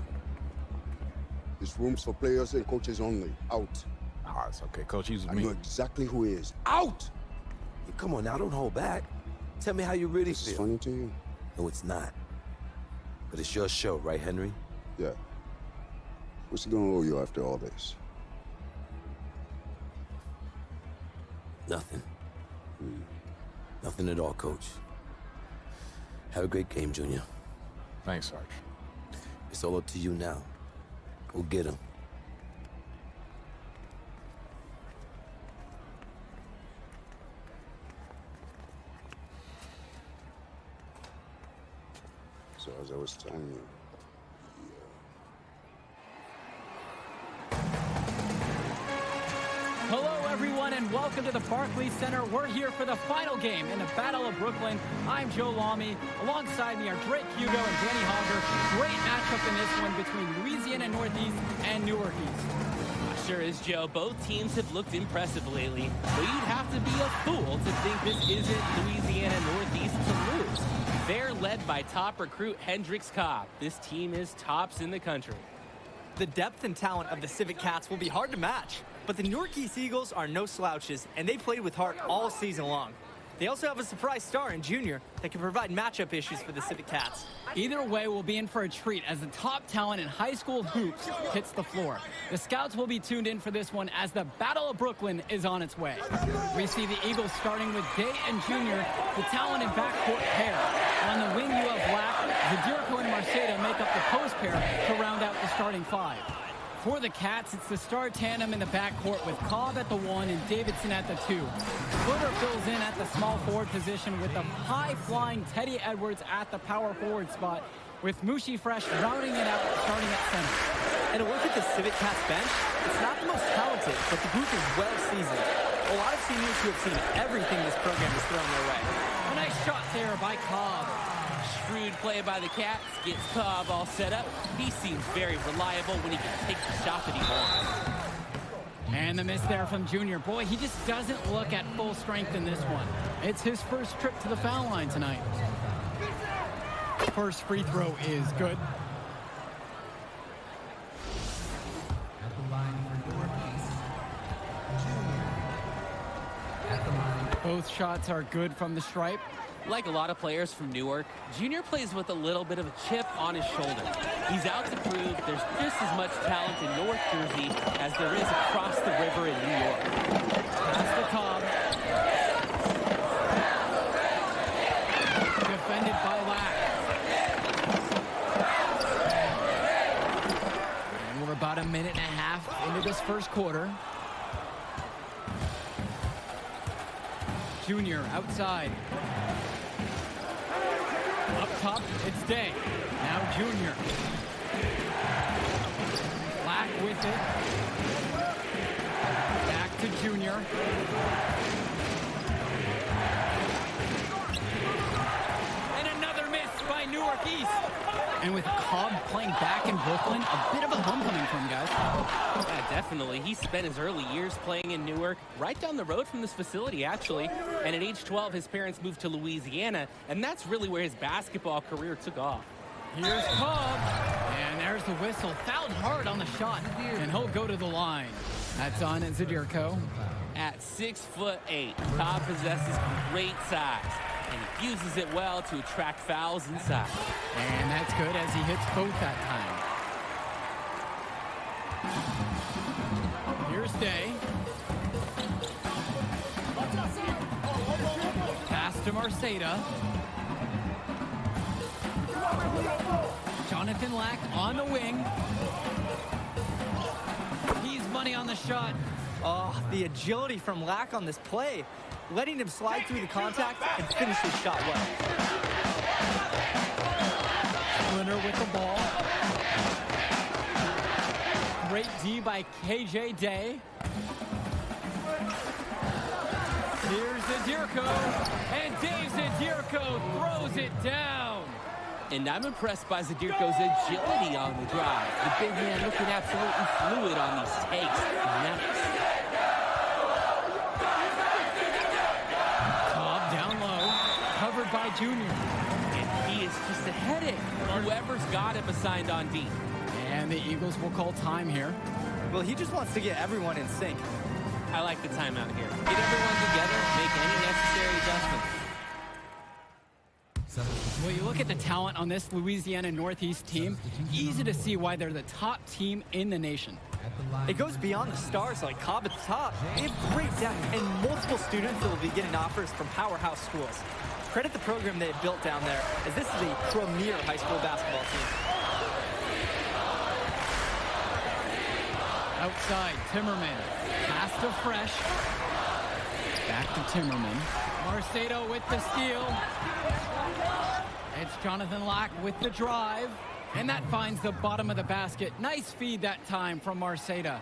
S3: This room's for players and coaches only. Out.
S12: Ah, it's okay. Coach, he's with
S3: I
S12: me.
S3: know exactly who he is. Out!
S19: Hey, come on now, don't hold back. Tell me how you really
S3: This
S19: feel.
S3: is funny to you?
S19: No, it's not. But it's your show, right, Henry?
S3: Yeah. What's he gonna owe you after all this?
S19: Nothing. Nothing at all, Coach. Have a great game, Junior.
S12: Thanks, Arch.
S19: It's all up to you now. Go get him.
S3: So as I was telling you,
S14: Hello, everyone, and welcome to the Barclays Center. We're here for the final game in the Battle of Brooklyn. I'm Joe Lamy. Alongside me are Drake Hugo and Danny Hogger. Great matchup in this one between Louisiana Northeast and Newark East.
S15: Sure is, Joe. Both teams have looked impressive lately, but you'd have to be a fool to think this isn't Louisiana Northeast to lose. They're led by top recruit Hendricks Cobb. This team is tops in the country.
S16: The depth and talent of the Civic Cats will be hard to match, but the Newark East Eagles are no slouches, and they played with heart all season long. They also have a surprise star in Junior that can provide matchup issues for the Civic Cats.
S14: Either way, we'll be in for a treat as the top talent in high school hoops hits the floor. The scouts will be tuned in for this one as the Battle of Brooklyn is on its way. We see the Eagles starting with Day and Junior, the talented backcourt pair. On the wing, you have Black, Zadirko and Marceda make up the post pair to round out the starting five. For the Cats, it's the star tandem in the backcourt with Cobb at the 1 and Davidson at the 2. Footer fills in at the small forward position with the high-flying Teddy Edwards at the power forward spot, with Mushi Fresh rounding it out starting at center.
S16: And a look at the Civic Cats bench, it's not the most talented, but the group is well seasoned. A lot of seniors who have seen everything this program has thrown their way.
S14: A nice shot there by Cobb.
S15: Shrewd play by the Cats, gets Cobb all set up. He seems very reliable when he can take the shot that he wants.
S14: And the miss there from Junior. Boy, he just doesn't look at full strength in this one. It's his first trip to the foul line tonight. First free throw is good.
S17: At the line for Newark East, Junior. At the line.
S14: Both shots are good from the stripe.
S15: Like a lot of players from Newark, Junior plays with a little bit of a chip on his shoulder. He's out to prove there's just as much talent in North Jersey as there is across the river in New York.
S14: Pass to Cobb. Defended by Lack. And we're about a minute and a half into this first quarter. Junior outside. Up top, it's Day. Now Junior. Black with it. Back to Junior. And another miss by Newark East. And with Cobb playing back in Brooklyn, a bit of a homecoming for him, guys.
S15: Yeah, definitely. He spent his early years playing in Newark, right down the road from this facility, actually. And at age 12, his parents moved to Louisiana, and that's really where his basketball career took off.
S14: Here's Cobb, And there's the whistle. Fouled hard on the shot. And he'll go to the line. That's on Zadirko.
S15: At 6'8", Cobb possesses great size, and he uses it well to attract fouls inside.
S14: And that's good as he hits both that time. Here's Day. Pass to Marceda. Jonathan Lack on the wing. He's money on the shot.
S16: Oh, the agility from Lack on this play. Letting him slide through the contact and finish his shot well.
S14: Splinter with the ball. Great D by KJ Day. Here's Zadirko, and Dave Zadirko throws it down.
S15: And I'm impressed by Zadirko's agility on the drive. The big man looking absolutely fluid on these takes. Nice.
S14: Cobb down low, covered by Junior.
S15: And he is just a headache. Whoever's got him assigned on D.
S14: And the Eagles will call time here.
S16: Well, he just wants to get everyone in sync.
S15: I like the timeout here. Get everyone together, make any necessary adjustments.
S14: Well, you look at the talent on this Louisiana Northeast team, easy to see why they're the top team in the nation.
S16: It goes beyond the stars like Cobb at the top. They have great depth and multiple students that will be getting offers from powerhouse schools. Credit the program they have built down there, as this is a premier high school basketball team.
S14: Outside, Timmerman. Pass to Fresh. Back to Timmerman. Marceda with the steal. It's Jonathan Lack with the drive. And that finds the bottom of the basket. Nice feed that time from Marceda.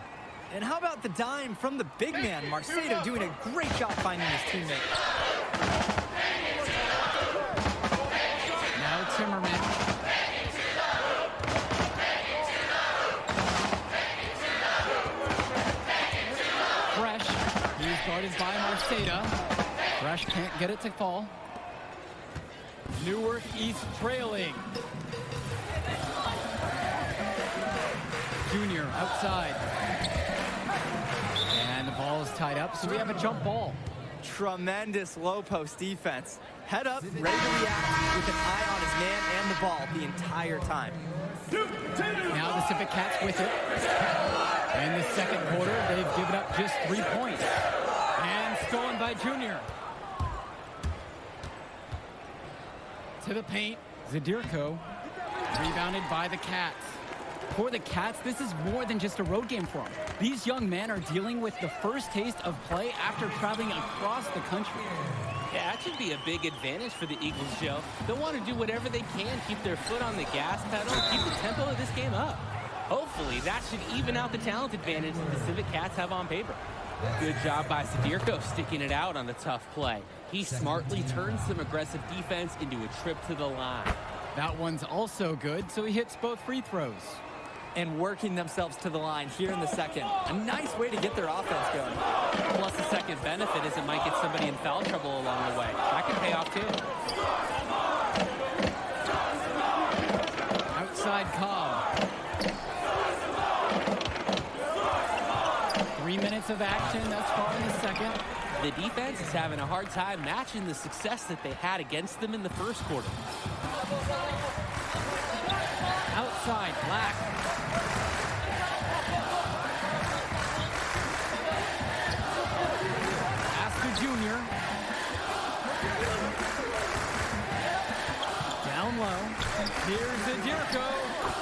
S16: And how about the dime from the big man? Marceda doing a great job finding his teammate.
S14: Now Timmerman. Fresh. He's guarded by Marceda. Fresh can't get it to fall. Newark East trailing. Junior outside. And the ball is tied up, so we have a jump ball.
S16: Tremendous low post defense. Head up, ready to react with an eye on his man and the ball the entire time.
S14: Now the Civic Cats with it. In the second quarter, they've given up just 3 points. And stolen by Junior. To the paint, Zadirko. Rebounded by the Cats. For the Cats, this is more than just a road game for them. These young men are dealing with the first taste of play after traveling across the country.
S15: Yeah, that should be a big advantage for the Eagles, Joe. They'll want to do whatever they can, keep their foot on the gas pedal, keep the tempo of this game up. Hopefully, that should even out the talent advantage that the Civic Cats have on paper. Good job by Zadirko sticking it out on the tough play. He smartly turns some aggressive defense into a trip to the line.
S14: That one's also good, so he hits both free throws.
S16: And working themselves to the line here in the second. A nice way to get their offense going.
S15: Plus, the second benefit is it might get somebody in foul trouble along the way. That can pay off, too.
S14: Outside Cobb. 3 minutes of action thus far in the second.
S15: The defense is having a hard time matching the success that they had against them in the first quarter.
S14: Outside, Black. Pass to Junior. Down low. Here's Zadirko.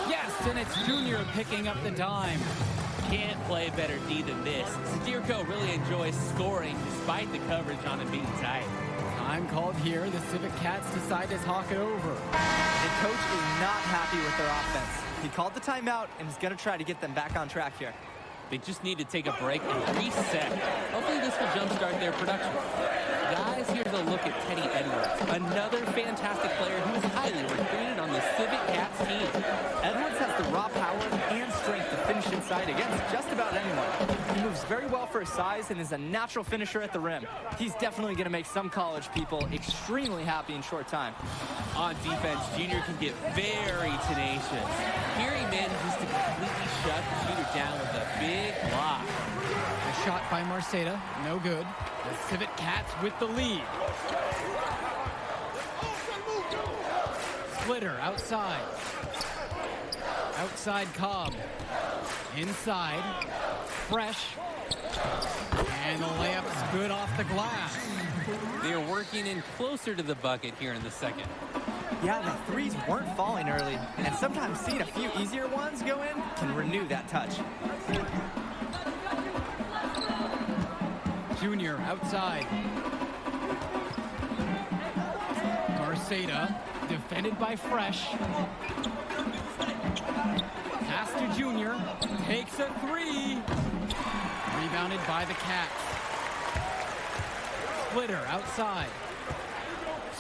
S14: Yes, and it's Junior picking up the dime.
S15: Can't play better D than this. Zadirko really enjoys scoring despite the coverage on him being tight.
S14: Time called here. The Civic Cats decide to talk it over.
S16: The coach is not happy with their offense. He called the timeout and is going to try to get them back on track here.
S15: They just need to take a break and reset. Hopefully this will jumpstart their production. Guys, here's a look at Teddy Edwards, another fantastic player who is highly recruited on the Civic Cats team.
S16: Edwards has the raw power and strength to finish in sight against just about anyone. He moves very well for his size and is a natural finisher at the rim. He's definitely going to make some college people extremely happy in short time.
S15: On defense, Junior can get very tenacious. Here he manages to completely shut the shooter down with a big block.
S14: A shot by Marceta, no good. The Civet Cats with the lead. Splitter outside. Outside Cobb. Inside. Fresh. And the layup's good off the glass.
S15: They are working in closer to the bucket here in the second.
S16: Yeah, the threes weren't falling early, and sometimes seeing a few easier ones go in can renew that touch.
S14: Junior outside. Marceta, defended by Fresh. Pass to Junior, takes a three. Rebounded by the Cats. Splitter outside.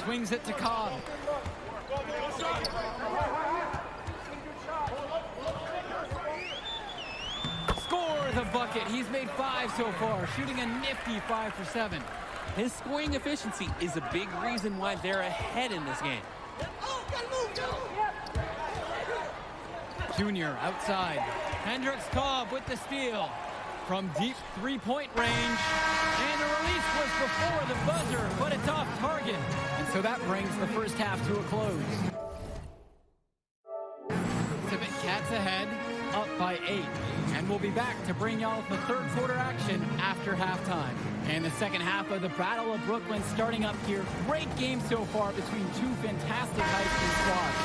S14: Swings it to Cobb. Score the bucket. He's made 5 so far, shooting a nifty 5 for 7.
S15: His scoring efficiency is a big reason why they're ahead in this game.
S14: Junior outside. Hendricks Cobb with the steal. From deep three-point range. And the release was before the buzzer, but it's off target. And so that brings the first half to a close. Civet Cats ahead, up by 8. And we'll be back to bring y'all the third quarter action after halftime. And the second half of the Battle of Brooklyn starting up here. Great game so far between two fantastic high school squads.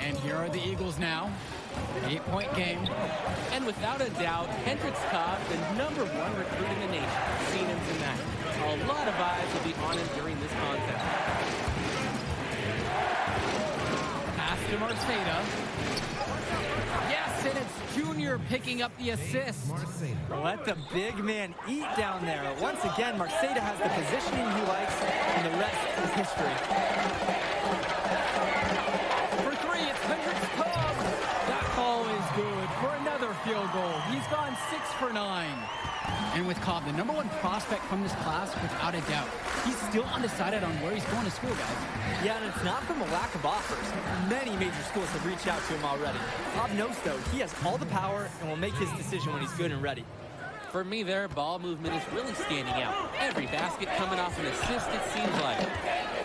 S14: And here are the Eagles now. 8-point game.
S15: And without a doubt, Hendricks Cobb, the #1 recruit in the nation. Seen him tonight. A lot of eyes will be on him during this contest.
S14: Pass to Marceta. Yes, and it's Junior picking up the assist.
S16: Let the big man eat down there. Once again, Marceta has the positioning he likes, and the rest is history.
S14: For 3, it's Hendricks Cobb. That call is good for another field goal. He's gone 6 for 9. And with Cobb, the #1 prospect from this class, without a doubt. He's still undecided on where he's going to school, guys.
S16: Yeah, and it's not from a lack of offers. Many major schools have reached out to him already. Cobb knows, though, he has all the power and will make his decision when he's good and ready.
S15: For me, their ball movement is really standing out. Every basket coming off an assist, it seems like.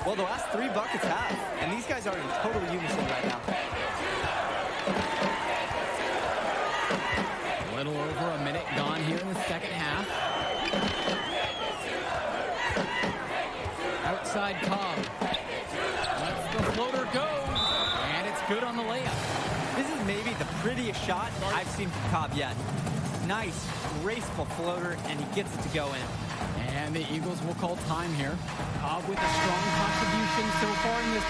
S16: Well, the last 3 buckets have, and these guys are in total unison right now.
S14: A little over a minute gone here in the second half. Outside Cobb. Lets the floater go. And it's good on the layup.
S16: This is maybe the prettiest shot I've seen from Cobb yet. Nice, graceful floater, and he gets it to go in.
S14: And the Eagles will call time here. Cobb with a strong contribution so far in this.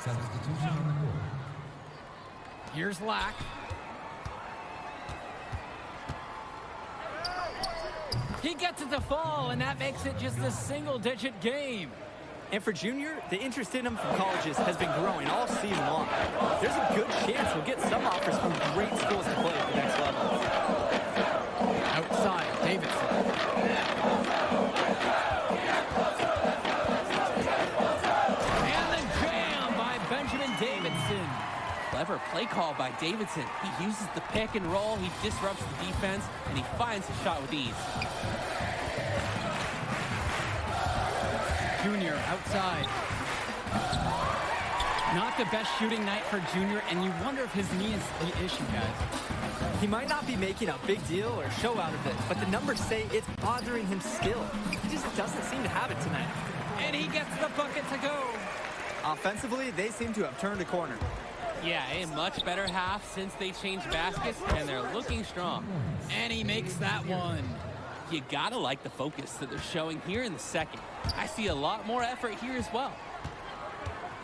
S17: Substitution on the court.
S14: Here's Lack. He gets it to fall, and that makes it just a single-digit game.
S16: And for Junior, the interest in him from colleges has been growing all season long. There's a good chance he'll get some offers from great schools to play at the next level.
S14: Outside, Davidson. And the jam by Benjamin Davidson.
S15: Clever play call by Davidson. He uses the pick and roll, he disrupts the defense, and he finds his shot with ease.
S14: Junior outside. Not the best shooting night for Junior, and you wonder if his knee is the issue, guys.
S16: He might not be making a big deal or show out of it, but the numbers say it's bothering him still. He just doesn't seem to have it tonight.
S14: And he gets the bucket to go.
S16: Offensively, they seem to have turned a corner.
S15: Yeah, a much better half since they changed baskets, and they're looking strong.
S14: And he makes that one.
S15: You gotta like the focus that they're showing here in the second. I see a lot more effort here as well.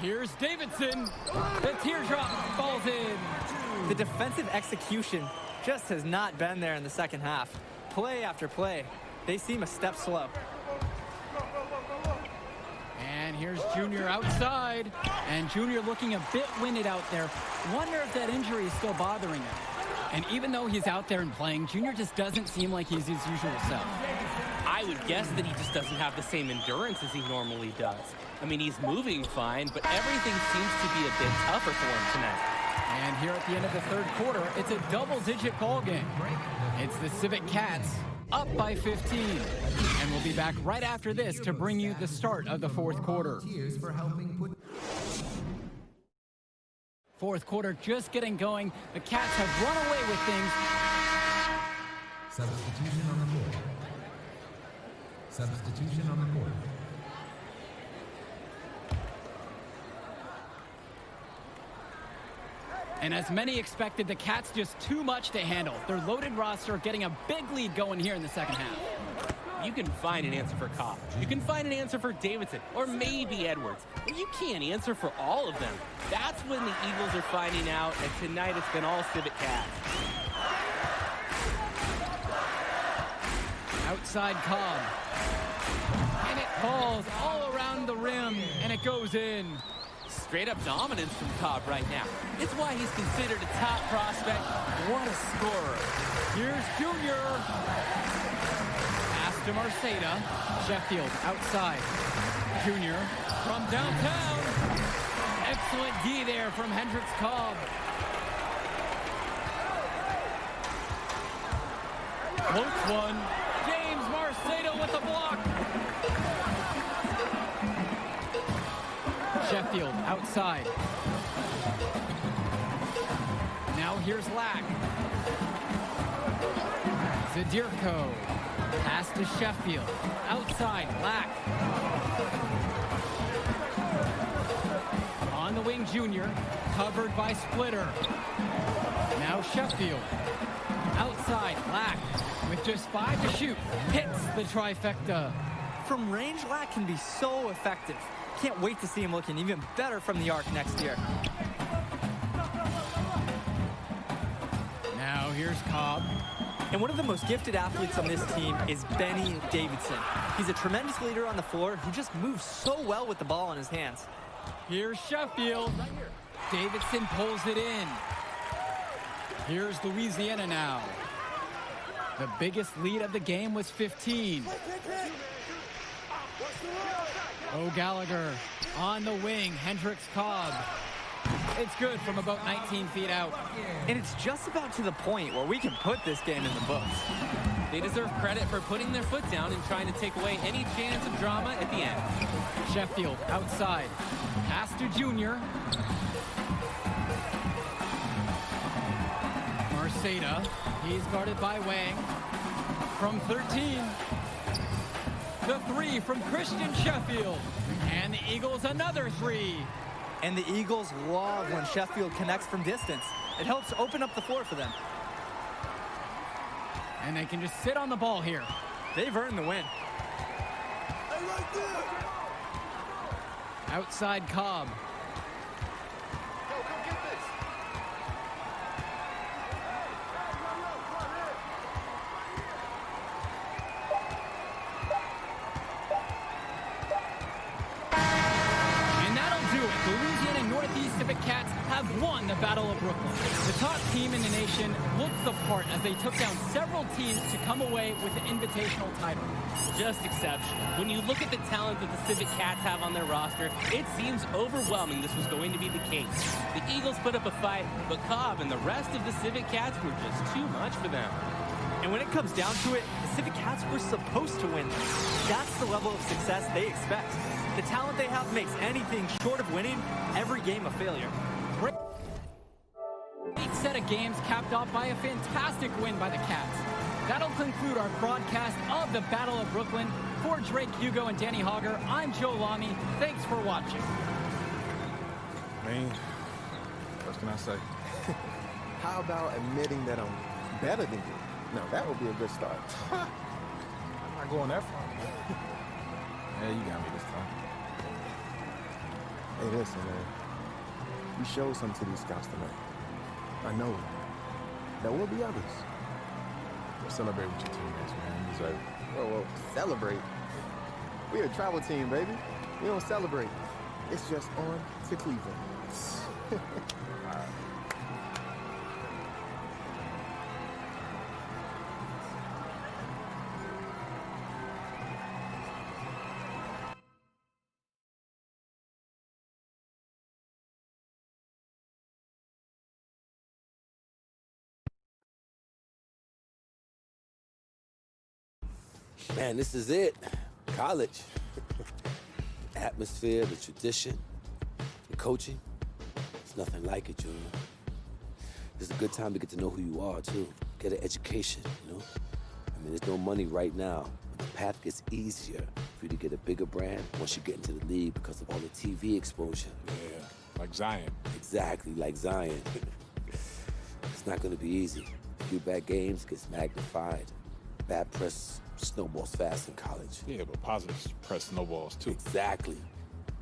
S14: Here's Davidson. The teardrop falls in.
S16: The defensive execution just has not been there in the second half. Play after play, they seem a step slow.
S14: here's Junior outside. And Junior looking a bit winded out there. Wonder if that injury is still bothering him. And even though he's out there and playing, Junior just doesn't seem like he's his usual self.
S15: I would guess that he just doesn't have the same endurance as he normally does. I mean, he's moving fine, but everything seems to be a bit tougher for him tonight.
S14: And here at the end of the third quarter, it's a double-digit ball game. It's the Civic Cats up by 15. And we'll be back right after this to bring you the start of the fourth quarter. Fourth quarter just getting going. The Cats have run away with things.
S17: Substitution on the court. Substitution on the court.
S14: And as many expected, the Cats just too much to handle. Their loaded roster getting a big lead going here in the second half.
S15: You can find an answer for Cobb. You can find an answer for Davidson, or maybe Edwards. But you can't answer for all of them. That's when the Eagles are finding out, and tonight it's been all Civic Cats.
S14: Outside Cobb. And it falls all around the rim, and it goes in.
S15: Straight up dominance from Cobb right now. It's why he's considered a top prospect. What a scorer.
S14: Here's Junior. Pass to Marceda. Sheffield outside. Junior from downtown. Excellent D there from Hendricks Cobb. Close one. James Marceda with the block. Sheffield outside. Now here's Lack. Zadirko. Pass to Sheffield. Outside, Lack. On the wing, Junior. Covered by Splitter. Now Sheffield. Outside, Lack. With just 5 to shoot. Hits the trifecta.
S16: From range, Lack can be so effective. Can't wait to see him looking even better from the arc next year.
S14: Now here's Cobb.
S16: And one of the most gifted athletes on this team is Benny Davidson. He's a tremendous leader on the floor who just moves so well with the ball in his hands.
S14: Here's Sheffield. Davidson pulls it in. Here's Louisiana now. The biggest lead of the game was 15. O'Gallagher on the wing. Hendricks Cobb. It's good from about 19 feet out.
S16: And it's just about to the point where we can put this game in the books.
S15: They deserve credit for putting their foot down and trying to take away any chance of drama at the end.
S14: Sheffield outside. Pass to Junior. Marceda. He's guarded by Wang. From 13. The three from Christian Sheffield. And the Eagles another three.
S16: And the Eagles love when Sheffield connects from distance. It helps open up the floor for them.
S14: And they can just sit on the ball here.
S16: They've earned the win.
S13: Hey, right there.
S14: Outside Cobb.
S13: Yo, come get this.
S14: And that'll do it. The Louisiana Northeast Civic Cats have won the Battle of Brooklyn. The top team in the nation looked the part as they took down several teams to come away with the invitational title.
S15: Just exceptional. When you look at the talent that the Civic Cats have on their roster, it seems overwhelming this was going to be the case. The Eagles put up a fight, but Cobb and the rest of the Civic Cats were just too much for them.
S16: And when it comes down to it, the Civic Cats were supposed to win this. That's the level of success they expect. The talent they have makes anything short of winning every game a failure.
S14: Great set of games capped off by a fantastic win by the Cats. That'll conclude our broadcast of the Battle of Brooklyn. For Drake Hugo and Danny Hogger, I'm Joe Lamy. Thanks for watching.
S12: Man, what can I say?
S2: How about admitting that I'm better than you? No, that would be a good start.
S12: I'm not going that far. Yeah, you got me this time.
S2: Hey, listen, man. You showed something to these scouts tonight. I know. There will be others.
S12: Celebrate with your teammates, man. You deserve it.
S2: Whoa, celebrate. We're a travel team, baby. We don't celebrate. It's just on to Cleveland.
S19: Man, this is it. College. The atmosphere, the tradition, the coaching. It's nothing like it, Junior. It's a good time to get to know who you are, too. Get an education, you know? I mean, there's no money right now, but the path gets easier for you to get a bigger brand once you get into the league because of all the TV exposure.
S12: Yeah, like Zion.
S19: Exactly, like Zion. It's not gonna be easy. A few bad games gets magnified. Bad press snowballs fast in college.
S12: Yeah, but positive press snowballs too.
S19: Exactly.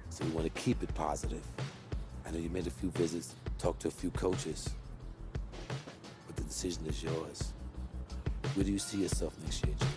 S19: So you want to keep it positive. I know you made a few visits, talked to a few coaches, but the decision is yours. Where do you see yourself next year, Junior?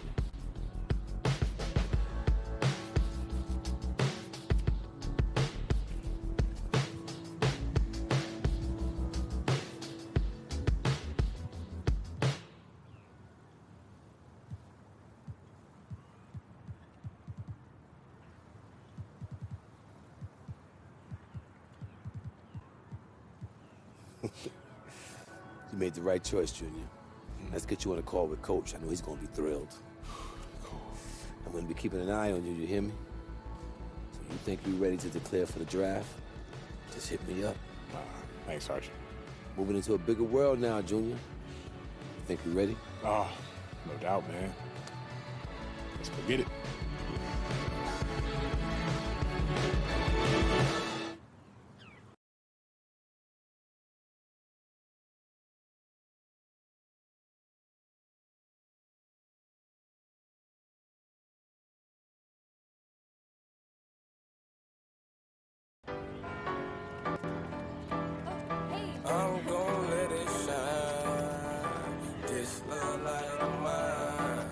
S19: You made the right choice, Junior. Let's get you on a call with Coach. I know he's gonna be thrilled.
S12: Cool.
S19: I'm gonna be keeping an eye on you, you hear me? So you think you're ready to declare for the draft? Just hit me up.
S12: Thanks, Sergeant.
S19: Moving into a bigger world now, Junior. You think you're ready?
S12: Oh, no doubt, man. Let's go get it.
S7: I'm gon' let it shine. This love light of mine.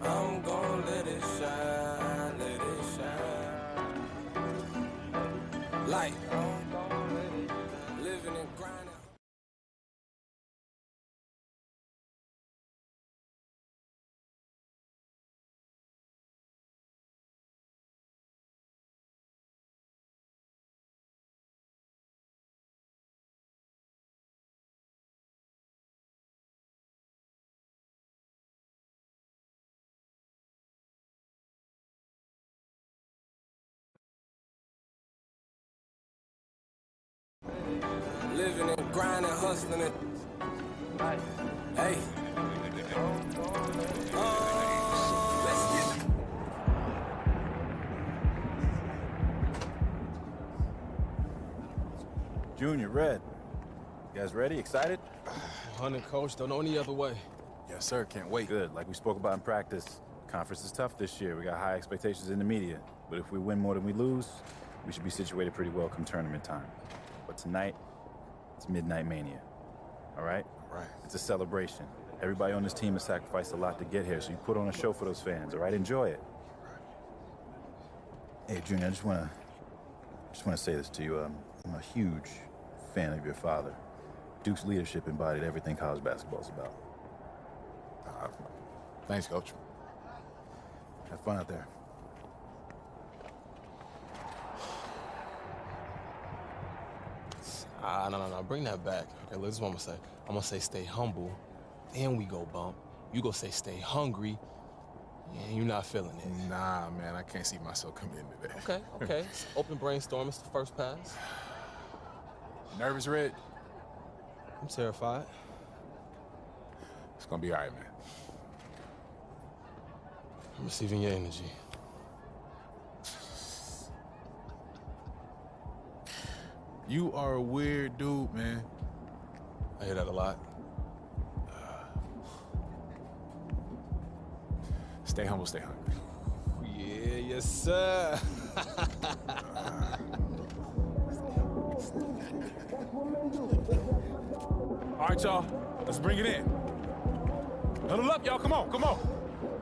S7: I'm gon' let it shine, let it shine. Light. I'm gon' let it shine. Living and grinding. Living and grinding, hustling it. Hey. Let's get it.
S9: Junior, Red. You guys ready? Excited?
S10: Hunting, Coach. Don't know any other way.
S9: Yes, sir. Can't wait. Good. Like we spoke about in practice, conference is tough this year. We got high expectations in the media. But if we win more than we lose, we should be situated pretty well come tournament time. But tonight, it's Midnight Mania. All right?
S10: Right.
S9: It's a celebration. Everybody on this team has sacrificed a lot to get here, so you put on a show for those fans, all right? Enjoy it. Hey, Junior, I just want to say this to you. I'm a huge fan of your father. Duke's leadership embodied everything college basketball's about.
S12: Thanks, Coach.
S9: Have fun out there.
S10: No. Bring that back. Okay, look, this is what I'm gonna say. I'm gonna say stay humble, then we go bump. You go say stay hungry, and you're not feeling it.
S12: Nah, man, I can't see myself committing to that.
S10: Okay. It's open brainstorm. It's the first pass.
S12: Nervous, Red?
S10: I'm terrified.
S12: It's gonna be all right, man.
S10: I'm receiving your energy.
S12: You are a weird dude, man.
S10: I hear that a lot.
S12: Stay humble, stay hungry.
S10: Yeah, yes, sir.
S12: All right, y'all. Let's bring it in. Huddle up, y'all. Come on.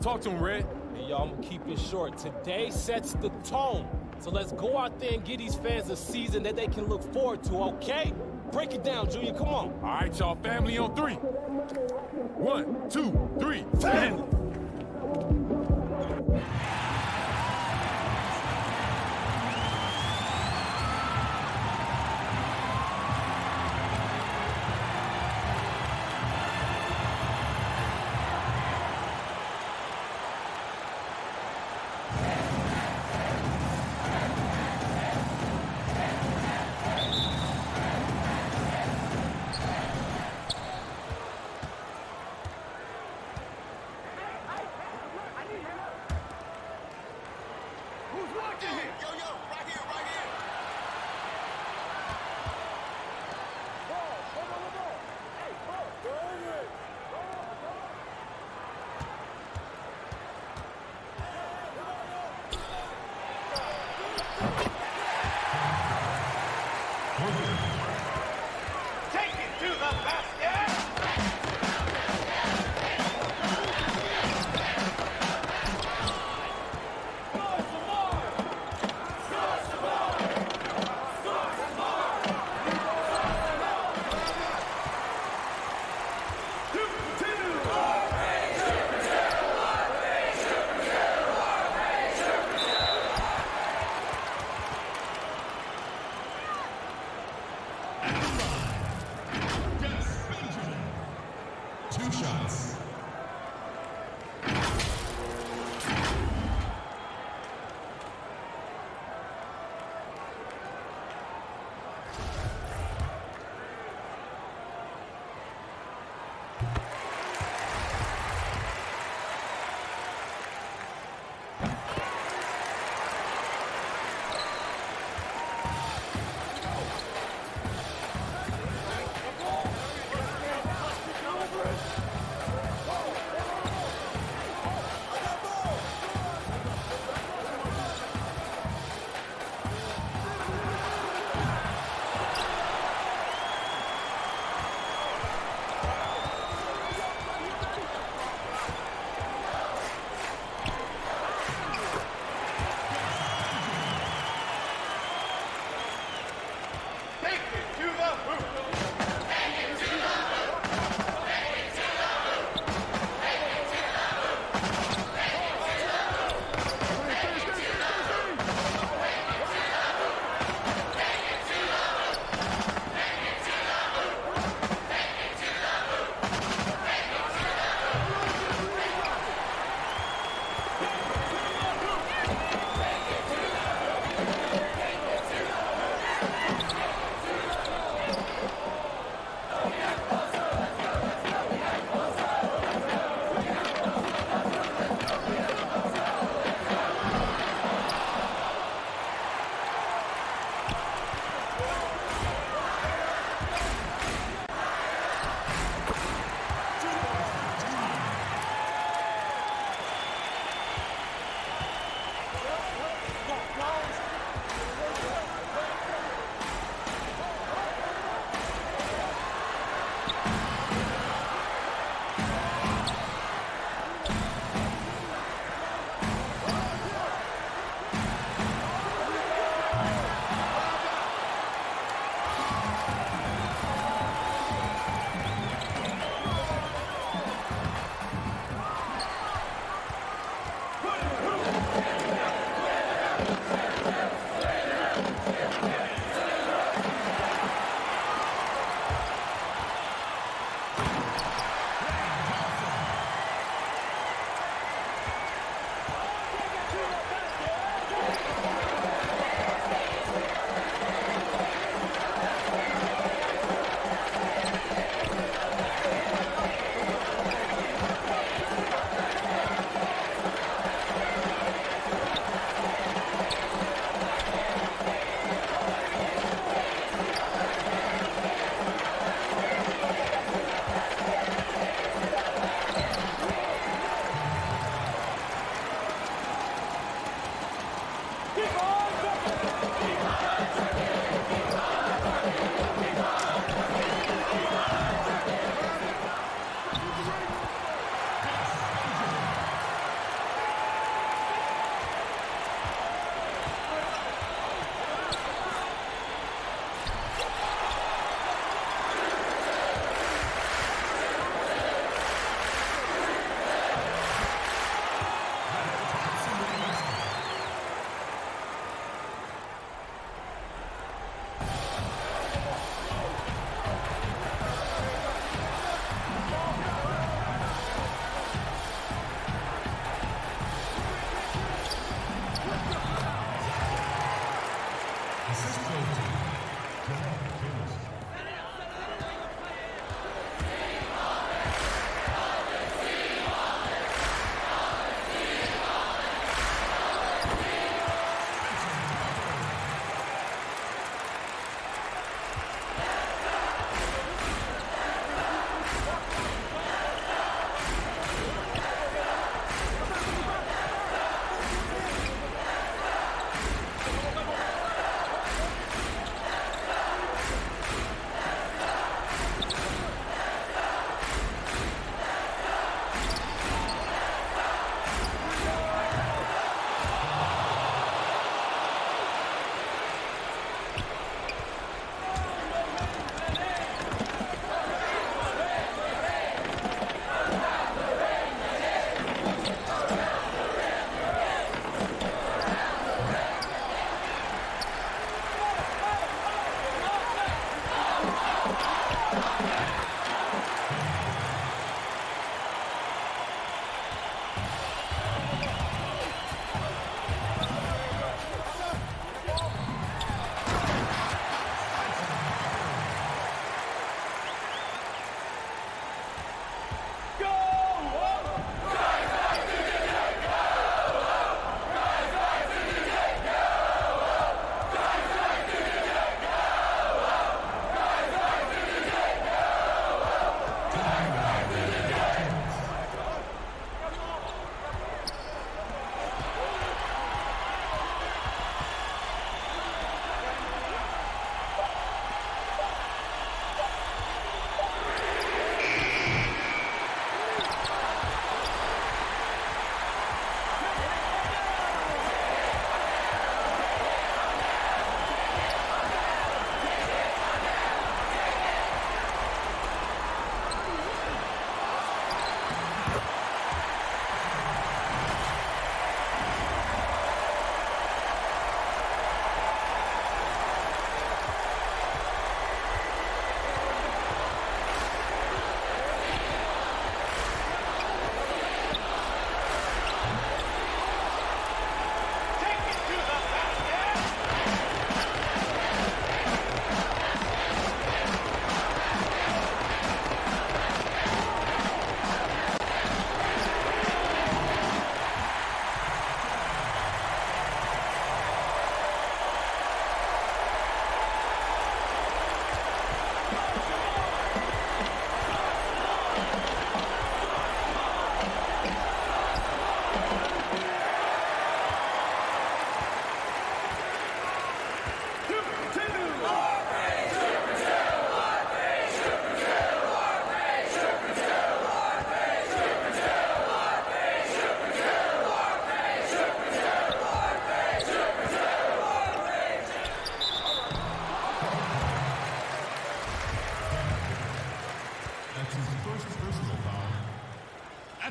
S12: Talk to him, Red.
S10: Hey, y'all, I'm gonna keep it short. Today sets the tone.
S5: So let's go out there and give these fans a season that they can look forward to, okay? Break it down, Junior, come on.
S12: All right, y'all, family on 3. 1, 2, 3, family!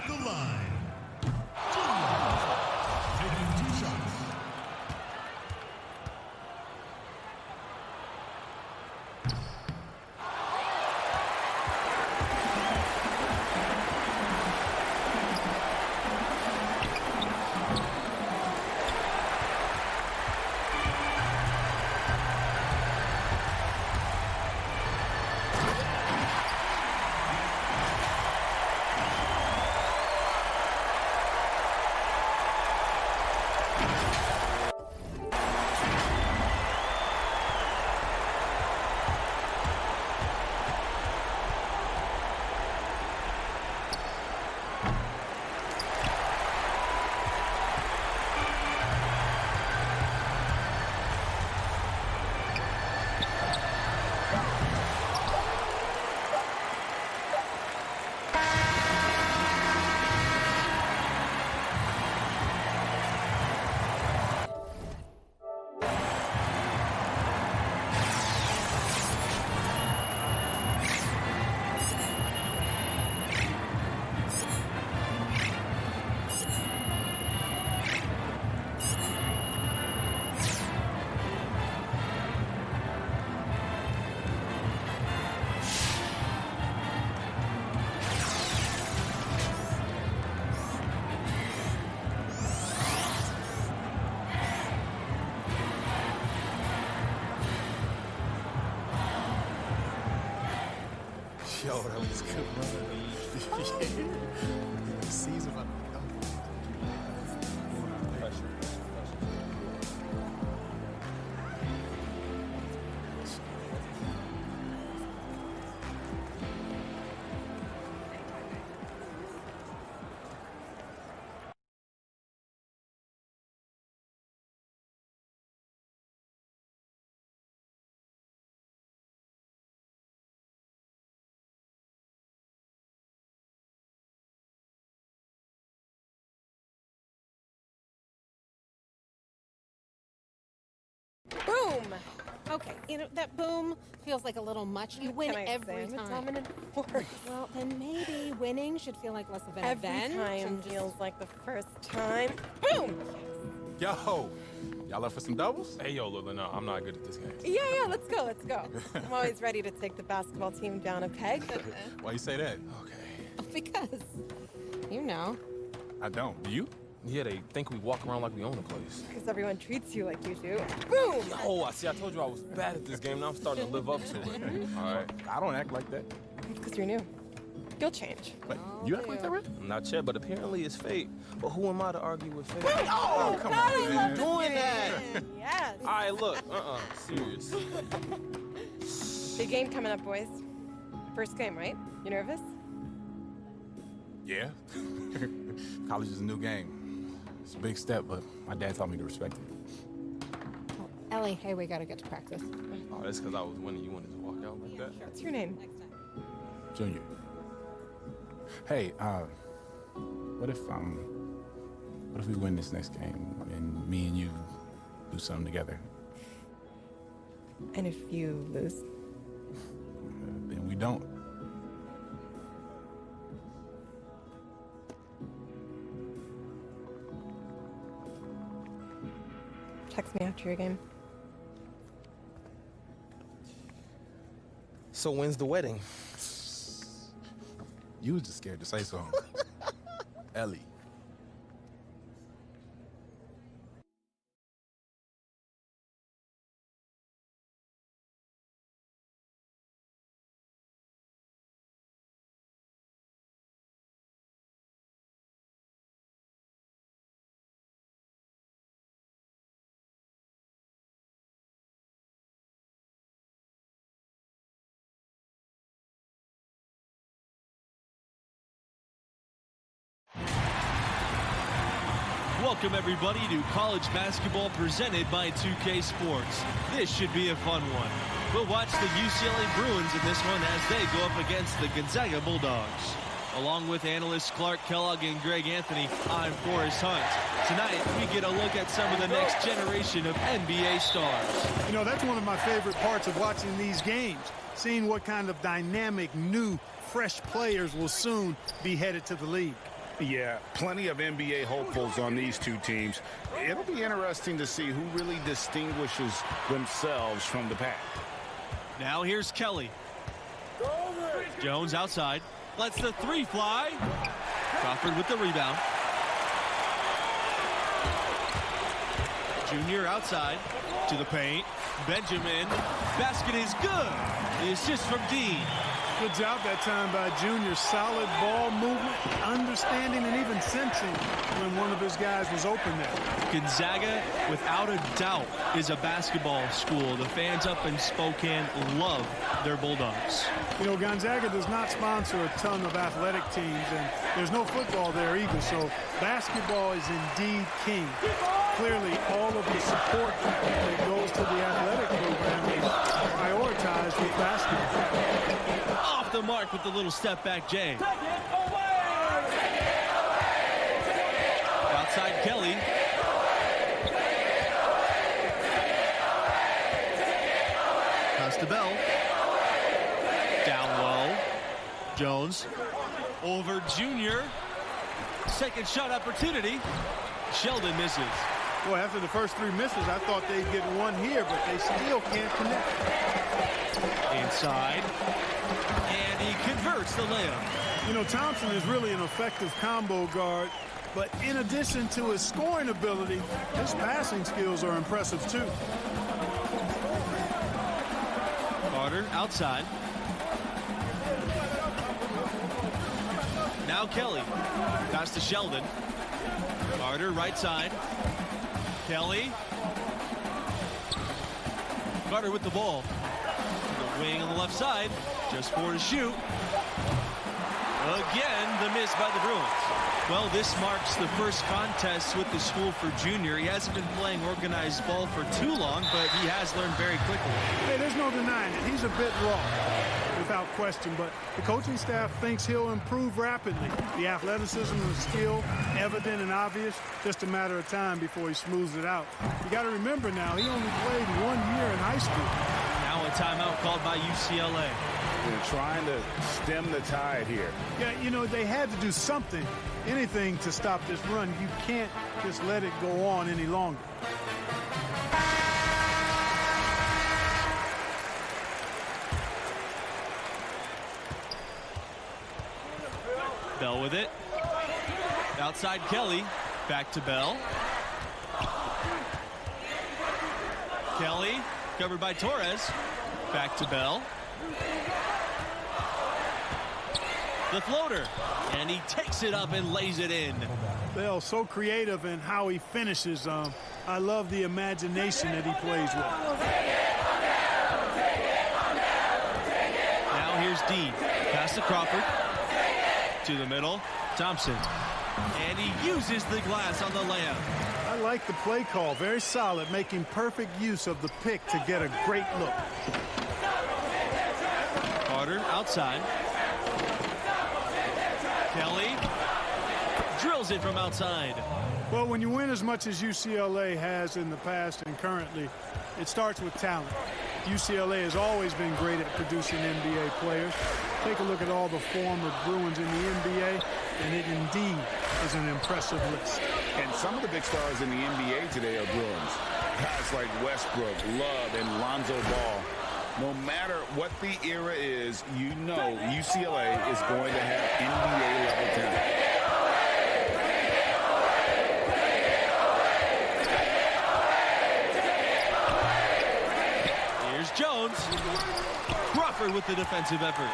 S8: the line, Junior, taking 2 shots.
S12: Yo, that was a good run. Season about to go.
S11: Boom! Okay, you know, that boom feels like a little much. You win
S18: Can I
S11: every
S18: say I'm a
S11: time.
S18: dominant force?
S11: Well, then maybe winning should feel like less of an
S18: Every
S11: event.
S18: time
S11: and just-
S18: feels like the first time. Boom!
S12: Yo, y'all up for some doubles?
S10: Hey, yo, Lila, no, I'm not good at this game.
S18: Yeah, let's go, let's go. I'm always ready to take the basketball team down a peg.
S12: Why you say that?
S10: Okay.
S11: Because, you know.
S12: I don't. Do you?
S10: Yeah, they think we walk around like we own the place.
S18: Because everyone treats you like you do. Boom!
S10: Oh, I see. I told you I was bad at this game. Now I'm starting to live up to it. All right.
S12: I don't act like that.
S18: It's because you're new. You'll change.
S12: Wait, you act like that, right?
S10: Not yet, but apparently it's fate. But who am I to argue with fate?
S18: Oh,
S12: come
S18: God,
S12: on,
S18: I
S12: man.
S18: love
S10: Doing
S18: this
S10: that.
S18: game. Yes.
S10: All right, look. Serious.
S18: Big game coming up, boys. First game, right? You nervous?
S12: Yeah. College is a new game. It's a big step, but my dad taught me to respect it.
S11: Oh, Ellie, hey, we gotta get to practice.
S10: Oh, that's because I was winning. You wanted to walk out like that?
S18: What's your name?
S12: Junior. Hey, what if we win this next game and me and you do something together?
S18: And if you lose?
S12: Then we don't.
S18: Text me after your game.
S10: So when's the wedding?
S12: You was just scared to say something. Ellie.
S24: Welcome everybody to college basketball presented by 2K Sports. This should be a fun one. We'll watch the UCLA Bruins in this one as they go up against the Gonzaga Bulldogs. Along with analysts Clark Kellogg and Greg Anthony, I'm Forrest Hunt. Tonight, we get a look at some of the next generation of NBA stars.
S25: You know, that's one of my favorite parts of watching these games, seeing what kind of dynamic, new, fresh players will soon be headed to the league.
S6: Yeah, plenty of NBA hopefuls on these two teams. It'll be interesting to see who really distinguishes themselves from the pack.
S24: Now here's Kelly. Jones outside. Lets the three fly. Crawford with the rebound. Junior outside to the paint. Benjamin. Basket is good. The assist from Dean.
S25: Good job that time by Junior. Solid ball movement, understanding, and even sensing when one of his guys was open there.
S24: Gonzaga, without a doubt, is a basketball school. The fans up in Spokane love their Bulldogs.
S25: You know, Gonzaga does not sponsor a ton of athletic teams, and there's no football there either, so basketball is indeed king. Clearly, all of the support that goes to the athletic program is prioritized with basketball.
S24: Off the mark with the little step back, Jay. Outside Kelly. Pass to Bell. Down low. Jones. Over Junior. Second shot opportunity. Sheldon misses.
S25: Well, after the first three misses, I thought they'd get one here, but they still can't connect.
S24: Inside. And he converts the layup.
S25: You know, Thompson is really an effective combo guard, but in addition to his scoring ability, his passing skills are impressive too.
S24: Carter outside. Now Kelly. Pass to Sheldon. Carter right side. Kelly. Carter with the ball. The wing on the left side. Just 4 to shoot. Again, the miss by the Bruins. Well, this marks the first contest with the school for Junior. He hasn't been playing organized ball for too long, but he has learned very quickly.
S25: Hey, there's no denying it. He's a bit raw, without question, but the coaching staff thinks he'll improve rapidly. The athleticism and skill, evident and obvious, just a matter of time before he smooths it out. You got to remember now, he only played 1 year in high school.
S24: Now a timeout called by UCLA.
S6: They're trying to stem the tide here.
S25: Yeah, you know, they had to do something, anything to stop this run. You can't just let it go on any longer.
S24: Bell with it. Outside Kelly. Back to Bell. Kelly covered by Torres. Back to Bell. The floater. And he takes it up and lays it in.
S25: Bell, so creative in how he finishes. I love the imagination that he plays with.
S24: Now here's Dean. Pass to Crawford. To the middle. Thompson. And he uses the glass on the layup.
S25: I like the play call. Very solid, making perfect use of the pick to get a great look.
S24: Carter outside. Kelly drills it from outside.
S25: Well, when you win as much as UCLA has in the past and currently, it starts with talent. UCLA has always been great at producing NBA players. Take a look at all the former Bruins in the NBA, and it indeed is an impressive list.
S6: And some of the big stars in the NBA today are Bruins. Guys like Westbrook, Love, and Lonzo Ball. No matter what the era is, you know UCLA is going to have NBA-level talent.
S24: Here's Jones. Crawford with the defensive effort.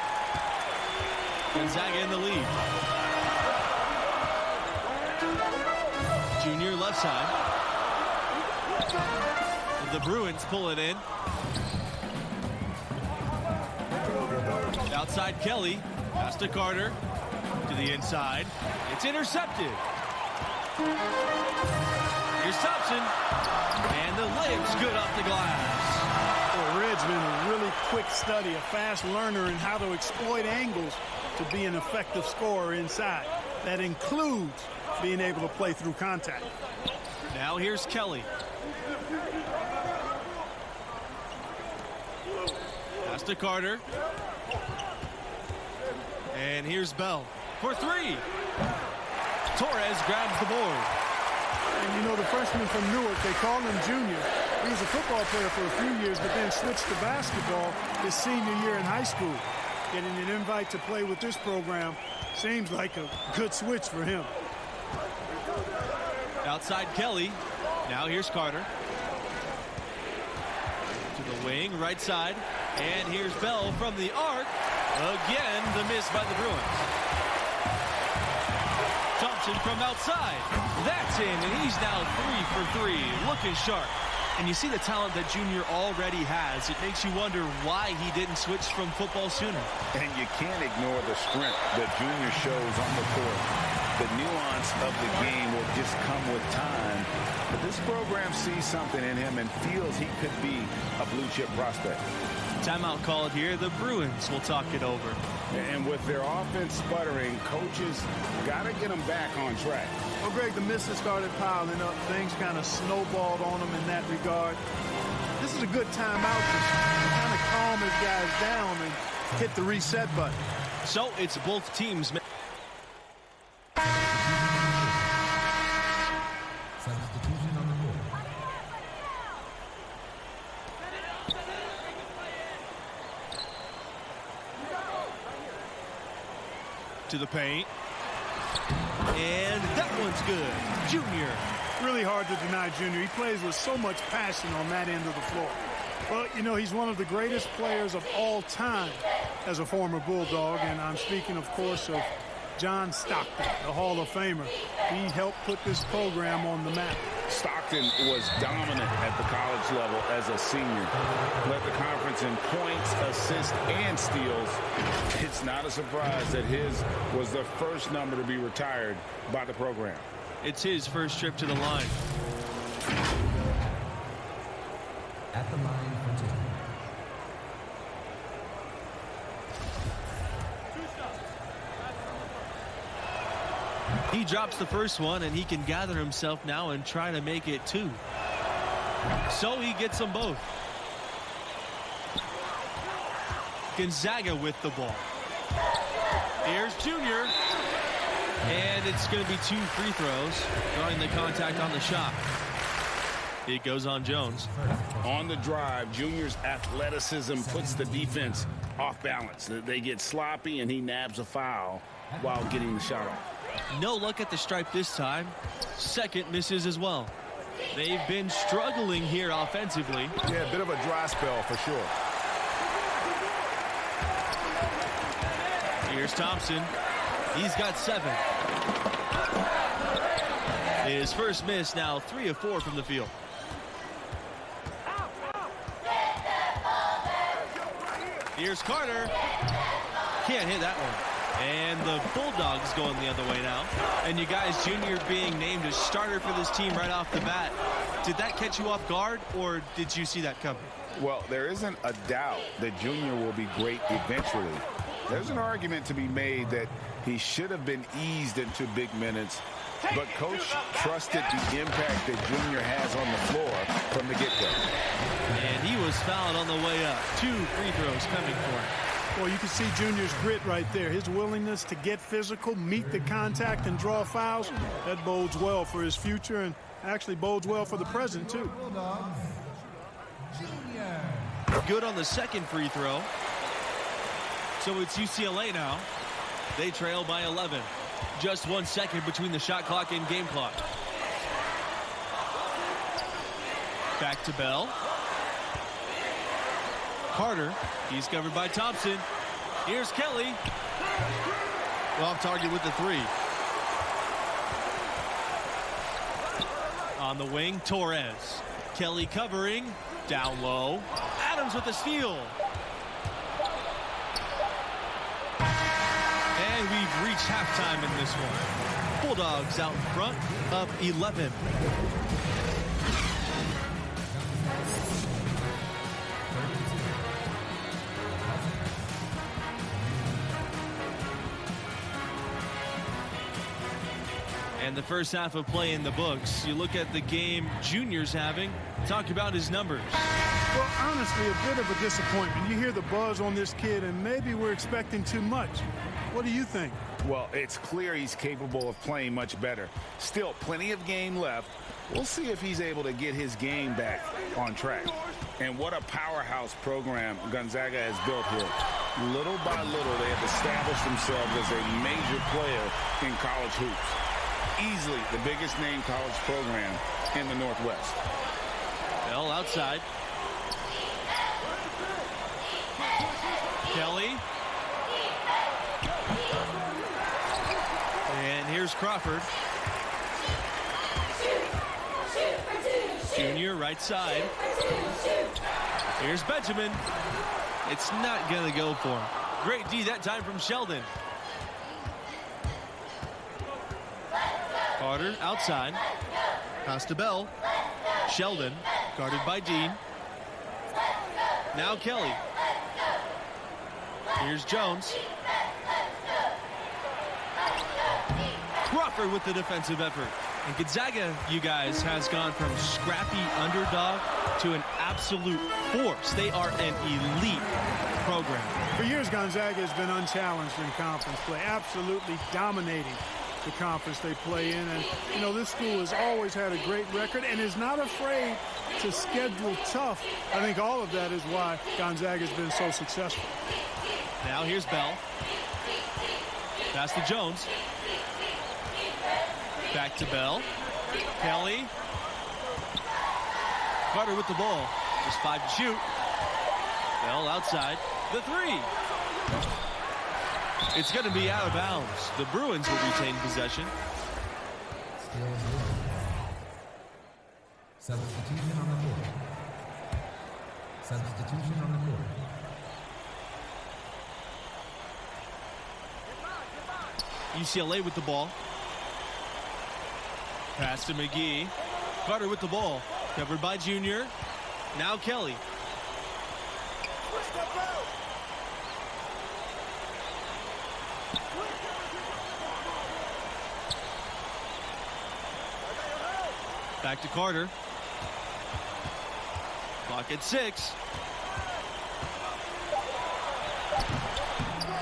S24: Gonzaga in the lead. Junior left side. The Bruins pull it in. Outside Kelly. Pass to Carter. To the inside. It's intercepted. Here's Thompson. And the layup's good off the glass.
S25: Well, Red's been a really quick study, a fast learner in how to exploit angles to be an effective scorer inside. That includes being able to play through contact.
S24: Now here's Kelly. Pass to Carter. And here's Bell for three. Torres grabs the board.
S25: And you know, the freshman from Newark, they call him Junior. He was a football player for a few years, but then switched to basketball his senior year in high school. Getting an invite to play with this program seems like a good switch for him.
S24: Outside Kelly. Now here's Carter. To the wing, right side. And here's Bell from the arc. Again, the miss by the Bruins. Thompson from outside. That's in, and he's now 3 for 3, looking sharp. And you see the talent that Junior already has. It makes you wonder why he didn't switch from football sooner.
S6: And you can't ignore the strength that Junior shows on the court. The nuance of the game will just come with time. But this program sees something in him and feels he could be a blue-chip prospect.
S24: Timeout called here. The Bruins will talk it over.
S6: And with their offense sputtering, coaches got to get them back on track.
S25: Well, Greg, the misses started piling up. Things kind of snowballed on them in that regard. This is a good timeout to kind of calm his guys down and hit the reset button.
S24: So it's both teams.
S17: Substitution on the board.
S24: To the paint. And that one's good. Junior.
S25: Really hard to deny Junior. He plays with so much passion on that end of the floor. Well, you know, he's one of the greatest players of all time as a former Bulldog, and I'm speaking, of course, of John Stockton, the Hall of Famer. He helped put this program on the map.
S6: Stockton was dominant at the college level as a senior. Led the conference in points, assists, and steals. It's not a surprise that his was the first number to be retired by the program.
S24: It's his first trip to the line.
S17: At the line for two.
S24: He drops the first one, and he can gather himself now and try to make it 2. So he gets them both. Gonzaga with the ball. Here's Junior. And it's going to be 2 free throws, drawing the contact on the shot. It goes on Jones.
S6: On the drive, Junior's athleticism puts the defense off balance. They get sloppy, and he nabs a foul while getting the shot off.
S24: No luck at the stripe this time. Second misses as well. They've been struggling here offensively.
S6: Yeah, a bit of a dry spell for sure.
S24: Here's Thompson. He's got 7. His first miss, now 3 of 4 from the field. Here's Carter. Can't hit that one. And the Bulldogs going the other way now. And you guys, Junior being named a starter for this team right off the bat. Did that catch you off guard, or did you see that coming?
S6: Well, there isn't a doubt that Junior will be great eventually. There's an argument to be made that he should have been eased into big minutes, but Coach trusted the impact that Junior has on the floor from the get-go.
S24: And he was fouled on the way up. 2 free throws coming for him.
S25: Well, you can see Junior's grit right there. His willingness to get physical, meet the contact, and draw fouls. That bodes well for his future and actually bodes well for the present, too.
S24: Good on the second free throw. So it's UCLA now. They trail by 11. Just 1 second between the shot clock and game clock. Back to Bell. Carter, he's covered by Thompson. Here's Kelly. Off target with the 3. On the wing, Torres. Kelly covering, down low. Adams with the steal. And we've reached halftime in this one. Bulldogs out in front, up 11. And And the first half of play in the books. You look at the game Junior's having, talk about his numbers.
S25: Well, honestly, a bit of a disappointment. You hear the buzz on this kid, and maybe we're expecting too much. What do you think?
S6: Well, it's clear he's capable of playing much better. Still, plenty of game left. We'll see if he's able to get his game back on track. And what a powerhouse program Gonzaga has built here. Little by little, they have established themselves as a major player in college hoops. Easily the biggest name college program in the Northwest.
S24: Bell outside. Kelly. And here's Crawford. Junior, right side. Here's Benjamin. It's not going to go for him. Great D that time from Sheldon. Carter outside. Pass to Bell. Sheldon guarded by Dean. Now Kelly. Here's Jones. Crawford with the defensive effort. And Gonzaga, you guys, has gone from scrappy underdog to an absolute force. They are an elite program.
S25: For years, Gonzaga has been unchallenged in conference play, absolutely dominating the conference they play in. And, you know, this school has always had a great record and is not afraid to schedule tough. I think all of that is why Gonzaga has been so successful.
S24: Now here's Bell. Pass to Jones. Back to Bell. Kelly. Carter with the ball. Just 5 to shoot. Bell outside. The 3. It's going to be out of bounds. The Bruins will retain possession.
S17: Still moving. Substitution on the court. Substitution on the court.
S24: UCLA with the ball. Pass to McGee. Carter with the ball. Covered by Junior. Now Kelly. Back to Carter. Clock at 6.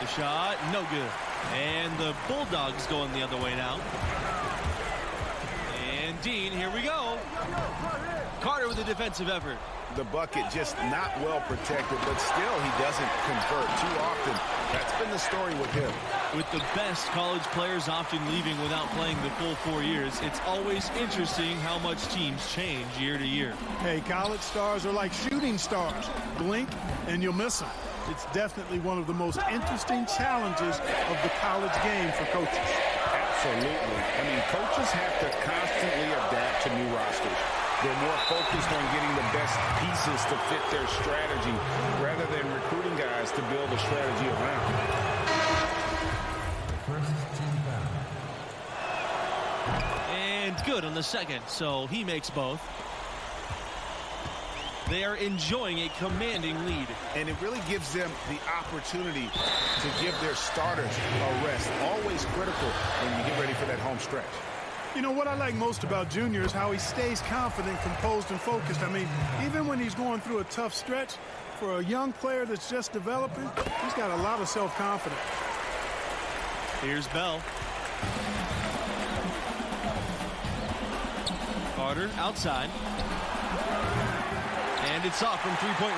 S24: The shot, no good. And the Bulldogs going the other way now. And Dean, here we go. Carter with a defensive effort.
S6: The bucket just not well protected, but still he doesn't convert too often. That's been the story with him.
S24: With the best college players often leaving without playing the full 4 years, it's always interesting how much teams change year to year.
S25: Hey, college stars are like shooting stars. Blink and you'll miss them. It's definitely one of the most interesting challenges of the college game for coaches.
S6: Absolutely. I mean, coaches have to constantly adapt to new rosters. They're more focused on getting the best pieces to fit their strategy rather than recruiting guys to build a strategy around.
S17: First team foul.
S24: And good on the second, so he makes both. They are enjoying a commanding lead.
S6: And it really gives them the opportunity to give their starters a rest. Always critical when you get ready for that home stretch.
S25: You know, what I like most about Junior is how he stays confident, composed, and focused. I mean, even when he's going through a tough stretch, for a young player that's just developing, he's got a lot of self-confidence.
S24: Here's Bell. Carter outside. And it's off from three-point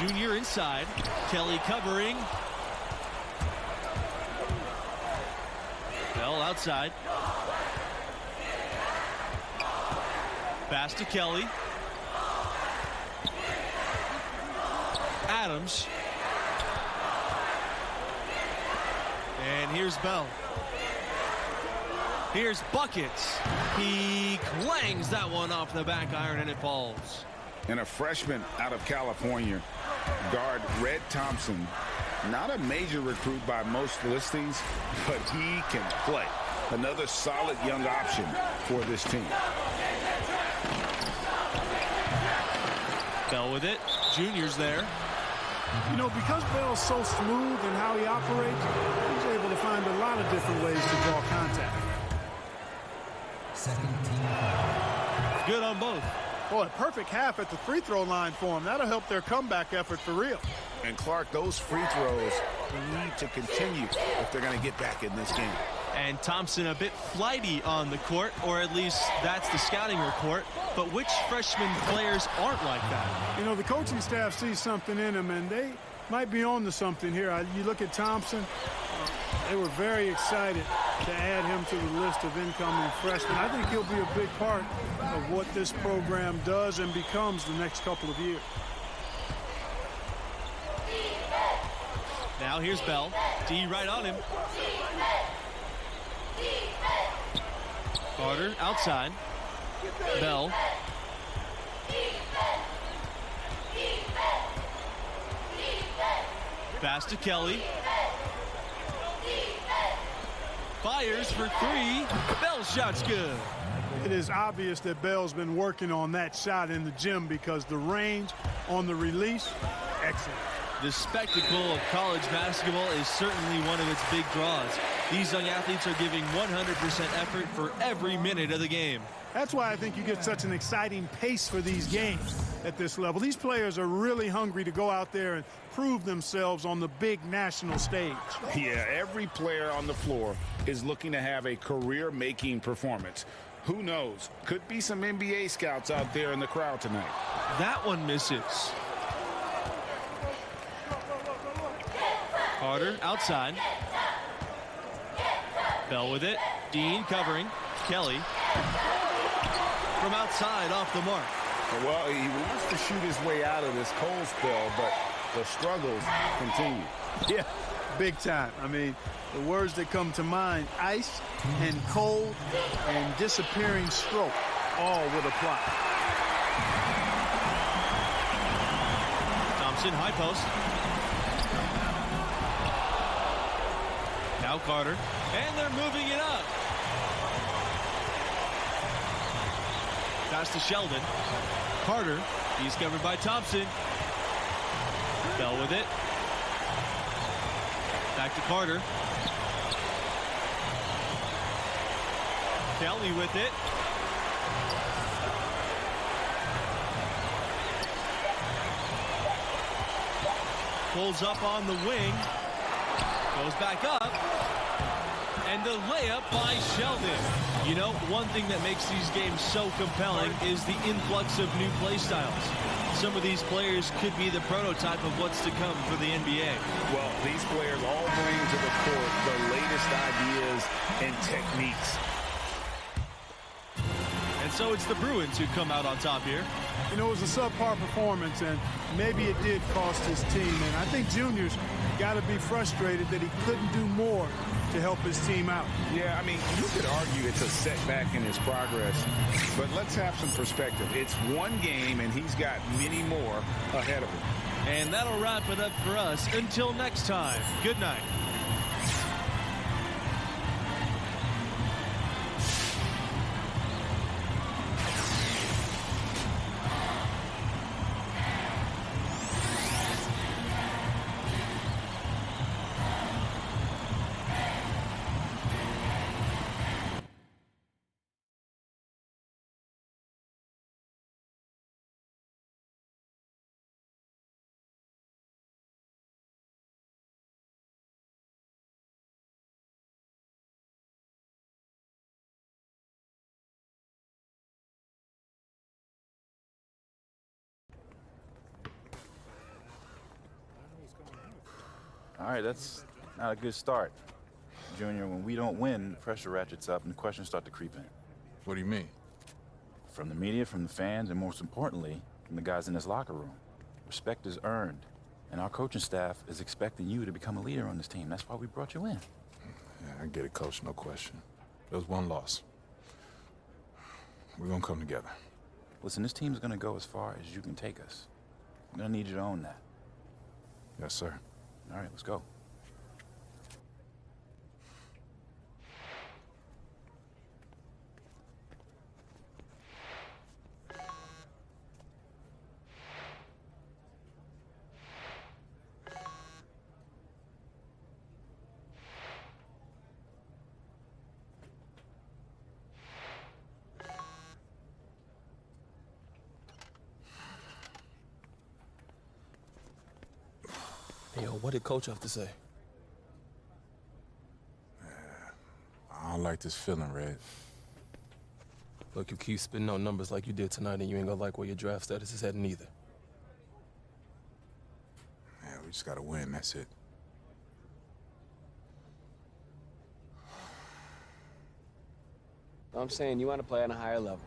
S24: range. Junior inside. Kelly covering. Bell outside. Pass to Kelly. Adams. And here's Bell. Here's Buckets. He clangs that one off the back iron and it falls.
S6: And a freshman out of California, guard Red Thompson. Not a major recruit by most listings, but he can play. Another solid young option for this team.
S24: Bell with it. Junior's there.
S25: You know, because Bell's so smooth in how he operates, he's able to find a lot of different ways to draw contact.
S17: Second team foul.
S24: Good on both.
S25: Boy, perfect half at the free throw line for him. That'll help their comeback effort for real.
S6: And Clark, those free throws need to continue if they're going to get back in this game.
S24: And Thompson a bit flighty on the court, or at least that's the scouting report. But which freshman players aren't like that?
S25: You know, the coaching staff sees something in him, and they might be on to something here. You look at Thompson, they were very excited to add him to the list of incoming freshmen. I think he'll be a big part of what this program does and becomes the next couple of years.
S24: Now here's Bell. D right on him. Carter outside. Bell. Pass to Kelly. Fires for three. Bell's shot's good.
S25: It is obvious that Bell's been working on that shot in the gym because the range on the release, excellent.
S24: The spectacle of college basketball is certainly one of its big draws. These young athletes are giving 100% effort for every minute of the game.
S25: That's why I think you get such an exciting pace for these games at this level. These players are really hungry to go out there and prove themselves on the big national stage.
S6: Yeah, every player on the floor is looking to have a career-making performance. Who knows? Could be some NBA scouts out there in the crowd tonight.
S24: That one misses. Carter outside. Bell with it. Dean covering. Kelly from outside off the mark.
S6: Well, he wants to shoot his way out of this cold spell, but the struggles continue.
S25: Yeah, big time. I mean, the words that come to mind, ice and cold and disappearing stroke, all would apply.
S24: Thompson, high post. Now Carter, and they're moving it up. Pass to Sheldon. Carter, he's covered by Thompson. Bell with it. Back to Carter. Kelly with it. Pulls up on the wing. Goes back up. And the layup by Sheldon. You know, one thing that makes these games so compelling is the influx of new play styles. Some of these players could be the prototype of what's to come for the NBA.
S6: Well, these players all bring to the court the latest ideas and techniques.
S24: And so it's the Bruins who come out on top here.
S25: You know, it was a subpar performance, and maybe it did cost his team. And I think Junior's got to be frustrated that he couldn't do more to help his team out.
S6: Yeah, I mean, you could argue it's a setback in his progress, but let's have some perspective. It's one game, and he's got many more ahead of him.
S24: And that'll wrap it up for us. Until next time, good night.
S9: All right, that's not a good start. Junior, when we don't win, the pressure ratchets up and the questions start to creep in.
S12: What do you mean?
S9: From the media, from the fans, and most importantly, from the guys in this locker room. Respect is earned, and our coaching staff is expecting you to become a leader on this team. That's why we brought you in.
S12: Yeah, I get it, Coach, no question. There was one loss. We're gonna come together.
S9: Listen, this team's gonna go as far as you can take us. I'm gonna need you to own that.
S12: Yes, sir.
S9: All right, let's go.
S10: Hey, yo, what did Coach have to say?
S12: I don't like this feeling, Red.
S10: Look, you keep spitting out numbers like you did tonight, and you ain't gonna like where your draft status is heading either.
S12: Yeah, we just gotta win, that's it.
S1: I'm saying you want to play on a higher level,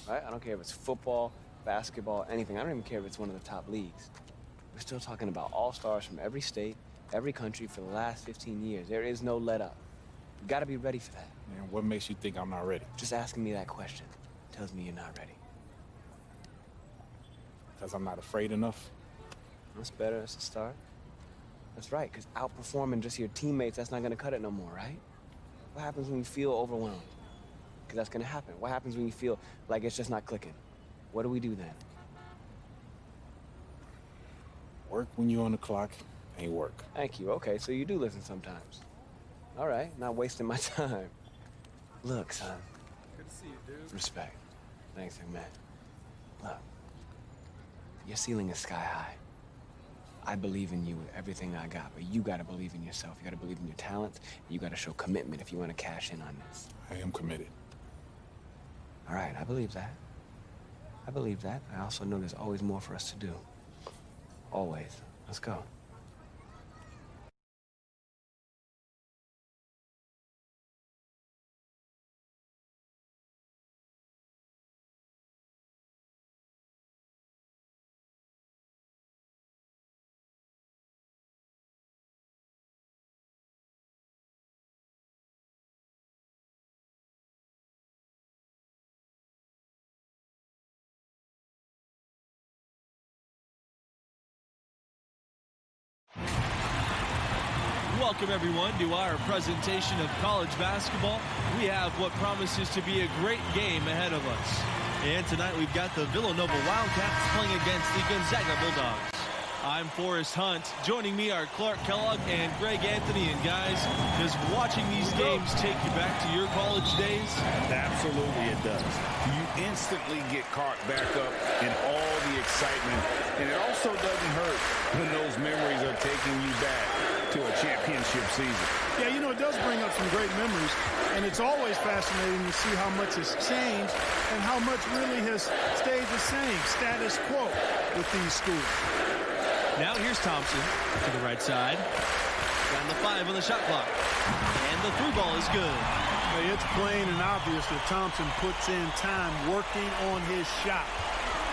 S1: right? I don't care if it's football, basketball, anything. I don't even care if it's one of the top leagues. We're still talking about all-stars from every state, every country for the last 15 years. There is no let-up. You gotta be ready for that.
S12: Man, what makes you think I'm not ready?
S1: Just asking me that question tells me you're not ready.
S12: Because I'm not afraid enough?
S1: That's better, that's a start. That's right, because outperforming just your teammates, that's not gonna cut it no more, right? What happens when you feel overwhelmed? Because that's gonna happen. What happens when you feel like it's just not clicking? What do we do then?
S12: Work when you're on the clock ain't work.
S1: Thank you. Okay, so you do listen sometimes. All right, not wasting my time. Look, son.
S4: Good to see you, dude.
S1: Respect. Thanks, man. Look, your ceiling is sky high. I believe in you with everything I got, but you gotta believe in yourself. You gotta believe in your talents. You gotta show commitment if you want to cash in on this.
S12: I am committed.
S1: All right, I believe that. I believe that. I also know there's always more for us to do. Always. Let's go.
S24: Welcome, everyone, to our presentation of college basketball. We have what promises to be a great game ahead of us. And tonight we've got the Villanova Wildcats playing against the Gonzaga Bulldogs. I'm Forrest Hunt. Joining me are Clark Kellogg and Greg Anthony. And guys, does watching these games take you back to your college days?
S6: Absolutely it does. You instantly get caught back up in all the excitement. And it also doesn't hurt when those memories are taking you back to a championship season.
S25: Yeah, you know, it does bring up some great memories, and it's always fascinating to see how much has changed and how much really has stayed the same, status quo, with these schools.
S24: Now here's Thompson to the right side. Down to 5 on the shot clock. And the through ball is good.
S25: Hey, it's plain and obvious that Thompson puts in time working on his shot.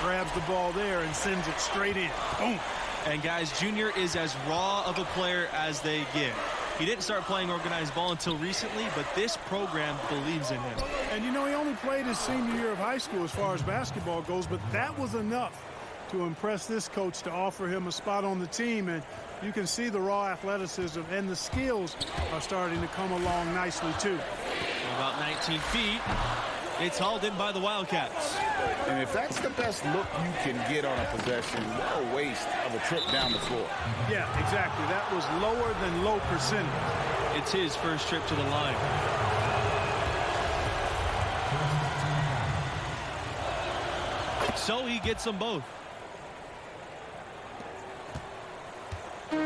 S25: Grabs the ball there and sends it straight in. Boom.
S24: And guys, Junior is as raw of a player as they get. He didn't start playing organized ball until recently, but this program believes in him.
S25: And you know, he only played his senior year of high school as far as basketball goes, but that was enough to impress this coach to offer him a spot on the team. And you can see the raw athleticism and the skills are starting to come along nicely too.
S24: About 19 feet. It's hauled in by the Wildcats.
S6: And if that's the best look you can get on a possession, what a waste of a trip down the floor.
S25: Yeah, exactly. That was lower than low percentage.
S24: It's his first trip to the line. So he gets them both.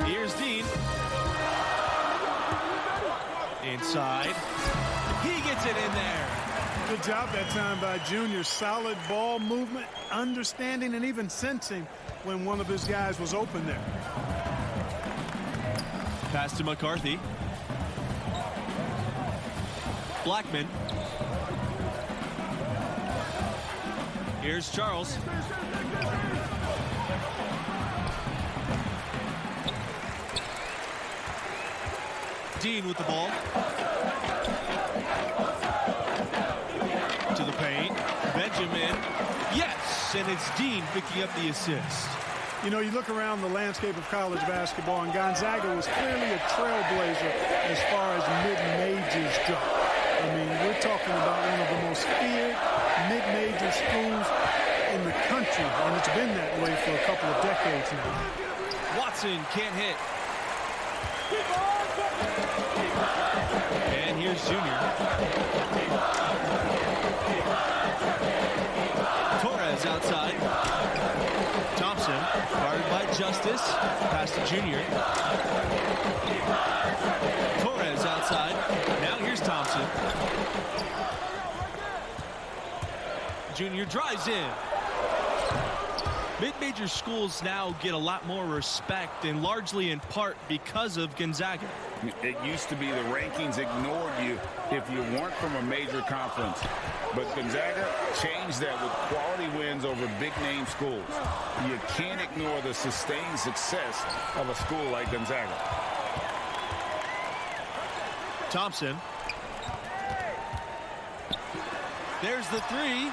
S24: Here's Dean. Inside. He gets it in there.
S25: Good job that time by Junior. Solid ball movement, understanding, and even sensing when one of his guys was open there.
S24: Pass to McCarthy. Blackman. Here's Charles. Dean with the ball. To the paint. Benjamin. Yes, and it's Dean picking up the assist.
S25: You know, you look around the landscape of college basketball, and Gonzaga was clearly a trailblazer as far as mid-majors go. I mean, we're talking about one of the most feared mid-major schools in the country, and it's been that way for a couple of decades now.
S24: Watson can't hit. And here's Junior. Torres outside. Thompson Thompson, guarded by Justice. Pass to Junior. Torres outside. Now here's Thompson. Junior drives in. Mid-major schools now get a lot more respect, and largely in part because of Gonzaga.
S6: It used to be the rankings ignored you if you weren't from a major conference. But Gonzaga changed that with quality wins over big-name schools. You can't ignore the sustained success of a school like Gonzaga.
S24: Thompson. There's the three.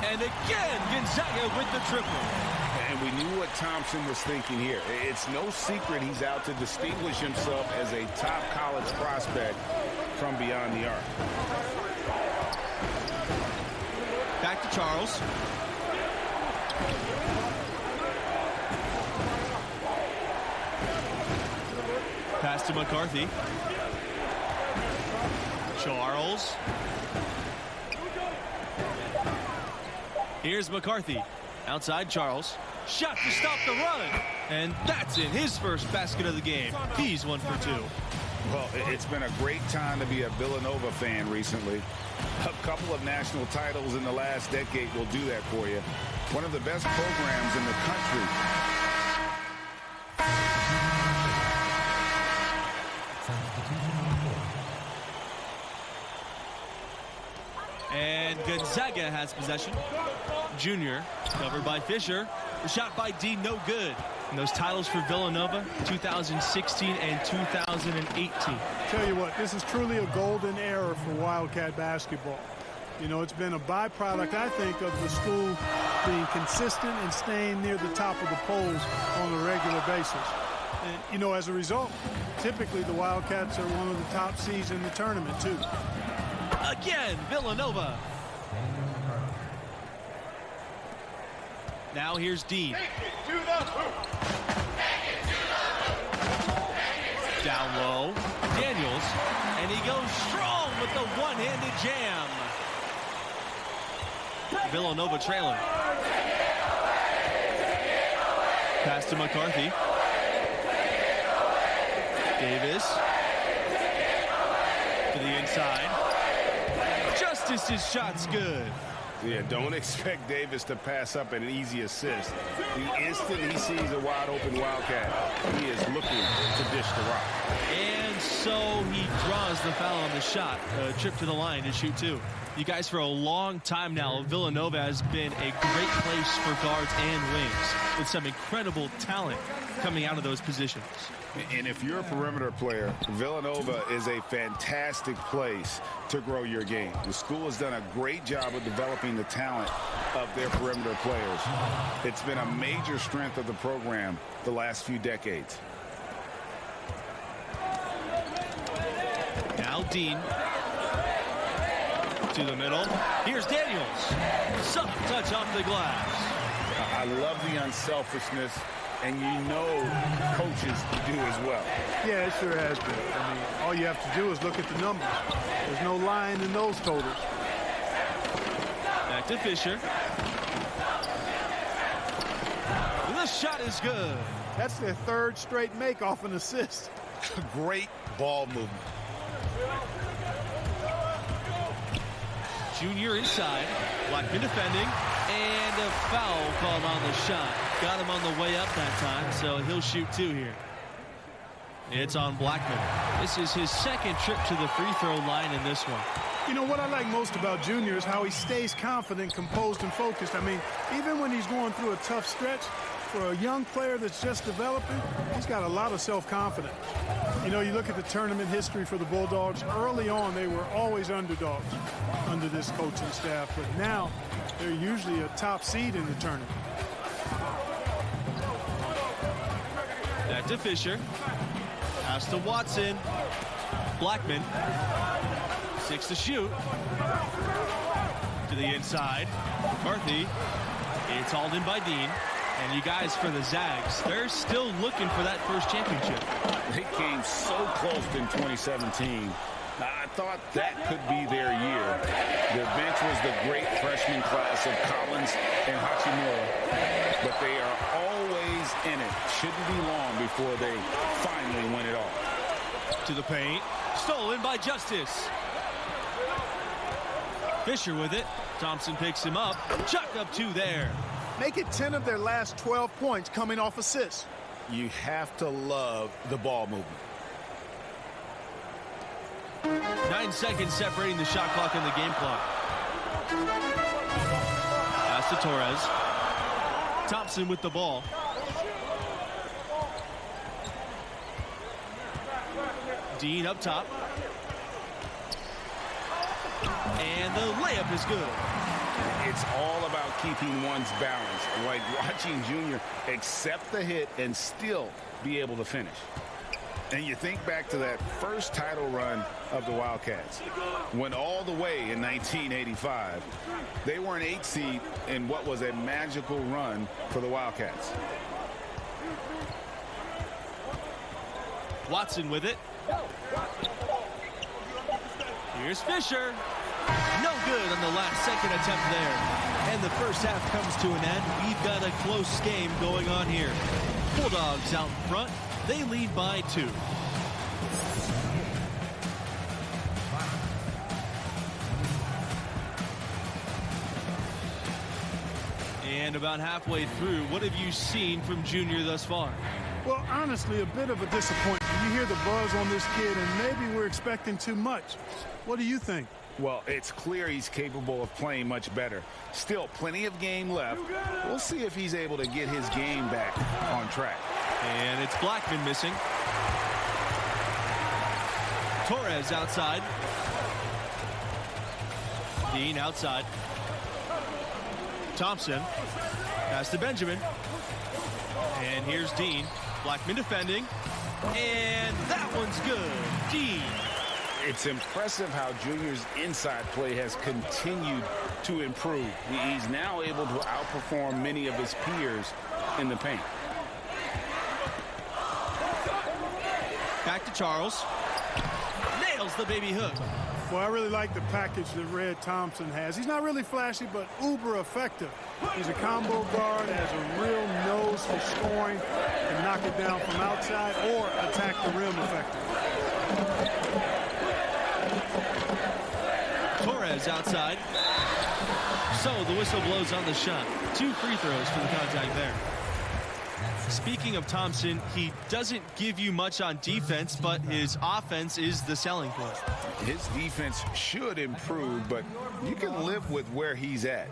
S24: And again, Gonzaga with the triple.
S6: And we knew what Thompson was thinking here. It's no secret he's out to distinguish himself as a top college prospect from beyond the arc.
S24: Back to Charles. Pass to McCarthy. Charles. Here's McCarthy. Outside Charles. Shot to stop the run. And that's in his first basket of the game. He's 1 for 2.
S6: Well, it's been a great time to be a Villanova fan recently. A couple of national titles in the last decade will do that for you. One of the best programs in the country.
S24: And Gonzaga has possession. Junior, covered by Fisher. The shot by Dean, no good. And those titles for Villanova, 2016 and 2018.
S25: Tell you what, this is truly a golden era for Wildcat basketball. You know, it's been a byproduct, I think, of the school being consistent and staying near the top of the polls on a regular basis. And, you know, as a result, typically the Wildcats are one of the top seeds in the tournament, too.
S24: Again, Villanova. Now here's Dean. Down low, Daniels, and he goes strong with the one-handed jam. Villanova trailing. Pass to McCarthy. Davis to the inside. Justice's shot's good.
S6: Yeah, don't expect Davis to pass up an easy assist. The instant he sees a wide-open Wildcat, he is looking to dish the rock.
S24: And so he draws the foul on the shot. A trip to the line to shoot two. You guys, for a long time now, Villanova has been a great place for guards and wings with some incredible talent coming out of those positions.
S6: And if you're a perimeter player, Villanova is a fantastic place to grow your game. The school has done a great job of developing the talent of their perimeter players. It's been a major strength of the program the last few decades.
S24: Now Dean to the middle. Here's Daniels. Soft touch off the glass.
S6: I love the unselfishness, and you know coaches do as well.
S25: Yeah, it sure has been. I mean, all you have to do is look at the numbers. There's no lying in those totals.
S24: Back to Fisher. The shot is good.
S25: That's their third straight make off an assist.
S6: Great ball movement.
S24: Junior inside. Blackman defending. And a foul called on the shot. Got him on the way up that time, so he'll shoot two here. It's on Blackman. This is his second trip to the free throw line in this one.
S25: You know, what I like most about Junior is how he stays confident, composed, and focused. I mean, even when he's going through a tough stretch, for a young player that's just developing, he's got a lot of self-confidence. You know, you look at the tournament history for the Bulldogs. Early on, they were always underdogs under this coaching staff, but now they're usually a top seed in the tournament.
S24: Back to Fisher. Pass to Watson. Blackman. 6 to shoot. To the inside. McCarthy. It's hauled in by Dean. And you guys, for the Zags, they're still looking for that first championship.
S6: They came so close in 2017, I thought that could be their year. Their bench was the great freshman class of Collins and Hachimura, but they are always in it. Shouldn't be long before they finally win it all.
S24: To the paint. Stolen by Justice. Fisher with it. Thompson picks him up. Chuck up 2 there.
S25: Make it 10 of their last 12 points coming off assists.
S9: You have to love the ball movement.
S24: 9 seconds separating the shot clock and the game clock. Pass to Torres. Thompson with the ball. Dean up top. And the layup is good.
S6: It's all about keeping one's balance, like watching Junior accept the hit and still be able to finish. And you think back to that first title run of the Wildcats. Went all the way in 1985. They were an 8 seed in what was a magical run for the Wildcats.
S24: Watson with it. Here's Fisher. No good on the last second attempt there. And the first half comes to an end. We've got a close game going on here. Bulldogs out in front. They lead by 2. And about halfway through, what have you seen from Junior thus far?
S25: Well, honestly, a bit of a disappointment. You hear the buzz on this kid, and maybe we're expecting too much. What do you think?
S6: Well, it's clear he's capable of playing much better. Still, plenty of game left. We'll see if he's able to get his game back on track.
S24: And it's Blackman missing. Torres outside. Dean outside. Thompson. Pass to Benjamin. And here's Dean. Blackman defending. And that one's good. Dean.
S6: It's impressive how Junior's inside play has continued to improve. He's now able to outperform many of his peers in the paint.
S24: Back to Charles. Nails the baby hook.
S25: Well, I really like the package that Red Thompson has. He's not really flashy, but uber effective. He's a combo guard, has a real nose for scoring, can knock it down from outside or attack the rim effectively.
S24: Torres outside. So the whistle blows on the shot. 2 free throws for the contact there. Speaking of Thompson, he doesn't give you much on defense, but his offense is the selling point.
S6: His defense should improve, but you can live with where he's at.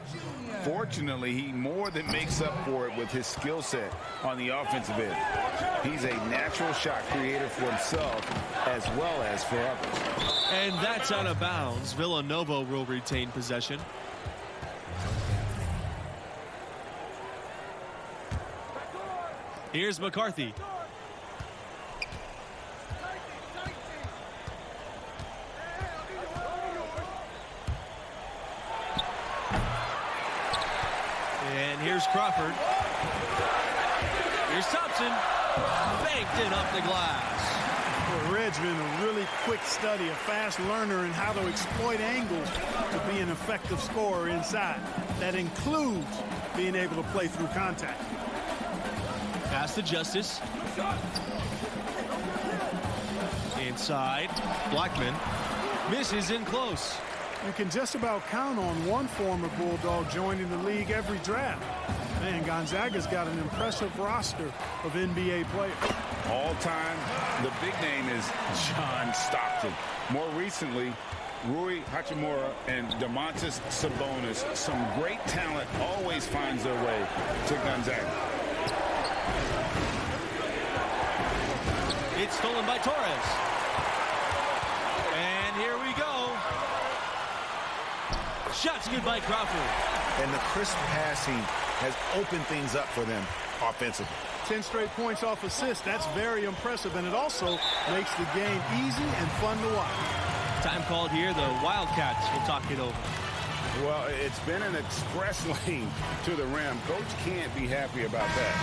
S6: Fortunately, he more than makes up for it with his skill set on the offensive end. He's a natural shot creator for himself as well as for others.
S24: And that's out of bounds. Villanova will retain possession. Here's McCarthy. And here's Crawford. Here's Thompson. Banked it up the glass.
S25: Well, Red's been a really quick study, a fast learner in how to exploit angles to be an effective scorer inside. That includes being able to play through contact.
S24: Pass to Justice. Inside. Blackman misses in close.
S25: You can just about count on one former Bulldog joining the league every draft. Man, Gonzaga's got an impressive roster of NBA players.
S6: All time, the big name is John Stockton. More recently, Rui Hachimura and Domantas Sabonis. Some great talent always finds their way to Gonzaga.
S24: It's stolen by Torres. And here we go. Shots good by Crawford.
S9: And the crisp passing has opened things up for them offensively.
S25: 10 straight points off assists. That's very impressive, and it also makes the game easy and fun to watch.
S24: Time called here. The Wildcats will talk it over.
S6: Well, it's been an express lane to the rim. Coach can't be happy about that.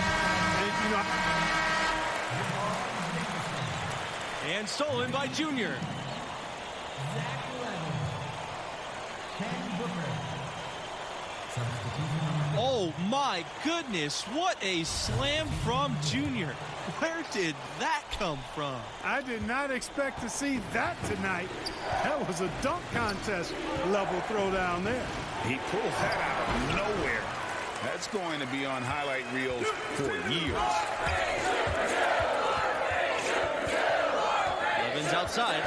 S24: And stolen by Junior.
S17: Zach Levin. Ken Booker. Substitution number 9.
S24: Oh my goodness, what a slam from Junior. Where did that come from?
S25: I did not expect to see that tonight. That was a dunk contest level throwdown there.
S6: He pulls that out of nowhere. That's going to be on highlight reels for years.
S24: Levin's outside.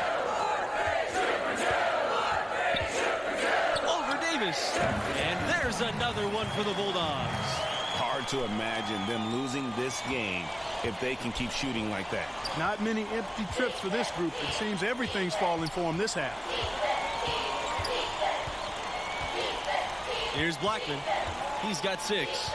S24: Over Davis. And there's another one for the Bulldogs.
S6: Hard to imagine them losing this game if they can keep shooting like that.
S25: Not many empty trips for this group. It seems everything's falling for them this half.
S24: Here's Blackman. He's got 6.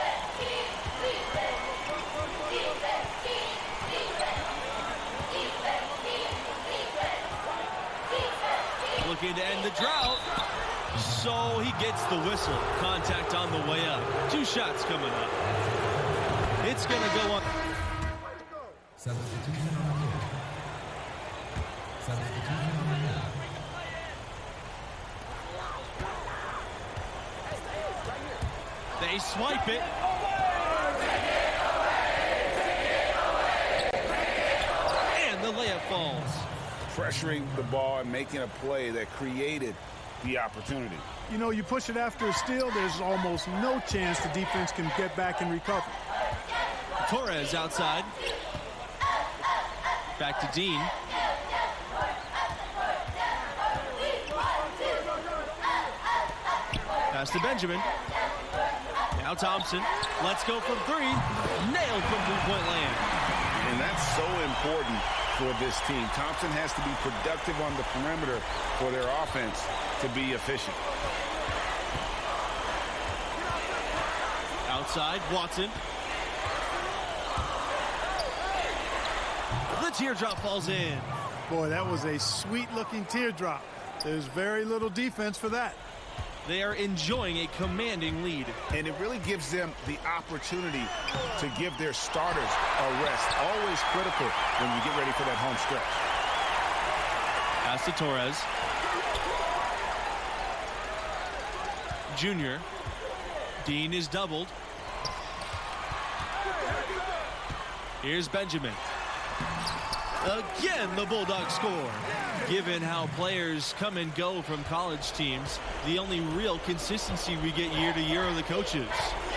S24: Looking to end the drought. So he gets the whistle. Contact on the way up. 2 shots coming up. It's going to go on.
S17: Substitution on the move. Substitution on the move.
S24: They swipe it. And the layup falls.
S6: Pressuring the ball and making a play that created the opportunity.
S25: You know, you push it after a steal, there's almost no chance the defense can get back and recover.
S24: Torres outside. Back to Dean. Pass to Benjamin. Now Thompson. Let's go from 3. Nailed from three-point land.
S6: And that's so important for this team. Thompson has to be productive on the perimeter for their offense to be efficient.
S24: Outside, Watson. The teardrop falls in.
S25: Boy, that was a sweet-looking teardrop. There's very little defense for that.
S24: They are enjoying a commanding lead.
S6: And it really gives them the opportunity to give their starters a rest. Always critical when you get ready for that home stretch.
S24: Pass to Torres. Junior. Dean is doubled. Here's Benjamin. Again, the Bulldogs score. Given how players come and go from college teams, the only real consistency we get year to year are the coaches.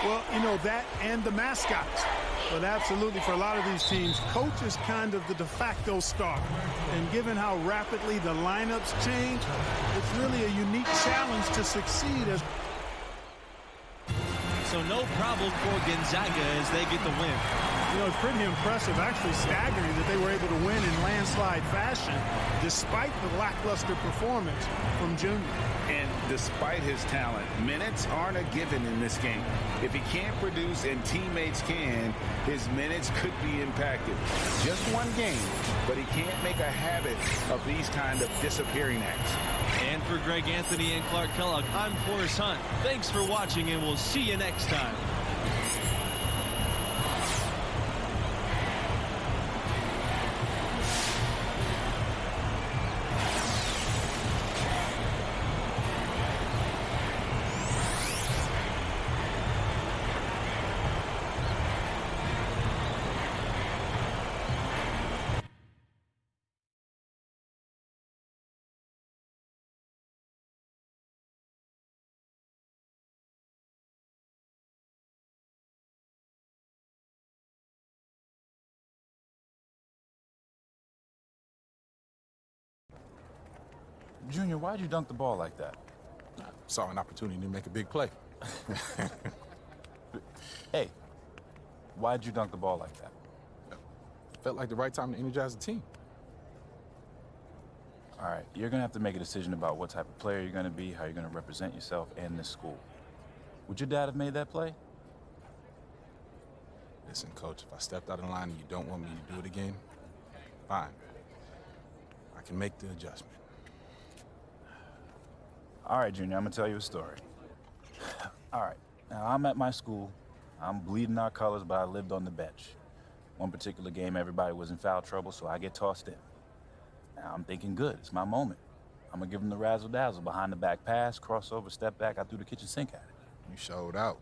S25: Well, you know, that and the mascots. But absolutely, for a lot of these teams, coach is kind of the de facto star. And given how rapidly the lineups change, it's really a unique challenge to succeed as.
S24: So no problem for Gonzaga as they get the win.
S25: You know, it's pretty impressive, actually staggering that they were able to win in landslide fashion despite the lackluster performance from Junior.
S6: And despite his talent, minutes aren't a given in this game. If he can't produce and teammates can, his minutes could be impacted. Just one game, but he can't make a habit of these kind of disappearing acts.
S24: And for Greg Anthony and Clark Kellogg, I'm Forrest Hunt. Thanks for watching, and we'll see you next time.
S9: Junior, why'd you dunk the ball like that?
S12: Saw an opportunity to make a big play.
S9: Hey, why'd you dunk the ball like that?
S12: Felt like the right time to energize the team.
S9: All right, you're going to have to make a decision about what type of player you're going to be, how you're going to represent yourself and this school. Would your dad have made that play?
S12: Listen, Coach, if I stepped out of line and you don't want me to do it again, fine. I can make the adjustment.
S9: All right, Junior, I'm going to tell you a story. All right, now I'm at my school. I'm bleeding our colors, but I lived on the bench. One particular game, everybody was in foul trouble, so I get tossed in. Now I'm thinking, good, it's my moment. I'm gonna give him the razzle-dazzle. Behind the back pass, crossover, step back, I threw the kitchen sink at it.
S12: You showed out.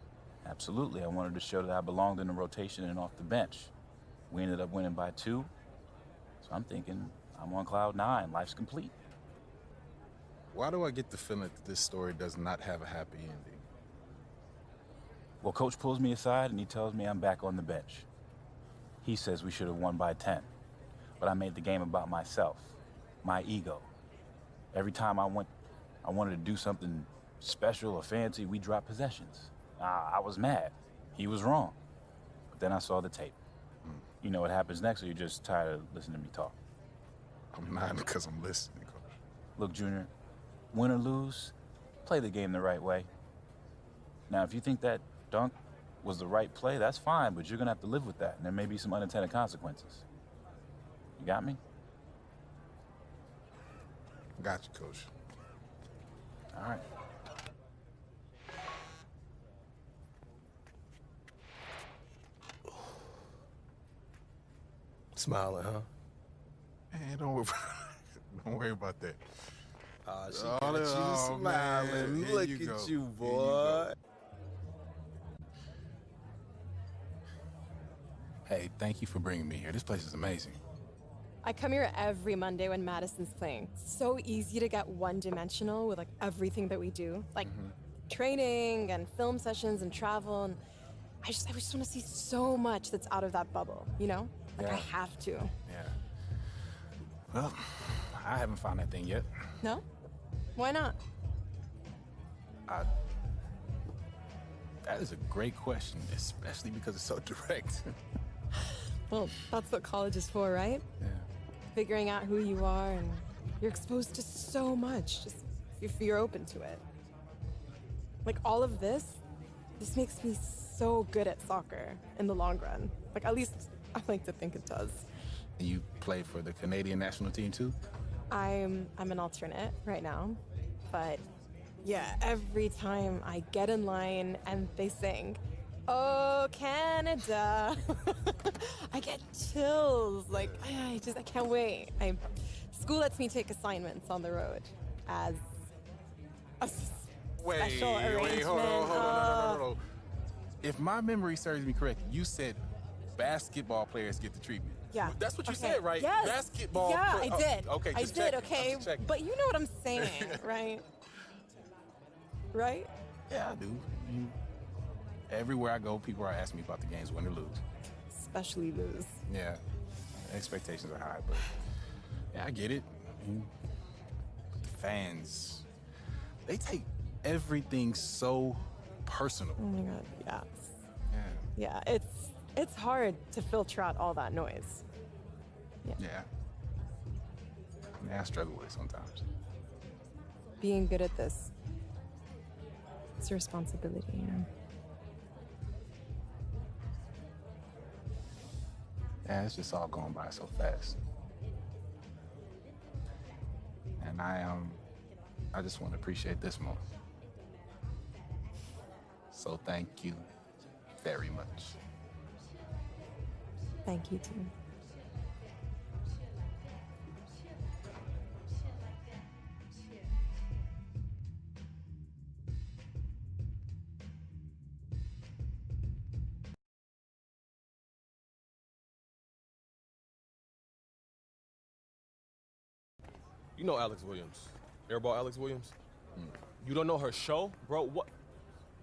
S9: Absolutely. I wanted to show that I belonged in the rotation and off the bench. We ended up winning by 2. So I'm thinking I'm on cloud 9. Life's complete.
S12: Why do I get the feeling that this story does not have a happy ending?
S9: Well, Coach pulls me aside and he tells me I'm back on the bench. He says we should have won by 10. But I made the game about myself, my ego. Every time I wanted to do something special or fancy, we dropped possessions. I was mad. He was wrong. But then I saw the tape. You know what happens next, or you're just tired of listening to me talk?
S12: I'm not, because I'm listening, Coach.
S9: Look, Junior, win or lose, play the game the right way. Now, if you think that dunk was the right play, that's fine, but you're going to have to live with that, and there may be some unintended consequences. You got me?
S12: Got you, Coach.
S9: All right.
S10: Smiling, huh?
S12: Man, don't worry about that.
S10: She got you smiling.
S12: Man,
S10: Look
S12: you
S10: at
S12: go.
S10: you,
S12: Here you
S10: boy.
S12: Hey, thank you for bringing me here. This place is amazing.
S18: I come here every Monday when Madison's playing. It's so easy to get one-dimensional with like everything that we do, like training and film sessions and travel. And I just want to see so much that's out of that bubble, you know? Like I have to.
S12: Yeah. Well, I haven't found that thing yet.
S18: No? Why not?
S12: That is a great question, especially because it's so direct.
S18: Well, that's what college is for, right?
S12: Yeah.
S18: Figuring out who you are, and you're exposed to so much, just if you're open to it. Like all of this makes me so good at soccer in the long run. Like at least I like to think it does.
S12: And you play for the Canadian national team too?
S18: I'm an alternate right now, but yeah, every time I get in line and they sing, "Oh, Canada," I get chills. Like I can't wait. School lets me take assignments on the road as a special arrangement.
S12: Hold on. No. If my memory serves me correct, you said basketball players get the treatment.
S18: Yeah.
S12: That's what you
S18: Okay.
S12: said, right?
S18: Yes.
S12: Basketball.
S18: Yeah, I did.
S12: Okay,
S18: I
S12: just
S18: did.
S12: checking.
S18: Okay,
S12: I'm just checking.
S18: but you know what I'm saying, right? Right?
S12: Yeah, I do. Everywhere I go, people are asking me about the games, win or lose.
S18: Especially lose.
S12: Yeah, expectations are high, but yeah, I get it. The fans, they take everything so personal.
S18: Oh my God, yes.
S12: Yeah.
S18: Yeah, it's hard to filter out all that noise.
S12: Yeah. I struggle with it sometimes.
S18: Being good at this, it's a responsibility, you know?
S12: Yeah, it's just all going by so fast. And I just want to appreciate this moment. So thank you very much.
S18: Thank you, too.
S10: You know Alex Williams, Airball Alex Williams? You don't know her show? Bro, what?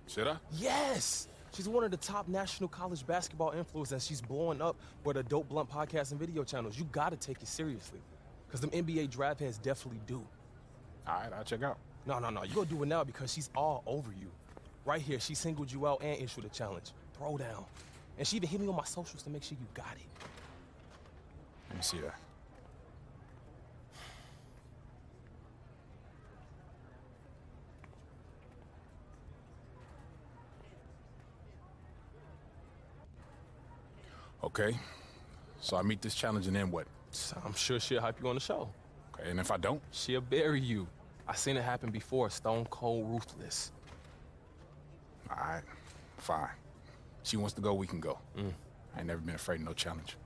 S12: Should I?
S10: Yes! She's one of the top national college basketball influencers, and she's blowing up with the Dope Blunt podcast and video channels. You gotta take it seriously, because them NBA draft heads definitely do.
S12: All right, I'll check out.
S10: No, you gonna do it now because she's all over you. Right here, she singled you out and issued a challenge. Throw down. And she even hit me on my socials to make sure you got it.
S12: Let me see that. Okay, so I meet this challenge and then what?
S10: I'm sure she'll hype you on the show.
S12: Okay, and if I don't?
S10: She'll bury you. I seen it happen before, stone cold ruthless.
S12: All right, fine. She wants to go, we can go. I ain't never been afraid of no challenge.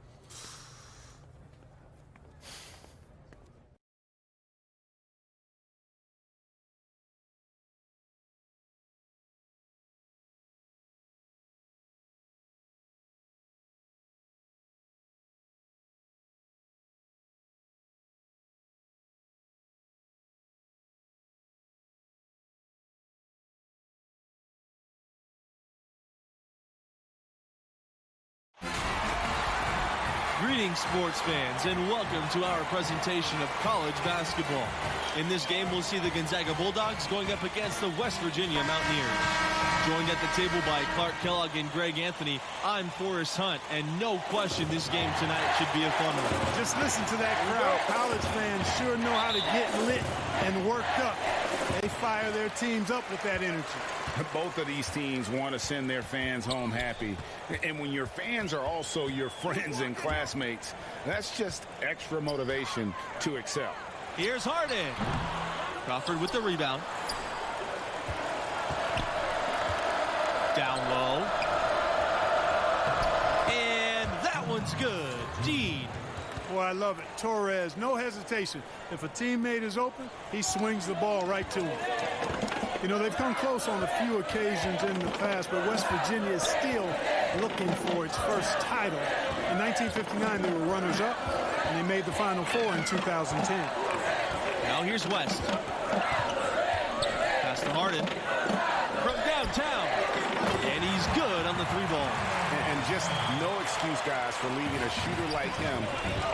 S24: Greetings, sports fans, and welcome to our presentation of college basketball. In this game, we'll see the Gonzaga Bulldogs going up against the West Virginia Mountaineers. Joined at the table by Clark Kellogg and Greg Anthony, I'm Forrest Hunt, and no question this game tonight should be a fun one.
S25: Just listen to that crowd. College fans sure know how to get lit and worked up. They fire their teams up with that energy.
S6: Both of these teams want to send their fans home happy. And when your fans are also your friends and classmates, that's just extra motivation to excel.
S24: Here's Harden. Crawford with the rebound. Down low. And that one's good. Dean.
S25: Boy, I love it. Torres, no hesitation. If a teammate is open, he swings the ball right to him. You know, they've come close on a few occasions in the past, but West Virginia is still looking for its first title. In 1959, they were runners-up, and they made the Final Four in 2010.
S24: Now here's West. Pass to Harden. From downtown. And he's good on the three ball.
S6: And just no excuse, guys, for leaving a shooter like him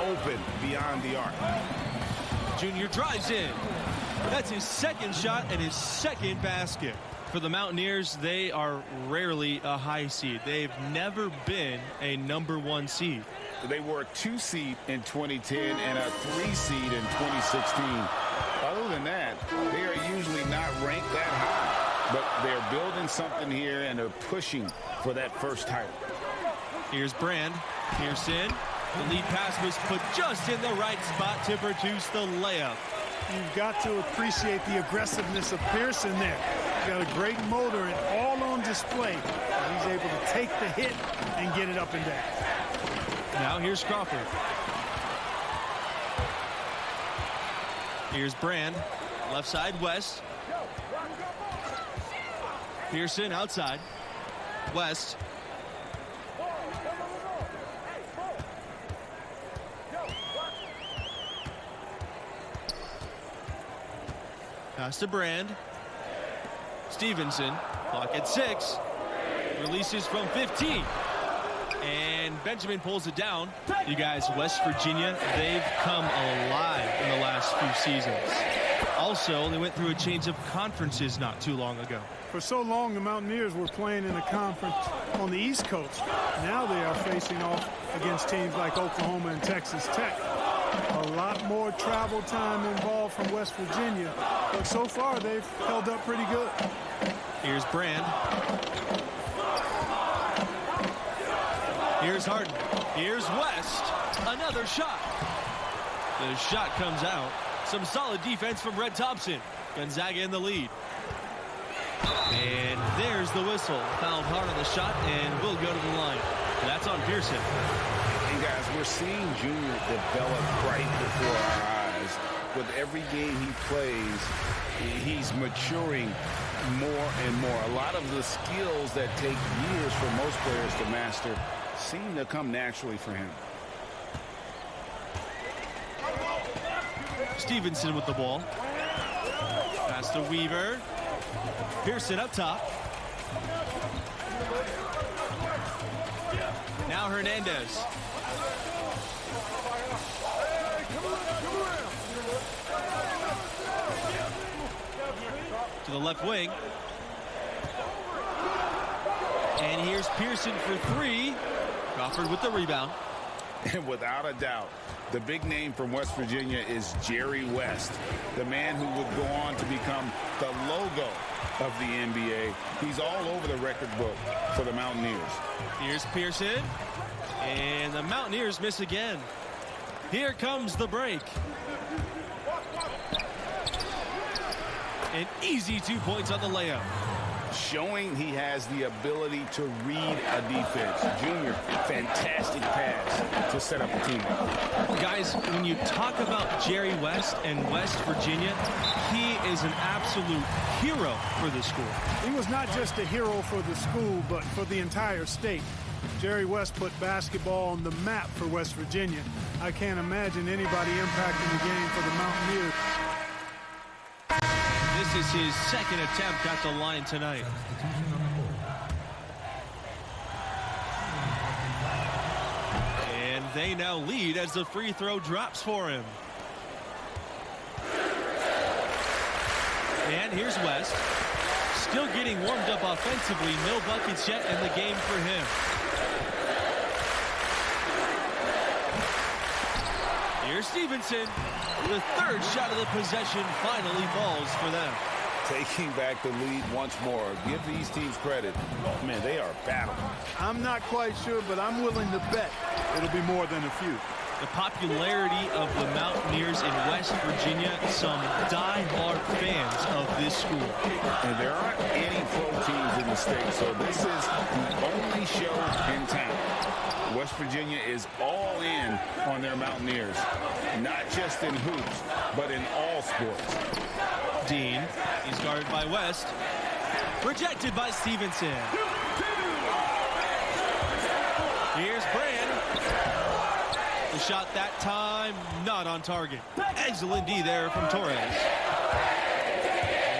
S6: open beyond the arc.
S24: Junior drives in. That's his second shot and his second basket. For the Mountaineers, they are rarely a high seed. They've never been a #1 seed.
S6: They were a 2 seed in 2010 and a 3 seed in 2016. Other than that, they are usually not ranked that high. But they're building something here and they're pushing for that first title.
S24: Here's Brand. Pearson. The lead pass was put just in the right spot to produce the layup.
S25: You've got to appreciate the aggressiveness of Pearson there. He's got a great motor and all on display. He's able to take the hit and get it up and down.
S24: Now here's Crawford. Here's Brand. Left side, West. Pearson outside. West. Pass to Brand. Stevenson. Clock at 6. Releases from 15. And Benjamin pulls it down. You guys, West Virginia, they've come alive in the last few seasons. Also, they went through a change of conferences not too long ago.
S25: For so long, the Mountaineers were playing in a conference on the East Coast. Now they are facing off against teams like Oklahoma and Texas Tech. A lot more travel time involved from West Virginia, but so far they've held up pretty good.
S24: Here's Brand. Here's Harden. Here's West. Another shot. The shot comes out. Some solid defense from Red Thompson. Gonzaga in the lead. And there's the whistle. Fouled hard on the shot and will go to the line. That's on Pearson.
S6: And guys, we're seeing Junior develop right before our eyes. With every game he plays, he's maturing more and more. A lot of the skills that take years for most players to master seem to come naturally for him.
S24: Stevenson with the ball. Pass to Weaver. Pearson up top. Now Hernandez. To the left wing. And here's Pearson for 3. Crawford with the rebound.
S6: And without a doubt, the big name from West Virginia is Jerry West, the man who would go on to become the logo of the NBA. He's all over the record book for the Mountaineers.
S24: Here's Pearson. And the Mountaineers miss again. Here comes the break. An easy 2 points on the layup.
S6: Showing he has the ability to read a defense. Junior, fantastic pass to set up a team.
S24: Guys, when you talk about Jerry West and West Virginia, he is an absolute hero for the school.
S25: He was not just a hero for the school, but for the entire state. Jerry West put basketball on the map for West Virginia. I can't imagine anybody impacting the game for the Mountaineers.
S24: This is his second attempt at the line tonight. And They now lead as the free throw drops for him. And here's West. Still getting warmed up offensively. No buckets yet in the game for him. Here's Stevenson. The third shot of the possession finally falls for them.
S6: Taking back the lead once more. Give these teams credit. Oh, man, they are battling.
S25: I'm not quite sure, but I'm willing to bet it'll be more than a few.
S24: The popularity of the Mountaineers in West Virginia, some die-hard fans of this school.
S6: And there aren't any pro teams in the state, so this is the only show in town. West Virginia is all in on their Mountaineers, not just in hoops, but in all sports.
S24: Dean, he's guarded by West. Rejected by Stevenson. Here's Brand. The shot that time, not on target. Excellent D there from Torres.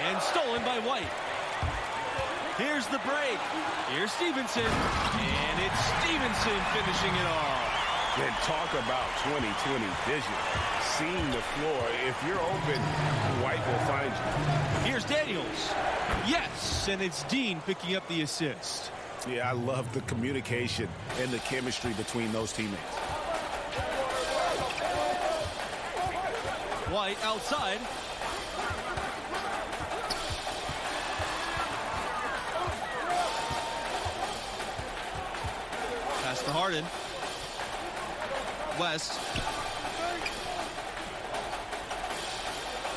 S24: And stolen by White. Here's the break. Here's Stevenson. And it's Stevenson finishing it off.
S6: And talk about 2020 vision. Seeing the floor. If you're open, White will find you.
S24: Here's Daniels. Yes, and it's Dean picking up the assist.
S6: Yeah, I love the communication and the chemistry between those teammates.
S24: White outside. Pass to Harden. West.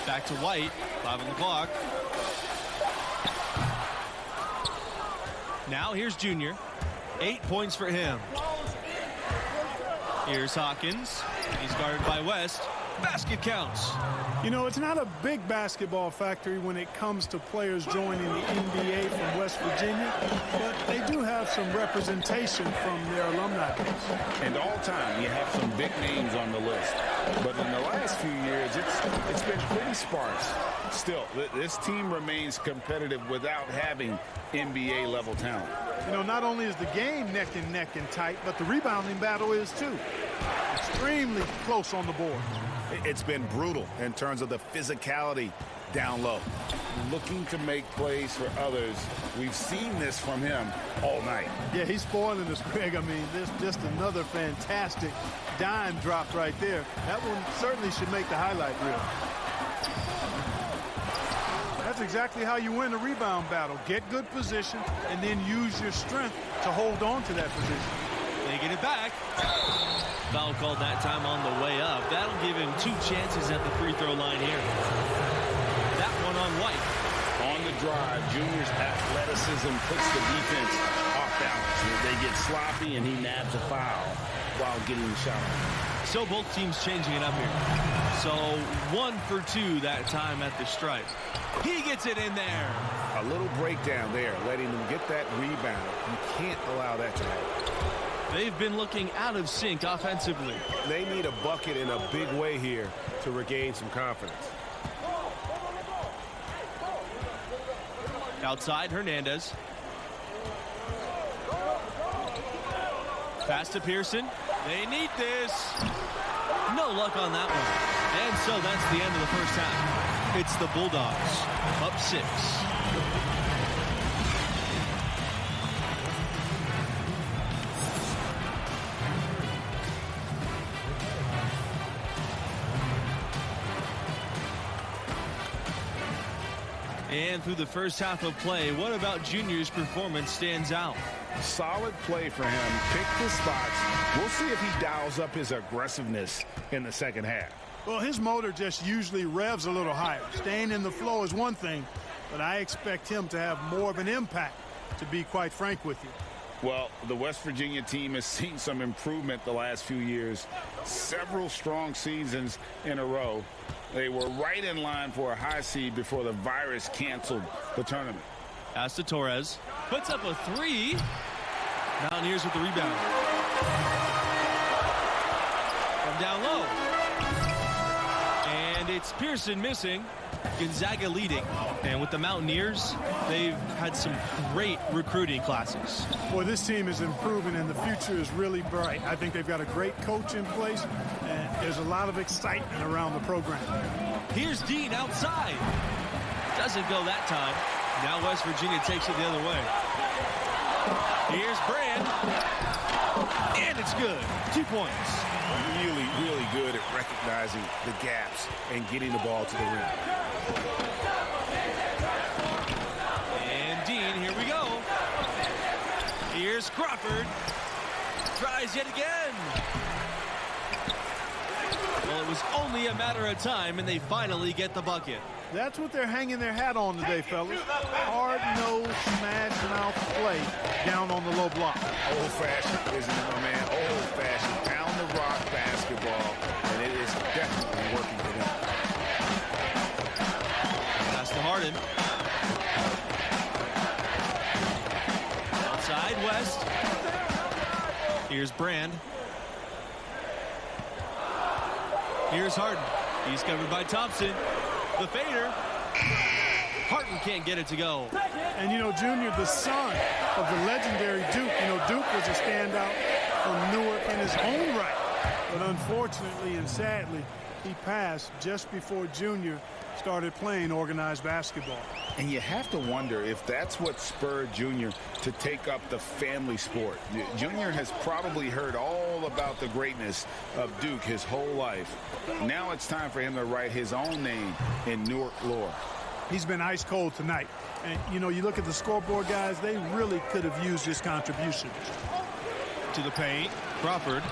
S24: Back to White. 5 on the clock. Now here's Junior. 8 points for him. Here's Hawkins. He's guarded by West. Basket counts.
S25: You know, it's not a big basketball factory when it comes to players joining the NBA from West Virginia, but they do have some representation from their alumni base.
S6: And all time, you have some big names on the list. But in the last few years, it's been pretty sparse. Still, this team remains competitive without having NBA-level talent.
S25: You know, not only is the game neck and tight, but the rebounding battle is too. Extremely close on the board.
S6: It's been brutal in terms of the physicality down low. Looking to make plays for others. We've seen this from him all night.
S25: Yeah, he's spoiling us, Greg. I mean, there's just another fantastic dime drop right there. That one certainly should make the highlight reel. That's exactly how you win a rebound battle. Get good position and then use your strength to hold on to that position.
S24: They get it back. Foul called that time on the way up. That'll give him 2 chances at the free throw line here. That one on White.
S6: On the drive, Junior's athleticism puts the defense off balance. They get sloppy and he nabs a foul while getting the shot.
S24: So both teams changing it up here. So 1 for 2 that time at the stripe. He gets it in there.
S6: A little breakdown there, letting them get that rebound. You can't allow that to happen.
S24: They've been looking out of sync offensively.
S6: They need a bucket in a big way here to regain some confidence.
S24: Outside, Hernandez. Pass to Pearson. They need this. No luck on that one. And so that's the end of the first half. It's the Bulldogs up 6. And through the first half of play, what about Junior's performance stands out?
S6: Solid play for him. Pick the spots. We'll see if he dials up his aggressiveness in the second half.
S25: Well, his motor just usually revs a little higher. Staying in the flow is one thing, but I expect him to have more of an impact, to be quite frank with you.
S6: Well, the West Virginia team has seen some improvement the last few years. Several strong seasons in a row. They were right in line for a high seed before the virus canceled the tournament.
S24: Pass to Torres. Puts up a 3. Mountaineers with the rebound. From down low. And it's Pearson missing, Gonzaga leading. And with the Mountaineers, they've had some great recruiting classes.
S25: Boy, this team is improving, and the future is really bright. I think they've got a great coach in place, and there's a lot of excitement around the program.
S24: Here's Dean outside. Doesn't go that time. Now West Virginia takes it the other way. Here's Brand. And it's good. 2 points.
S6: Really, really good at recognizing the gaps and getting the ball to the rim.
S24: And Dean, here we go. Here's Crawford. Tries yet again. Well, it was only a matter of time, and they finally get the bucket.
S25: That's what they're hanging their hat on today, fellas. Hard-nosed, smash-mouth play down on the low block.
S6: Old-fashioned, isn't it, my man? Old-fashioned, down-the-rock basketball, and it is definitely working for them.
S24: Pass to Harden. Outside, West. Here's Brand. Here's Harden. He's covered by Thompson. The fader. Harden can't get it to go.
S25: And, you know, Junior, the son of the legendary Duke. You know, Duke was a standout from Newark in his own right. But unfortunately and sadly, he passed just before Junior started playing organized basketball.
S6: And you have to wonder if that's what spurred Junior to take up the family sport. Junior has probably heard all about the greatness of Duke his whole life. Now it's time for him to write his own name in Newark lore.
S25: He's been ice cold tonight. And, you know, you look at the scoreboard, guys, they really could have used his contribution.
S24: To the paint, Crawford.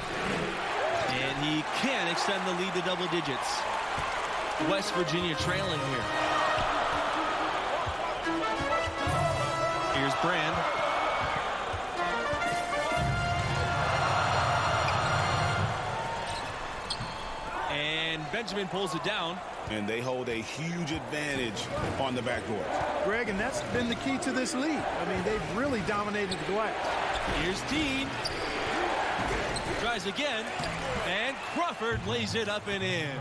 S24: And he can extend the lead to double digits. West Virginia trailing here. Here's Brand. And Benjamin pulls it down.
S6: And they hold a huge advantage on the backboard.
S25: Greg, and that's been the key to this league. I mean, they've really dominated the glass.
S24: Here's Dean. Tries again. And Crawford lays it up and in.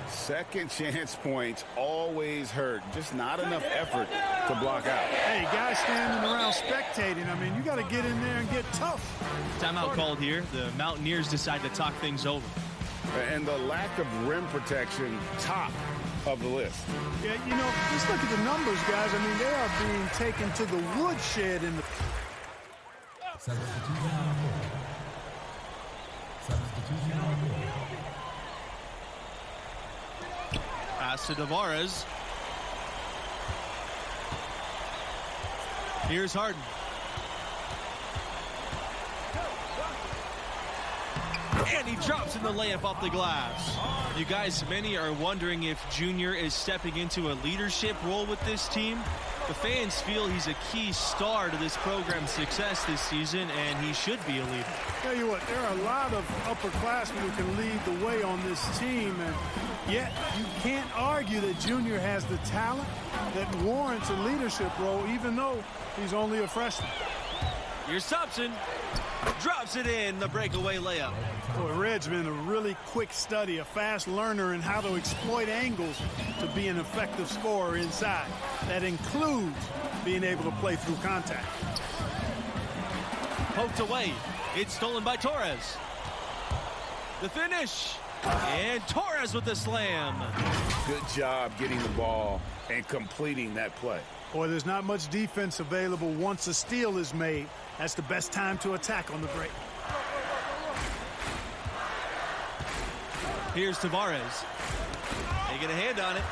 S6: Second chance points always hurt. Just not enough effort to block out.
S25: Hey, guys standing around spectating. I mean, you got to get in there and get tough.
S24: Timeout called here. The Mountaineers decide to talk things over.
S6: And the lack of rim protection, top of the list.
S25: Yeah, you know, just look at the numbers, guys. I mean, they are being taken to the woodshed in the...
S17: Substitution on board. Substitution on board.
S24: Pass to Tavares. Here's Harden. And he drops in the layup off the glass. You guys, many are wondering if Junior is stepping into a leadership role with this team. The fans feel he's a key star to this program's success this season, and he should be a leader.
S25: Tell you what, there are a lot of upperclassmen who can lead the way on this team, and yet you can't argue that Junior has the talent that warrants a leadership role, even though he's only a freshman.
S24: Here's Thompson. Drops it in, the breakaway layup.
S25: Boy, Red's been a really quick study, a fast learner in how to exploit angles to be an effective scorer inside. That includes being able to play through contact.
S24: Poked away. It's stolen by Torres. The finish. And Torres with the slam.
S6: Good job getting the ball and completing that play.
S25: Boy, there's not much defense available once a steal is made. That's the best time to attack on the break.
S24: Here's Tavares. They get a hand on it.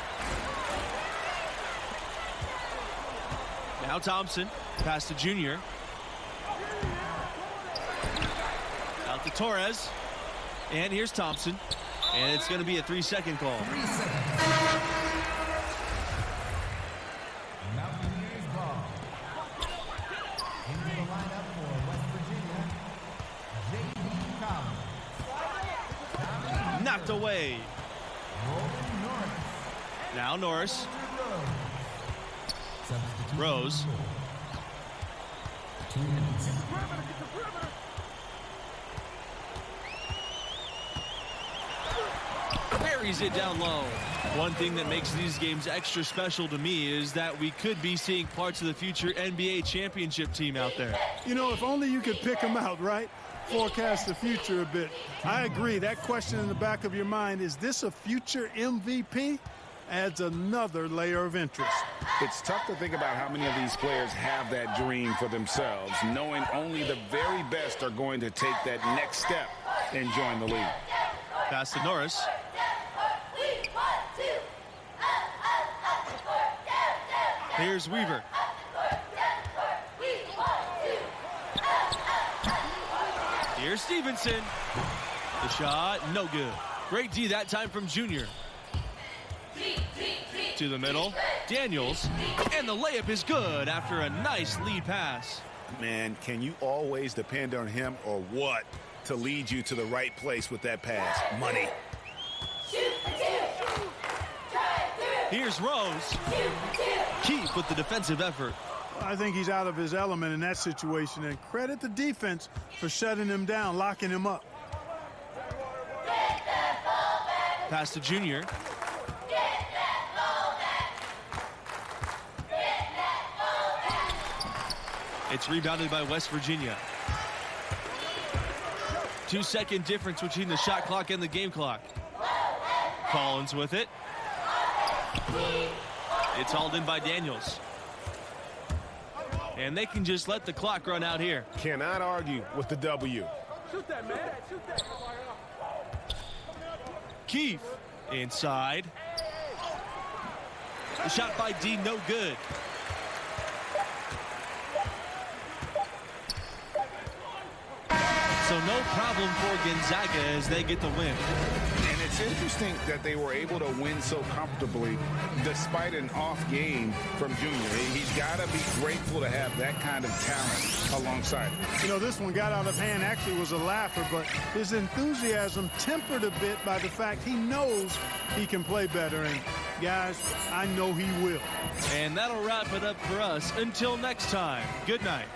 S24: Now Thompson. Pass to Junior. Out to Torres. And here's Thompson. And it's going to be a 3-second call.
S17: 3 seconds. Mountaineers ball. Into the lineup for West Virginia, J.D. Collins.
S24: Knocked away. Now Norris. Rose.
S17: 2 minutes.
S24: buries it down low. One thing that makes these games extra special to me is that we could be seeing parts of the future NBA championship team out there.
S25: You know, if only you could pick them out, right? Forecast the future a bit. I agree. That question in the back of your mind, is this a future MVP? Adds another layer of interest.
S6: It's tough to think about how many of these players have that dream for themselves, knowing only the very best are going to take that next step and join the league.
S24: Pass to Norris. Here's Weaver. Here's Stevenson. The shot, no good. Great D that time from Junior. To the middle, Daniels, and the layup is good after a nice lead pass.
S6: Man, can you always depend on him or what to lead you to the right place with that pass? Money.
S24: Here's Rose. Keith with the defensive effort.
S25: I think he's out of his element in that situation, and credit the defense for shutting him down, locking him up.
S24: Pass to Junior. It's rebounded by West Virginia. 2-second difference between the shot clock and the game clock. Collins with it. It's hauled in by Daniels. And they can just let the clock run out here.
S6: Cannot argue with the W.
S10: Shoot that, man. Shoot that.
S24: Keith inside. The shot by D, no good. So no problem for Gonzaga as they get the win.
S6: And it's interesting that they were able to win so comfortably despite an off game from Junior. He's got to be grateful to have that kind of talent alongside him.
S25: You know, this one got out of hand, actually was a laugher, but his enthusiasm tempered a bit by the fact he knows he can play better. And guys, I know he will.
S24: And that'll wrap it up for us. Until next time, good night.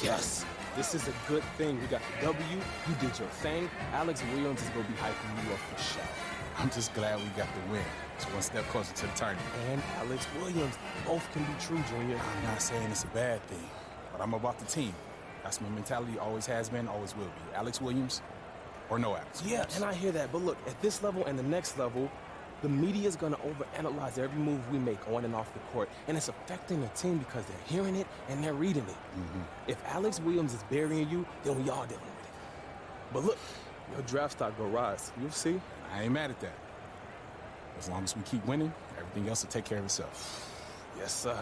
S10: Yes, this is a good thing. We got the W. You did your thing. Alex Williams is going to be hyping you up for sure.
S12: I'm just glad we got the win. It's one step closer to the tournament.
S10: And Alex Williams. Both can be true, Junior.
S12: I'm not saying it's a bad thing, but I'm about the team. That's my mentality, always has been, always will be. Alex Williams or no Alex Williams.
S10: Yeah, and I hear that. But look, at this level and the next level, the media is going to overanalyze every move we make on and off the court. And it's affecting the team because they're hearing it and they're reading it. If Alex Williams is burying you, then we all dealing with it. But look, your draft stock will rise. You'll see.
S12: I ain't mad at that. As long as we keep winning, everything else will take care of itself.
S10: Yes, sir.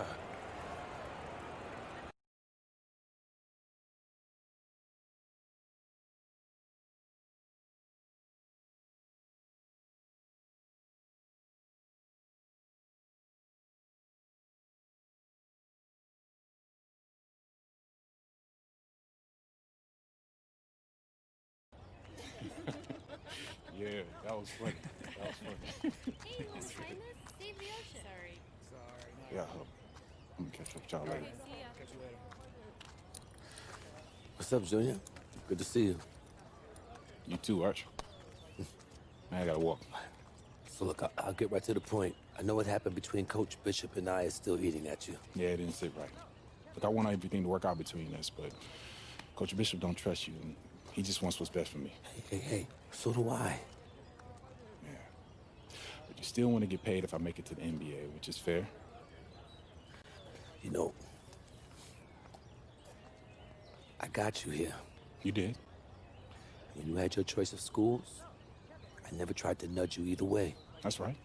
S12: Yeah, that was funny. That was funny.
S8: Hey, little famous, save the ocean. Sorry.
S12: Yeah, I'm gonna catch up with y'all later.
S19: What's up, Junior? Good to see you.
S12: You too, Arch. Man, I gotta walk.
S19: So look, I'll get right to the point. I know what happened between Coach Bishop and I is still eating at you.
S12: Yeah, it didn't sit right. Look, I want everything to work out between us, but Coach Bishop don't trust you, and he just wants what's best for me.
S19: Hey, so do I.
S12: Yeah. But you still want to get paid if I make it to the NBA, which is fair.
S19: You know, I got you here.
S12: You did?
S19: When you had your choice of schools, I never tried to nudge you either way.
S12: That's right.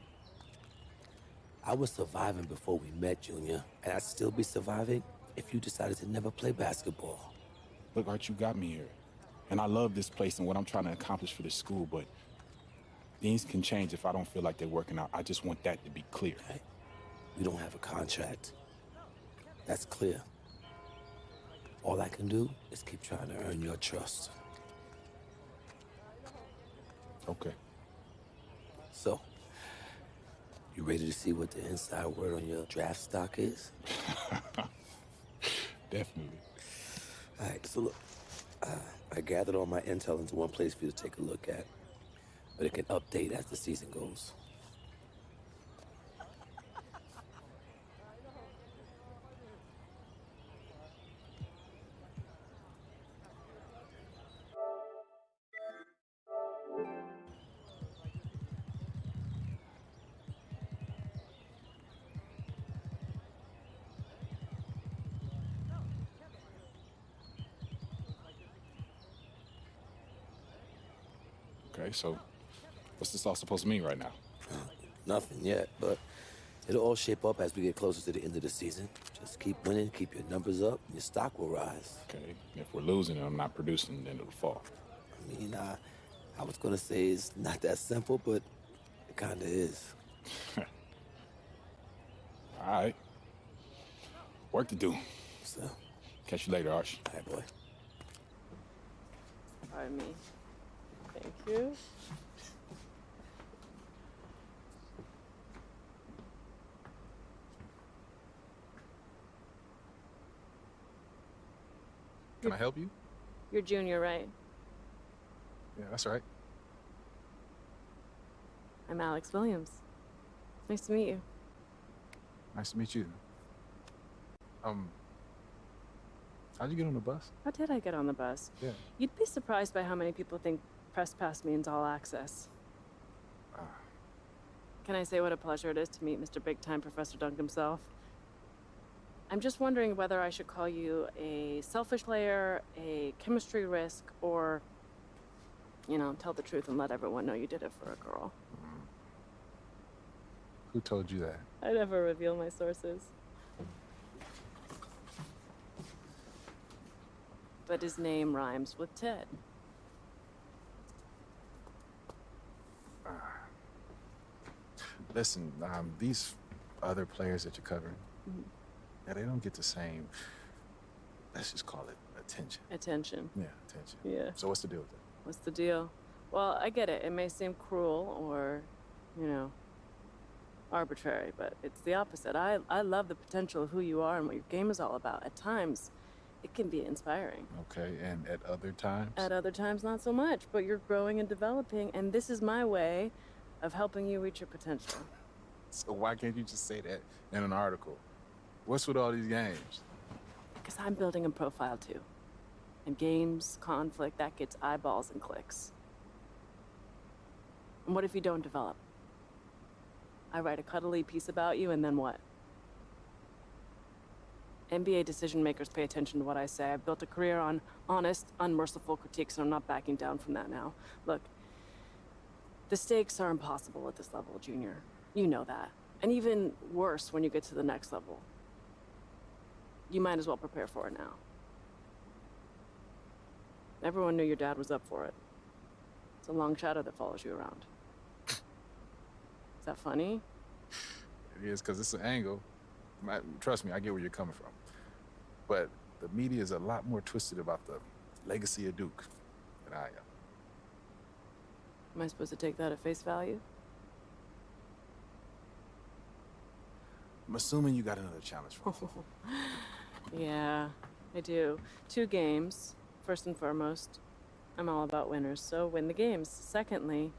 S19: I was surviving before we met, Junior, and I'd still be surviving if you decided to never play basketball.
S12: Look, Art, you got me here. And I love this place and what I'm trying to accomplish for this school, but things can change if I don't feel like they're working out. I just want that to be clear.
S19: Right? We don't have a contract. That's clear. All I can do is keep trying to earn your trust.
S12: Okay.
S19: So, You ready to see what the inside word on your draft stock is?
S12: Definitely.
S19: All right, so look, I gathered all my intel into one place for you to take a look at, but it can update as the season goes.
S12: Okay, so what's this all supposed to mean right now?
S19: Nothing yet, but it'll all shape up as we get closer to the end of the season. Just keep winning, keep your numbers up, and your stock will rise.
S12: Okay, if we're losing and I'm not producing, then it'll fall.
S19: I mean, I was gonna say it's not that simple, but it kinda is.
S12: All right. Work to do.
S19: So,
S12: catch you later, Arch.
S19: All right, boy.
S3: Pardon me. Thank you.
S12: Can I help you?
S3: You're Junior, right?
S12: Yeah, that's right.
S3: I'm Alex Williams. Nice to meet you.
S12: Nice to meet you. How'd you get on the bus?
S3: How did I get on the bus?
S12: Yeah.
S3: You'd be surprised by how many people think Press Pass means all access. Can I say what a pleasure it is to meet Mr. Big Time Professor Dunk himself? I'm just wondering whether I should call you a selfish player, a chemistry risk, or, you know, tell the truth and let everyone know you did it for a girl.
S12: Who told you that?
S3: I never reveal my sources. But his name rhymes with Ted.
S12: Listen, these other players that you're covering, yeah, they don't get the same, let's just call it attention.
S3: Attention.
S12: Yeah, attention.
S3: Yeah.
S12: So what's the deal with that?
S3: What's the deal? Well, I get it. It may seem cruel or, you know, arbitrary, but it's the opposite. I love the potential of who you are and what your game is all about. At times, it can be inspiring.
S12: Okay, and at other times?
S3: At other times, not so much, but you're growing and developing, and this is my way of helping you reach your potential.
S12: So why can't you just say that in an article? What's with all these games?
S3: Because I'm building a profile too. And games, conflict, that gets eyeballs and clicks. And what if you don't develop? I write a cuddly piece about you, and then what? NBA decision makers pay attention to what I say. I've built a career on honest, unmerciful critiques, and I'm not backing down from that now. Look, the stakes are impossible at this level, Junior. You know that. And even worse when you get to the next level. You might as well prepare for it now. Everyone knew your dad was up for it. It's a long shadow that follows you around. Is that funny?
S12: It is, because it's an angle. Trust me, I get where you're coming from. But the media is a lot more twisted about the legacy of Duke than I am.
S3: Am I supposed to take that at face value?
S12: I'm assuming you got another challenge for me.
S3: Yeah, I do. 2 games, first and foremost. I'm all about winners, so win the games. Secondly,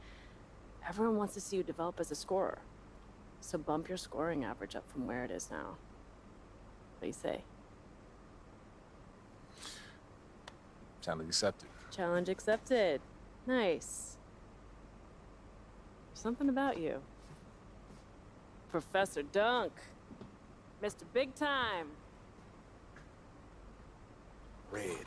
S3: everyone wants to see you develop as a scorer. So bump your scoring average up from where it is now. What do you say?
S12: Challenge accepted.
S3: Challenge accepted. Nice. Something about you. Professor Dunk. Mr. Big Time.
S12: Red.